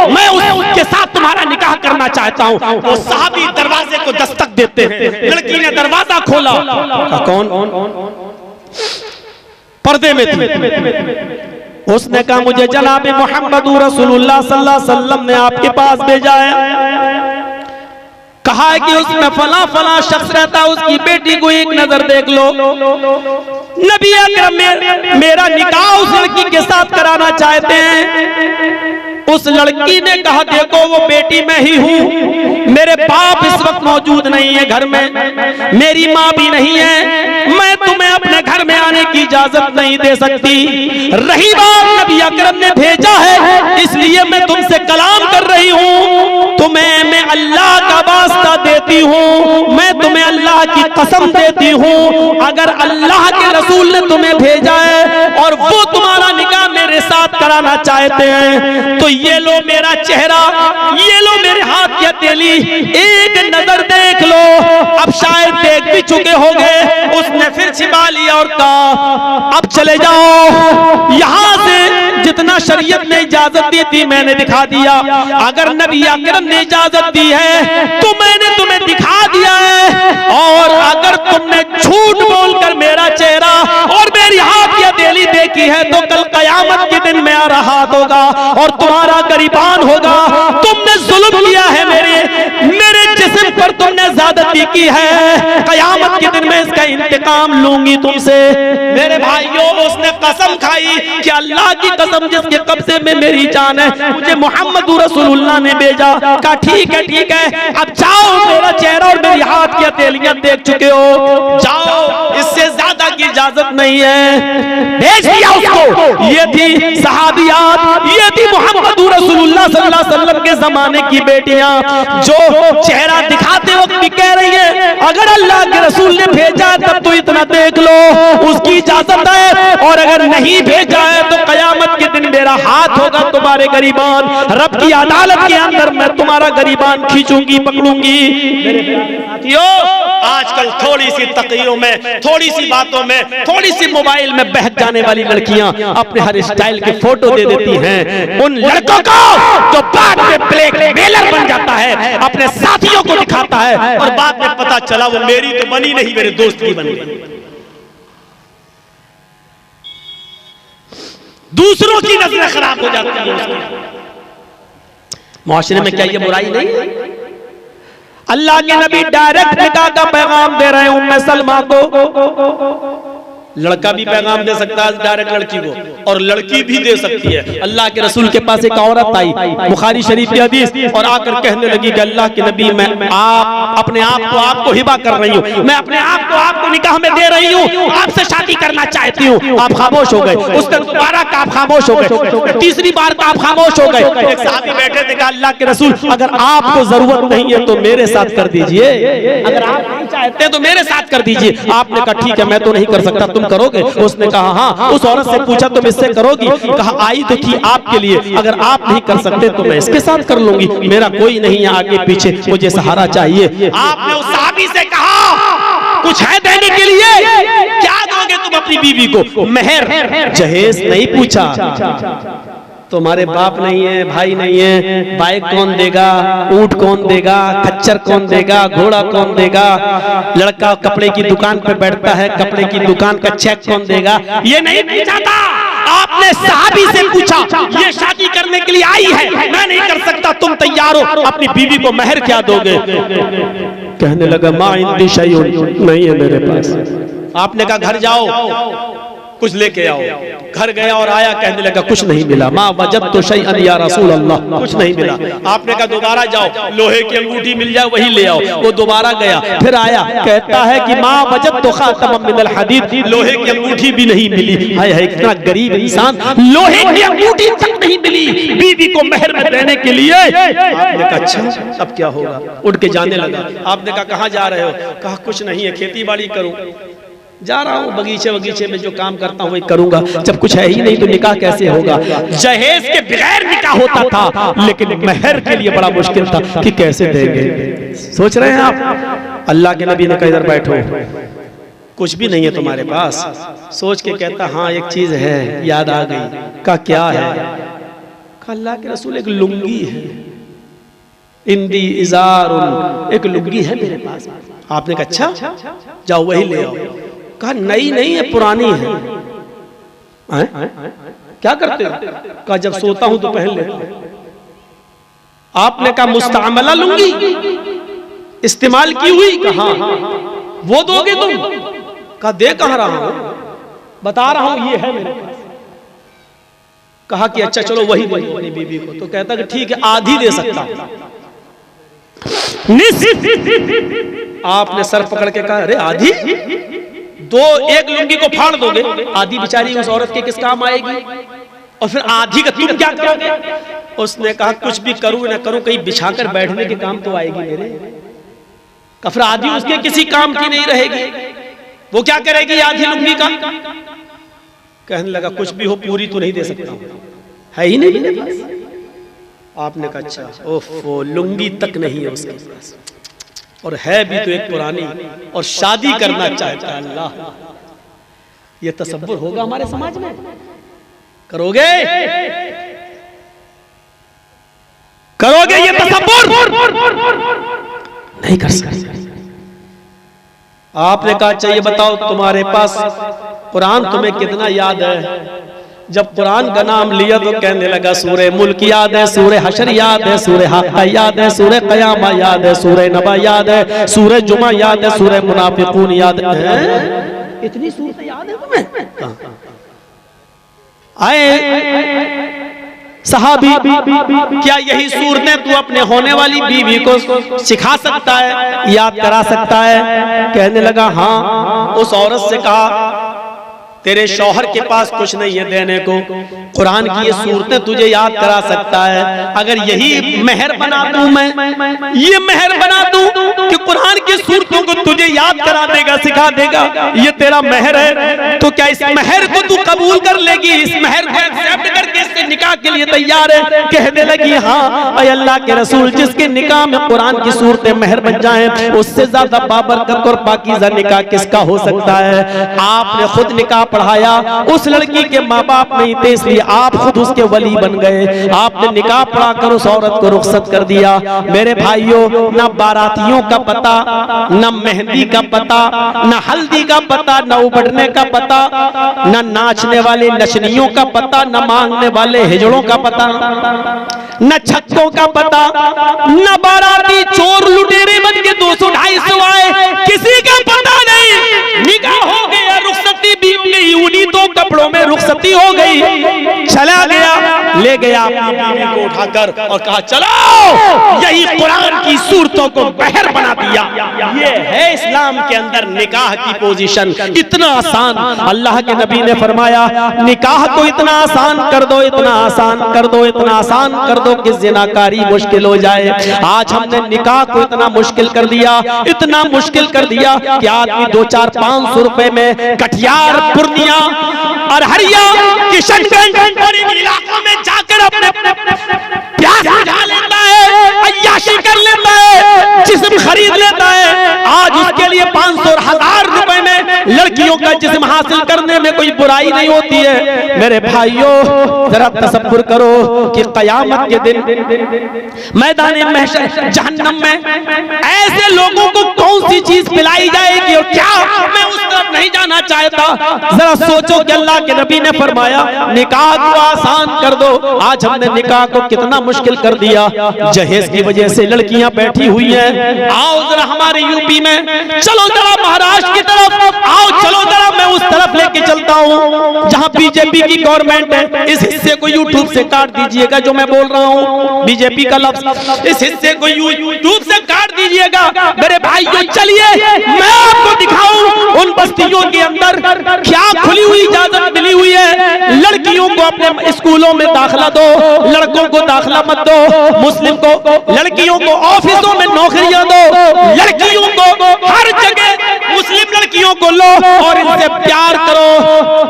Speaker 1: मैं उसके साथ तुम्हारा निकाह करना चाहता हूं। वो सहाबी दरवाजे को दस्तक देते हैं, लड़की ने दरवाजा खोला, कौन? पर्दे में थी। उसने कहा मुझे जनाब मोहम्मद रसूलुल्लाह सल्लल्लाहु अलैहि वसल्लम ने आपके पास भेजा है, कहा है कि उसमें फला फला शख्स रहता है, उसकी बेटी को एक नजर देख लो। नबी अकरम मेरा निकाह उस लड़की के साथ कराना चाहते हैं। उस लड़की ने कहा देखो वो बेटी मैं ही हूँ, मेरे बाप इस वक्त मौजूद नहीं है घर में, मेरी माँ भी नहीं है, मैं तुम्हें अपने घर में आने की इजाजत नहीं दे सकती। रही बात नबी अकरम ने भेजा है इसलिए मैं तुमसे कलाम कर रही हूँ, तुम्हें मैं अल्लाह का वास्ता देती हूँ, मैं तुम्हें अल्लाह की कसम देती हूँ, अगर अल्लाह के रसूल ने तुम्हें भेजा है और वो तुम्हारा निकाह मेरे साथ कराना चाहते हैं तो ये लो मेरा चेहरा, ये लो मेरे हाथ की हथेली, एक नजर देख लो। अब शायद देख भी चुके होंगे। उसने फिर छिपा लिया और कहा अब चले जाओ यहां से, जितना शरीयत ने इजाजत दी थी मैंने दिखा दिया। अगर नबी अकरम ने इजाजत दी है तो मैंने तुम्हें दिखा दिया है, और अगर तुमने झूठ बोलकर मेरा चेहरा और मेरी हाथ या देली देखी है तो कल कयामत के दिन मेरा हाथ होगा और तुम्हारा गरीबान होगा। तुमने जुल्म किया है मेरे जिस्म पर, तुमने ज्यादती की है, कयामत के दिन में इसका इंतकाम लूंगी तुमसे। मेरे भाइयों, उसने कसम खाई कि अल्लाह की कसम जिसके कब्जे में मेरी जान है, मुझे मोहम्मद रसूलुल्लाह ने भेजा। कहा ठीक है अब जाओ, मेरा चेहरा और मेरी हाथ की हथेलियां देख चुके हो, जाओ, इससे ज्यादा की इजाजत नहीं है। भेज दिया उसको। ये थी सहाबियात, ये थी मोहम्मद रसूलुल्लाह सल्लल्लाहु अलैहि वसल्लम के जमाने की बेटियां, जो चेहरा दिखाते वक्त भी कह रही है अगर अल्लाह के रसूल ने भेजा तब तो इतना देख लो, उसकी इजाजत है, और अगर नहीं भेजा है तो कयामत के दिन मेरा हाथ होगा तुम्हारे गरीबान, रब की अदालत के अंदर मैं तुम्हारा गरीबान खींचूंगी, पकड़ूंगी। मेरे साथियों, आजकल थोड़ी सी तकियों में, थोड़ी सी बातों में, थोड़ी सी मोबाइल में बहक जाने वाली लड़कियां अपने हर स्टाइल के फोटो दे देती हैं उन लड़कों को जो बाद में ब्लैकमेलर बन जाता है, अपने साथियों को दिखाता है और बाद में पता चला वो मेरी तो बनी नहीं, मेरे दोस्त की बन गई। दूसरों की नजरें खराब हो जाती है। मुआशरे में क्या ये बुराई नहीं है? अल्लाह के नबी डायरेक्ट निकाह का पैगाम दे रहे हैं उम्मे सलमा को। लड़का भी पैगाम दे सकता है डायरेक्ट लड़की को, और लड़की भी दे सकती है। अल्लाह के रसूल के पास एक औरत आई, बुखारी शरीफ की हदीस, और आकर कहने लगी कि अल्लाह के नबी मैं अपने आप को आपको हिबा कर रही हूँ, मैं अपने आप को आपको निकाह में दे रही हूँ, आपसे शादी करना चाहती हूँ। आप खामोश हो गए। उसने दोबारा कहा आप खामोश हो गए, तीसरी बार कहा आप खामोश हो गए। एक साहबी बैठे थे, कहा अल्लाह के रसूल अगर आपको जरूरत नहीं है तो मेरे साथ कर दीजिए, अगर आप नहीं चाहते तो मेरे साथ कर दीजिए। आपने कहा ठीक है मैं तो नहीं कर सकता, तुम करोगे? उसने कहा हाँ। उस औरत से पूछा तुम इससे करोगी? कहा आई तो थी आपके लिए, अगर आप नहीं कर सकते तो मैं इसके साथ कर लूंगी, मेरा कोई नहीं है आगे पीछे, मुझे सहारा चाहिए। आपने उस साहबी से कहा कुछ है देने के लिए? क्या दोगे तुम अपनी बीवी को? मेहर, जहेज नहीं पूछा। तुम्हारे बाप नहीं है, भाई नहीं है, बाइक कौन देगा, ऊंट कौन देगा, खच्चर कौन देगा, घोड़ा कौन देगा, लड़का कपड़े की दुकान पर बैठता है, कपड़े की दुकान का चेक कौन देगा, ये नहीं पूछा था। आपने साहबी से पूछा ये शादी करने के लिए आई है, मैं नहीं कर सकता, तुम तैयार हो, अपनी बीवी को मेहर क्या दोगे? कहने लगा मा इंदी शैउन, नहीं है मेरे पास। आपने कहा घर जाओ कुछ लेके आओ। घर गया और आया, कहने लगा कुछ नहीं मिला। माँ वजदतु शैअन या रसूल अल्लाह, कुछ नहीं मिला। आपने कहा दोबारा जाओ, लोहे की अंगूठी मिल जाए वही ले आओ। वो दोबारा गया, फिर आया, कहता है कि माँ वजदतु खातमम मिनल हदीद, लोहे की अंगूठी भी नहीं मिली। हाय हाय, कितना गरीब इंसान, लोहे की अंगूठी तक नहीं मिली बीवी को मेहर में देने के लिए। आपने कहा अच्छा अब क्या होगा? उठ के जाने लगा। आपने कहा कहाँ जा रहे हो? कहा कुछ नहीं है, खेती बाड़ी करूं जा रहा हूँ, बगीचे में जो काम करता हूँ वही करूंगा। जब कुछ है ही नहीं तो निकाह कैसे होगा? जहेज के बगैर निकाह होता था, लेकिन मेहर के लिए बड़ा मुश्किल था कि कैसे देंगे। सोच रहे हैं आप? अल्लाह के नबी ने कहा इधर बैठो, कुछ भी नहीं है तुम्हारे पास? सोच के कहता हाँ एक चीज है, याद आ गई। कहा क्या है? कहा अल्लाह के रसूल एक लुंगी है, इंदी इज़ारुन, एक लुंगी है मेरे पास। आपने कहा अच्छा जाओ वही ले आओ। कहा नई नहीं है, पुरानी है। क्या करते हो? कहा जब सोता हूं तो पहन लेता हूं। आपने कहा मुस्तअमला लुंगी, इस्तेमाल की हुई? कहा वो दोगे तुम? कहा दे कहां रहा हूं, बता रहा हूं ये है मेरे पास। कहा कि अच्छा चलो वही दे अपनी बीवी को। तो कहता कि ठीक है आधी दे सकता हूं। आपने सर पकड़ के कहा अरे आधी? दो एक लुंगी को फाड़ दोगे, आधी बेचारी उस औरत के किस काम आएगी? और फिर आधी का तुम क्या करोगे? उसने कहा कुछ भी करूं ना करूं, कहीं बिछाकर बैठने के काम तो आएगी मेरे। का फिर आधी उसके किसी काम की नहीं रहेगी, वो क्या करेगी आधी लुंगी का? कहने लगा कुछ भी हो पूरी तो नहीं दे सकता हूं, है ही नहीं मेरे पास। आपने कहा अच्छा, ओफो लुंगी तक नहीं है उसके पास। और है भी तो एक पुरानी, और शादी करना चाहता है। अल्लाह, ये तसव्वुर होगा हमारे समाज में? करोगे? करोगे ये तसव्वुर? नहीं कर सकते। आपने कहा चाहिए बताओ तुम्हारे पास कुरान तुम्हें कितना याद है? जब कुरान का नाम लिया तो कहने लगा सूरह मुल्क याद है, सूरह हशर याद है, सूरह हाक़ा याद है, सूरह क़यामा याद है, सूरह नबा याद है, सूरह जुमा याद है, सूरह मुनाफिकून याद है। इतनी सूरतें याद है तुम्हें? आए सहाबी, क्या यही सूरतें तू अपने होने वाली बीवी को सिखा सकता है, याद करा सकता है? कहने लगा हाँ। उस औरत से कहा तेरे शौहर के पास कुछ नहीं है देने को, कुरान की ये सूरतें तुझे याद करा सकता है। अगर यही मेहर बना दूं मैं, ये मेहर बना दूं कि कुरान की सूरतों को तुझे याद करा देगा, सिखा देगा, ये तेरा मेहर है, तो क्या इस मेहर को तू कबूल कर लेगी? इस मेहर को एक्सेप्ट करके इसके निकाह के लिए तैयार है? कहने लगी हाँ। ऐ अल्लाह के रसूल, जिसके निकाह में कुरान की सूरतें मेहर बन जाएं, उससे ज्यादा बाबरकत और पाकीज़ा निकाह किसका हो सकता है? आपने खुद निकाह पढ़ाया, उस लड़की के माँ बाप नहीं थे, इसलिए आप खुद उसके वली बन गए। आपने निकाह पढ़ाकर उस औरत को रुखसत कर दिया। मेरे भाइयों, ना बारातियों का पता, ना मेहंदी का पता, ना हल्दी का पता, ना उबड़ने का पता, ना नाचने वाले नचनियों का पता, ना मांगने वाले हिजड़ों का पता, न छक्कों का पता, न बाराती चोर लुटेरे बन के 200-250 आए, किसी का पता नहीं। निकाह हो गया, रुखसती भी हो गई, उन्हीं दो कपड़ों में रुखसती हो गई। चला गया, ले गया अपनी बीवी को उठाकर और कहा चलो, यही कुरान की सूरतों को बहर बना दिया। ये है इस्लाम के अंदर निकाह की पोजीशन। इतना आसान अल्लाह के नबी ने फरमाया, निकाह को इतना आसान कर दो, इतना आसान कर दो, इतना आसान कर दो कि ज़िनाकारी मुश्किल हो जाए। आज हमने निकाह को इतना मुश्किल कर दिया, इतना मुश्किल कर दिया कि आदमी 200-400-500 रुपए में कटिहार, पूर्णिया, अररिया, किशनगंज और इन इलाकों में जाकर अपने प्यास बुझा लेता है, अय्याशी कर लेता है, जिस्म खरीद लेता है। आज उसके लिए 500 और 1000 रुपए में लड़कियों का जिस्म हासिल करने में कोई बुराई नहीं होती है। मेरे भाइयों, जरा तसव्वुर करो कि क़यामत के दिन मैदान महशर, जहन्नम में ऐसे लोगों को कौन सी चीज पिलाई जाएगी और क्या? मैं उस तरफ नहीं जाना चाहता। जरा सोचो कि अल्लाह के नबी ने फरमाया निकाह को आसान कर दो। आज हमने निकाह को कितना मुश्किल कर दिया। जहेज की वजह से लड़कियां बैठी हुई हैं। आओ जरा हमारे यूपी में, चलो जरा महाराष्ट्र की तरफ आओ, चलो जरा मैं उस तरफ लेके चलता हूँ जहाँ बीजेपी की गवर्नमेंट है। इस हिस्से को यूट्यूब से काट दीजिएगा जो मैं बोल रहा हूँ, बीजेपी का लफ्ज, इस हिस्से को यूट्यूब से काट दीजिएगा। मेरे भाइयों, चलिए मैं आपको दिखाऊं उन बस्तियों के अंदर क्या खुली हुई इजाजत मिली हुई है। लड़कियों को अपने स्कूलों में दाखिला दो, लड़कों को दाखिला मत दो। मुस्लिम को, लड़कियों को ऑफिसों में नौकरियां दो, लड़कियों को हर जगह मुस्लिम लड़कियों को लो और इनसे प्यार करो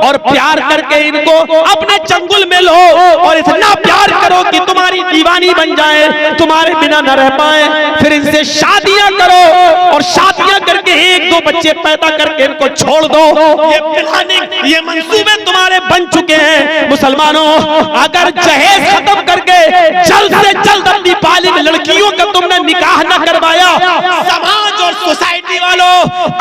Speaker 1: और प्यार करके इनको अपने चंगुल में लो और इतना प्यार करो कि तुम्हारी दीवानी बन जाए, तुम्हारे बिना न रह पाए। फिर इनसे शादियां करो और शादियां करके 1-2 बच्चे पैदा करके इनको छोड़ दो। ये प्लानिंग, ये मंसूबे तुम्हारे बन चुके हैं। मुसलमानों, अगर जहेज खत्म करके जल्द से जल्द अपनी बालिग लड़कियों का तुमने निकाह न करवाया, समाज और सोसाइटी वालों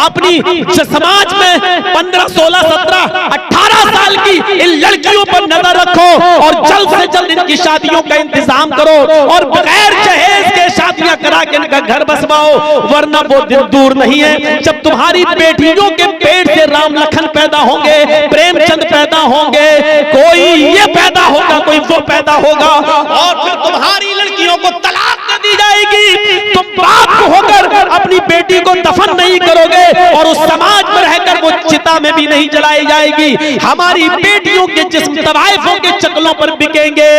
Speaker 1: अपनी समाज में 15, 16, 17, 18 साल की इन लड़कियों पर नजर रखो और जल्द से जल्द इनकी शादियों का इंतजाम करो और बगैर जहेज के शादियां करा के इनका घर बसवाओ, वरना वो दिन दूर नहीं है जब तुम्हारी बेटियों के पेट से राम लखन पैदा होंगे, प्रेमचंद पैदा होंगे, कोई ये पैदा होगा, कोई वो पैदा होगा और फिर तुम्हारी लड़कियों को तलाक दे दी जाएगी। तुम बाप होकर अपनी बेटी को दफन नहीं करोगे और उस समाज में रहकर वो चिता में भी नहीं जलाई जाएगी। हमारी बेटियों के जिस्म तवाइफों के चकलों पर बिकेंगे।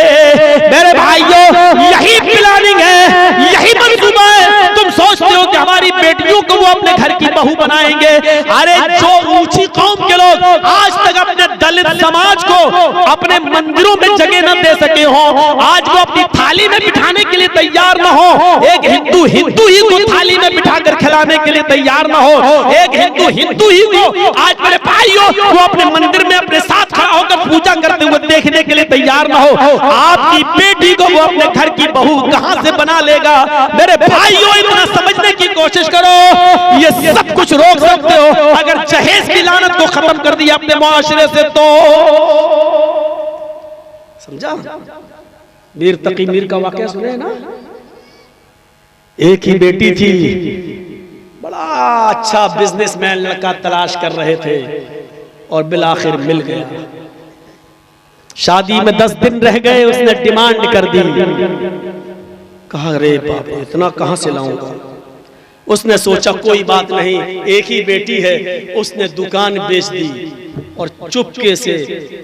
Speaker 1: मेरे भाइयों, यही प्लानिंग है, यही मंसूबा है। तुम सोचते हो कि हमारी बेटियों को वो अपने घर की बहू बनाएंगे। अरे जो ऊंची कौम के लोग आज तक अपने दलित समाज को अपने मंदिरों में जगह न दे सके, चुके हो, आज वो अपनी थाली में बिठाने के लिए तैयार न हो। एक हिंदू ही को थाली में बिठाकर खिलाने के लिए तैयार न हो। एक हिंदू ही को आज मेरे भाइयों वो अपने मंदिर में अपने साथ खड़ा होकर पूजा करते हुए देखने के लिए तैयार न हो। आपकी बेटी को वो अपने घर की बहू कहां से बना लेगा? मेरे भाइयों, इतना समझने की कोशिश करो। ये सब कुछ रोक सकते हो अगर जहेज की लानत को खत्म कर दिया अपने मुआशरे से तो। समझा? मीर तकी मीर का वाकया सुने ना? एक ही बेटी थी, बड़ा अच्छा बिजनेसमैन लड़का तलाश कर रहे थे और बिलाखिर मिल गया। शादी में 10 दिन रह गए, उसने डिमांड कर दी। कहा रे बाप, इतना कहां से लाऊंगा? उसने सोचा कोई बात नहीं, एक ही बेटी है। उसने दुकान बेच दी और चुपके से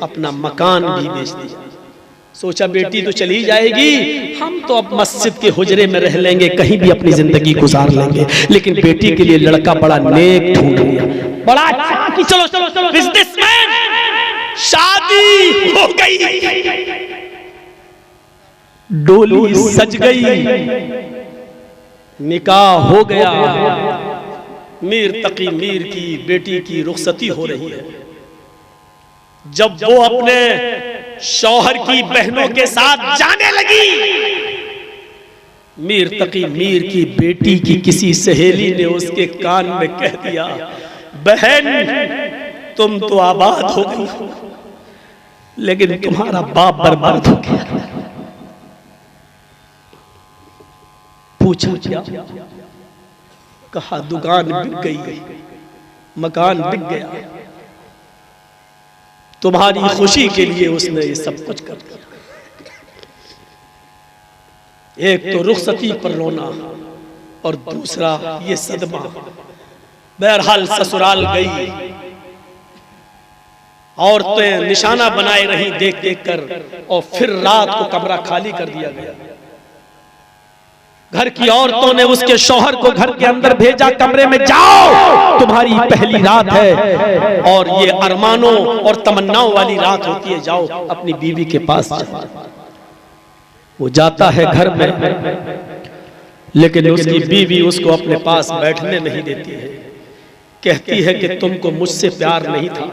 Speaker 1: अपना मकान भी बेच दिया। सोचा बेटी तो चली जाएगी, हम तो अब मस्जिद के हुजरे में रह लेंगे, कहीं भी अपनी जिंदगी गुजार लेंगे। लेकिन बेटी के लिए लड़का बड़ा नेक ढूंढ लिया, बड़ा अच्छा कि चलो चलो चलो बिजनेसमैन। शादी हो गई, डोली सज गई, निकाह हो गया। मीर तकी मीर की बेटी की रुखसती हो रही है। जब वो अपने शौहर की बहनों के साथ जाने लगी, मीर तकी मीर की बेटी की किसी सहेली ने उसके कान में कह दिया, बहन तुम तो आबाद हो गई, लेकिन तुम्हारा बाप बर्बाद हो गया। पूछा क्या? कहा दुकान बिक गई, मकान बिक गया। तुम्हारी खुशी के लिए उसने ये सब कुछ कर दिया। एक तो रुखसती पर रोना और दूसरा ये सदमा। बहरहाल ससुराल गई, औरतें निशाना बनाए रही देख देख कर, और फिर रात को कमरा खाली कर दिया गया। घर की औरतों ने उसके शौहर को घर के अंदर भेजा, कमरे में जाओ, तुम्हारी पहली रात है और ये अरमानों और तमन्नाओं वाली रात होती है, जाओ अपनी बीवी के पास जाओ। वो जाता है घर में, लेकिन उसकी बीवी उसको अपने पास बैठने नहीं देती है। कहती है कि तुमको मुझसे प्यार नहीं था,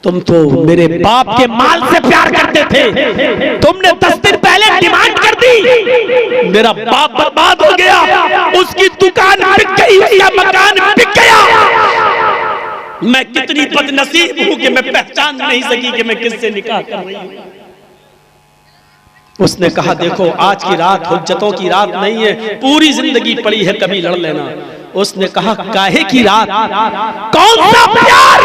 Speaker 1: तुम तो मेरे बाप के माल से प्यार करते थे। तुमने 10 दिन पहले डिमांड कर दी, मेरा बाप बर्बाद हो गया, उसकी दुकान बिक गई, उसका मकान बिक गया। मैं कितनी बदनसीब हूं कि मैं पहचान नहीं सकी कि मैं किससे निकाह कर रही हूं। उसने कहा देखो, आज की रात हुज्जतों की रात नहीं है, पूरी जिंदगी पड़ी है, कभी लड़ लेना। उसने कहा काहे की रात? कौन सा प्यार?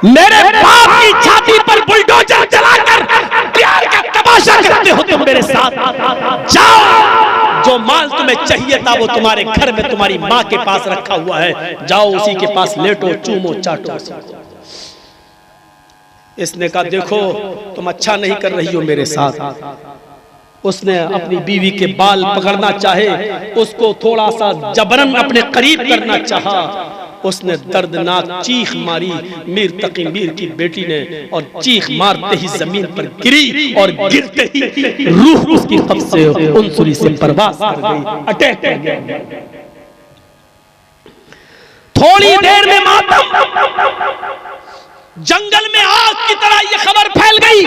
Speaker 1: मेरे बाप की छाती पर बुलडोजर चलाकर प्यार का तमाशा करते हो तुम मेरे साथ। जाओ, जो माल तुम्हें चाहिए था वो तुम्हारे घर में तुम्हारी माँ के पास रखा हुआ है, जाओ उसी के पास लेटो, चूमो, चाटो। इसने कहा देखो तुम अच्छा नहीं कर रही हो मेरे साथ। उसने अपनी बीवी के बाल पकड़ना चाहे, उसको थोड़ा सा जबरन अपने करीब करना चाहा। उसने दर्दनाक चीख मारी मीर तकी मीर की बेटी ने, और चीख मारते ही जमीन पर गिरी और गिरते ही रूह उसकी कब्ज से उनसुरी से परवास कर गई, अटैक कर गया। थोड़ी देर में मातम, जंगल में आग की तरह यह खबर फैल गई।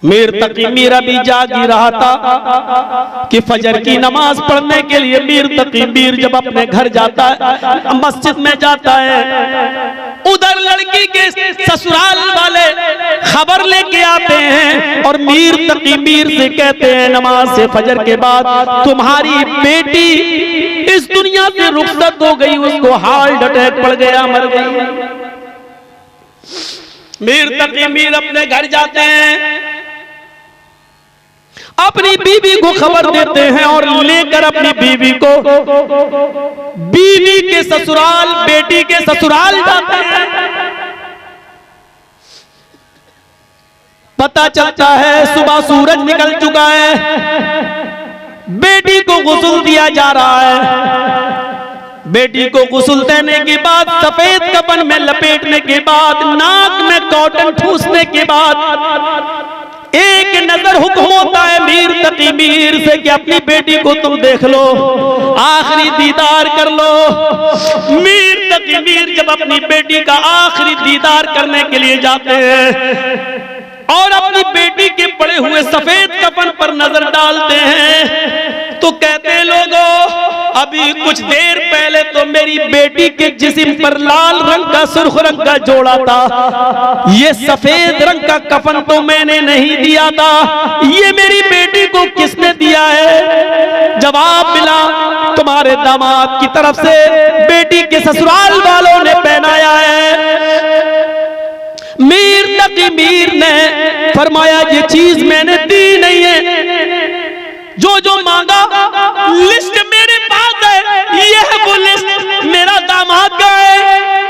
Speaker 1: मीर तकी मीर अभी जाग ही रहा था कि फजर की नमाज पढ़ने के लिए मीर तकी मीर जब अपने घर जाता है, मस्जिद में जाता है, उधर लड़की के ससुराल वाले खबर लेके आते हैं और मीर तकी मीर से कहते हैं नमाज से फजर के बाद तुम्हारी बेटी इस दुनिया से रुखसत हो गई, उसको हार्ट अटैक पड़ गया, मर गई। मीर तकी मीर अपने घर जाते हैं, अपनी बीवी को खबर देते हैं और लेकर अपनी बीवी को बीवी के ससुराल, बेटी के ससुराल जाते हैं। पता चलता है सुबह सूरज निकल चुका है, बेटी को गुस्ल दिया जा रहा है। बेटी को गुस्ल देने के बाद, सफेद कफन में लपेटने के बाद, नाक में कॉटन ठूसने के बाद एक नजर हुक्म होता है मीर तकी मीर से कि अपनी बेटी को तुम देख लो, आखिरी दीदार कर लो। मीर तकी मीर जब अपनी बेटी का आखिरी दीदार करने के लिए जाते हैं और अपनी बेटी के पड़े हुए सफेद कफन पर नजर डालते हैं तो कहते हैं लोगों, अभी कुछ देर पहले तो मेरी बेटी के जिस्म पर लाल रंग का सुर्ख रंग का जोड़ा था, ये सफेद रंग का कफन तो मैंने नहीं दिया था, ये मेरी बेटी को किसने दिया है? जवाब मिला, तुम्हारे दामाद की तरफ से बेटी के ससुराल वालों ने पहनाया है। मीर तकी मीर ने फरमाया ये चीज मैंने दी नहीं है, जो मांगा लिस्ट मेरे पास है, ये है वो लिस्ट मेरा दामाद का है,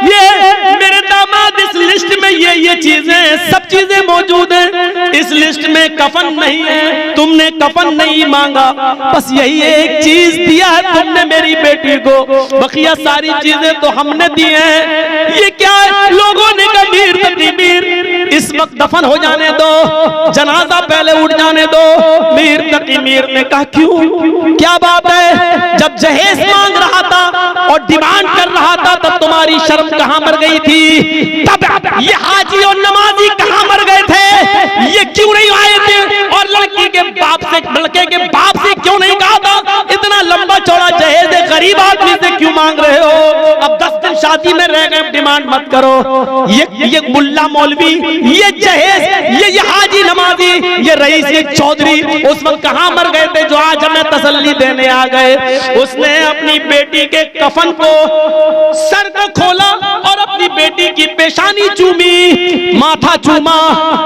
Speaker 1: ये मेरे दामाद इस लिस्ट में ये चीजें सब चीजें मौजूद हैं, इस लिस्ट में कफन नहीं है, तुमने कफन नहीं मांगा, बस यही एक चीज दिया है तुमने मेरी बेटी को, बकिया सारी चीजें तो हमने दी हैं। ये क्या है? लोगों ने कहा मीर तकी मीर इस वक्त दफन हो जाने दो, जनाजा पहले उठ जाने दो। मीर तकी मीर ने कहा क्यों, क्या बात है? जब जहेज मांग रहा था और डिमांड कर रहा था तब तुम्हारी शर्म कहां मर गई थी? तब ये हाजी और नमाजी कहां मर गए थे? ये क्यों नहीं आए थे? और लड़के के बाप से क्यों नहीं कहा था इतना लंबा चौड़ा जहेज गरीब आदमी से क्यों मांग रहे हो? अब 10 दिन शादी में रह गए, डिमांड मत करो। ये मुल्ला मौलवी, ये जहेज, ये हाजी नमाजी, ये रईस, ये चौधरी उस वक्त कहां मर गए थे जो आज हमें तसल्ली देने आ गए? उसने अपनी बेटी के कफन को, सर को खोला और अपनी बेटी की पेशानी चूमी, माथा चूमा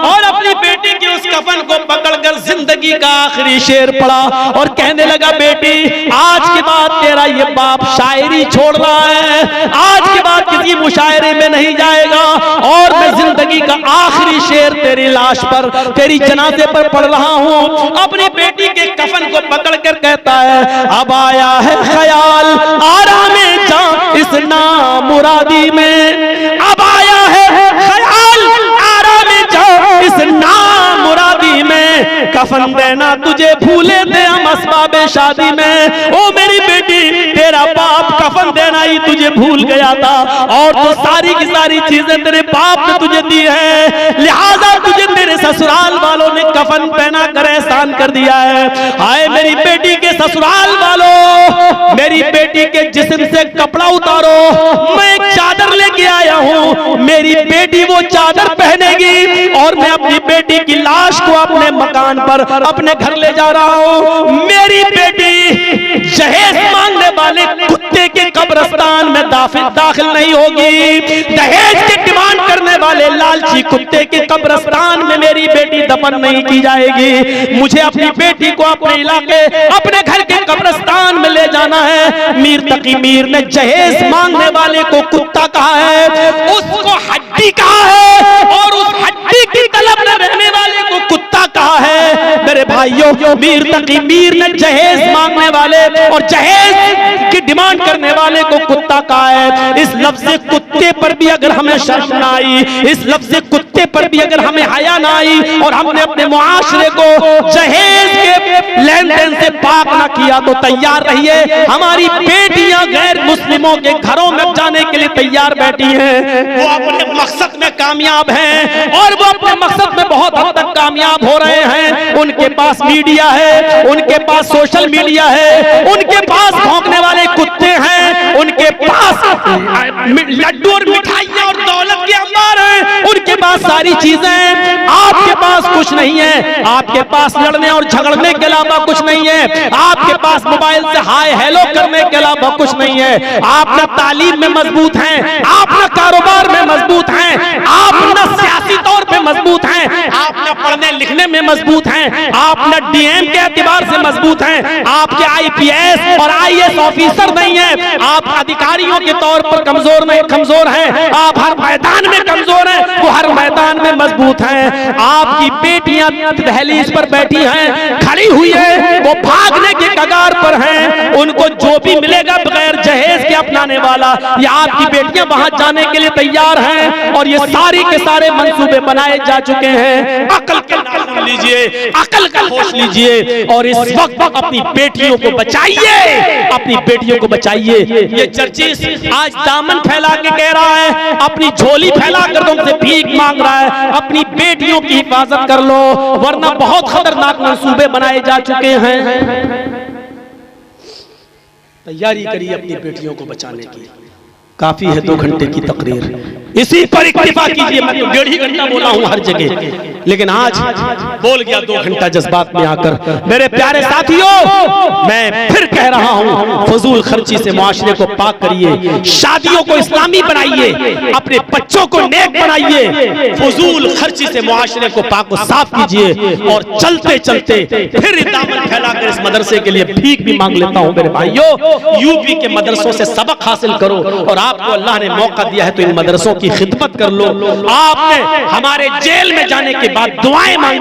Speaker 1: और अपनी बेटी की उस कफन को पकड़कर जिंदगी का आखिरी शेर पढ़ा और कहने लगा बेटी आज के बाद तेरा ये बाप शायरी छोड़ रहा है, आज के बाद किसी मुशायरे में नहीं जाएगा और मैं जिंदगी का आखिरी शेर तेरी लाश पर, तेरी जनाजे पर पढ़ रहा हूं। अपनी बेटी के कफन को पकड़कर कहता है अब आया है ख्याल आराम जान इस नामुरादी में, अब आया है ख्याल आराम जान इस नामुरादी में, कफन देना तुझे भूले थे हम असबाबे शादी में। ओ मेरी बेटी तेरा बाप कफन देना ही तुझे भूल गया था और तो सारी की सारी चीजें तेरे बाप ने तुझे दी है, लिहाजा तुझे तेरे ससुराल वालों ने कफन पहना कर एहसान कर दिया है। हाय मेरी बेटी के ससुराल वालों, मेरी बेटी के जिस्म से कपड़ा उतारो, मैं एक चादर लेके आया हूँ, मेरी बेटी वो चादर पहनेगी और मैं अपनी बेटी की लाश को अपने मकान पर अपने घर ले जा रहा हूँ। मेरी बेटी जहेज मांगने वाले कुत्ते के कब्रिस्तान में दाखिल नहीं होगी, दहेज की डिमांड करने वाले लालची कुत्ते के कब्रिस्तान में मेरी बेटी दफन नहीं की जाएगी। मुझे अपनी बेटी को अपने इलाके, अपने घर के कब्रिस्तान में ले जाना है। मीर तकी मीर ने जहेज मांगने वाले को कुत्ता कहा है, उसको हड्डी कहा है और उस हड्डी की तलब में रहने वाले को कुत्ता कहा है। मेरे भाइयों, मीर तकी मीर ने जहेज मांगने वाले और जहेज की डिमांड करने वाले को कुत्ता कहा है। इस लफ्ज़ कुत्ते पर भी अगर हमें शर्म ना आई, इस लफ्ज़ कुत्ते पर भी अगर हमें हया ना आई और हमने अपने मुआशरे को जहेज के लेन देन से पाक ना किया तो तैयार रहिए, हमारी बेटियां गैर मुस्लिमों के घरों में जाने के लिए तैयार बैठी हैं। वो अपने मकसद में कामयाब हैं और वो अपने मकसद में बहुत हद तक कामयाब हो रहे हैं। उनके पास मीडिया है, उनके पास सोशल मीडिया है, उनके पास भौंकने वाले कुत्ते हैं, उनके पास लड्डू और मिठाइयां और दौलत के अंबार हैं, उनके पास सारी चीजें। आपके पास कुछ नहीं है, आपके पास लड़ने और झगड़ने के अलावा कुछ नहीं है, आपके पास मोबाइल से हाय हेलो करने के अलावा कुछ नहीं है। आप न तालीम में मजबूत हैं, आप न कारोबार में मजबूत हैं, आप न सियासी तौर पे मजबूत हैं, आप न पढ़ने लिखने में मजबूत हैं, आप न डीएम के एतबार से मजबूत हैं, आपके आईपीएस और आईएएस ऑफिसर नहीं है, आप अधिकारियों के तौर पर कमजोर हैं, आप हर मैदान में कमजोर हैं, वो हर मैदान में मजबूत हैं। आपकी बेटियां दहलीज पर बैठी हैं, खड़ी हुई है, वो भागने के कगार पर हैं, उनको जो भी मिलेगा बगैर जहेज के अपनाने वाला, ये आपकी बेटियां वहां जाने के लिए तैयार हैं और ये सारे के सारे मंसूबे बनाए जा चुके हैं। अकल का नाम लीजिए, अकल का होश लीजिए और इस वक्त अपनी बेटियों को बचाइए, अपनी बेटियों को बचाइए। ये चर्चिस आज दामन फैला के कह रहा है, अपनी झोली फैला कर तुमसे भीख मांग रहा है, अपनी बेटियों की हिफाजत कर लो वरना बहुत खतरनाक मंसूबे बनाए जा चुके हैं। तैयारी करिए अपनी बेटियों को बचाने की। काफी है 2 घंटे की तकरीर, इसी पर इक्तिफा कीजिए। मैं तो 1.5 घंटा बोला हूं हर जगह, लेकिन आज बोल गया 2 घंटा जज्बात में आकर। मेरे प्यारे साथियों, मैं फिर कह रहा हूं, फजूल खर्ची से मुआशरे को पाक करिए, शादियों को इस्लामी बनाइए, अपने बच्चों को नेक बनाइए, फजूल खर्ची से मुआशरे को पाक व साफ कीजिए। और चलते चलते फिर दामन फैलाकर इस मदरसे के लिए भीख भी मांग लेता हूं। मेरे भाइयों, यूपी के मदरसों से सबक हासिल करो और आपको अल्लाह ने मौका दिया है तो इन मदरसों की खिदमत कर लो। आपने हमारे जेल में जाने के बाद दुआएं मांगी।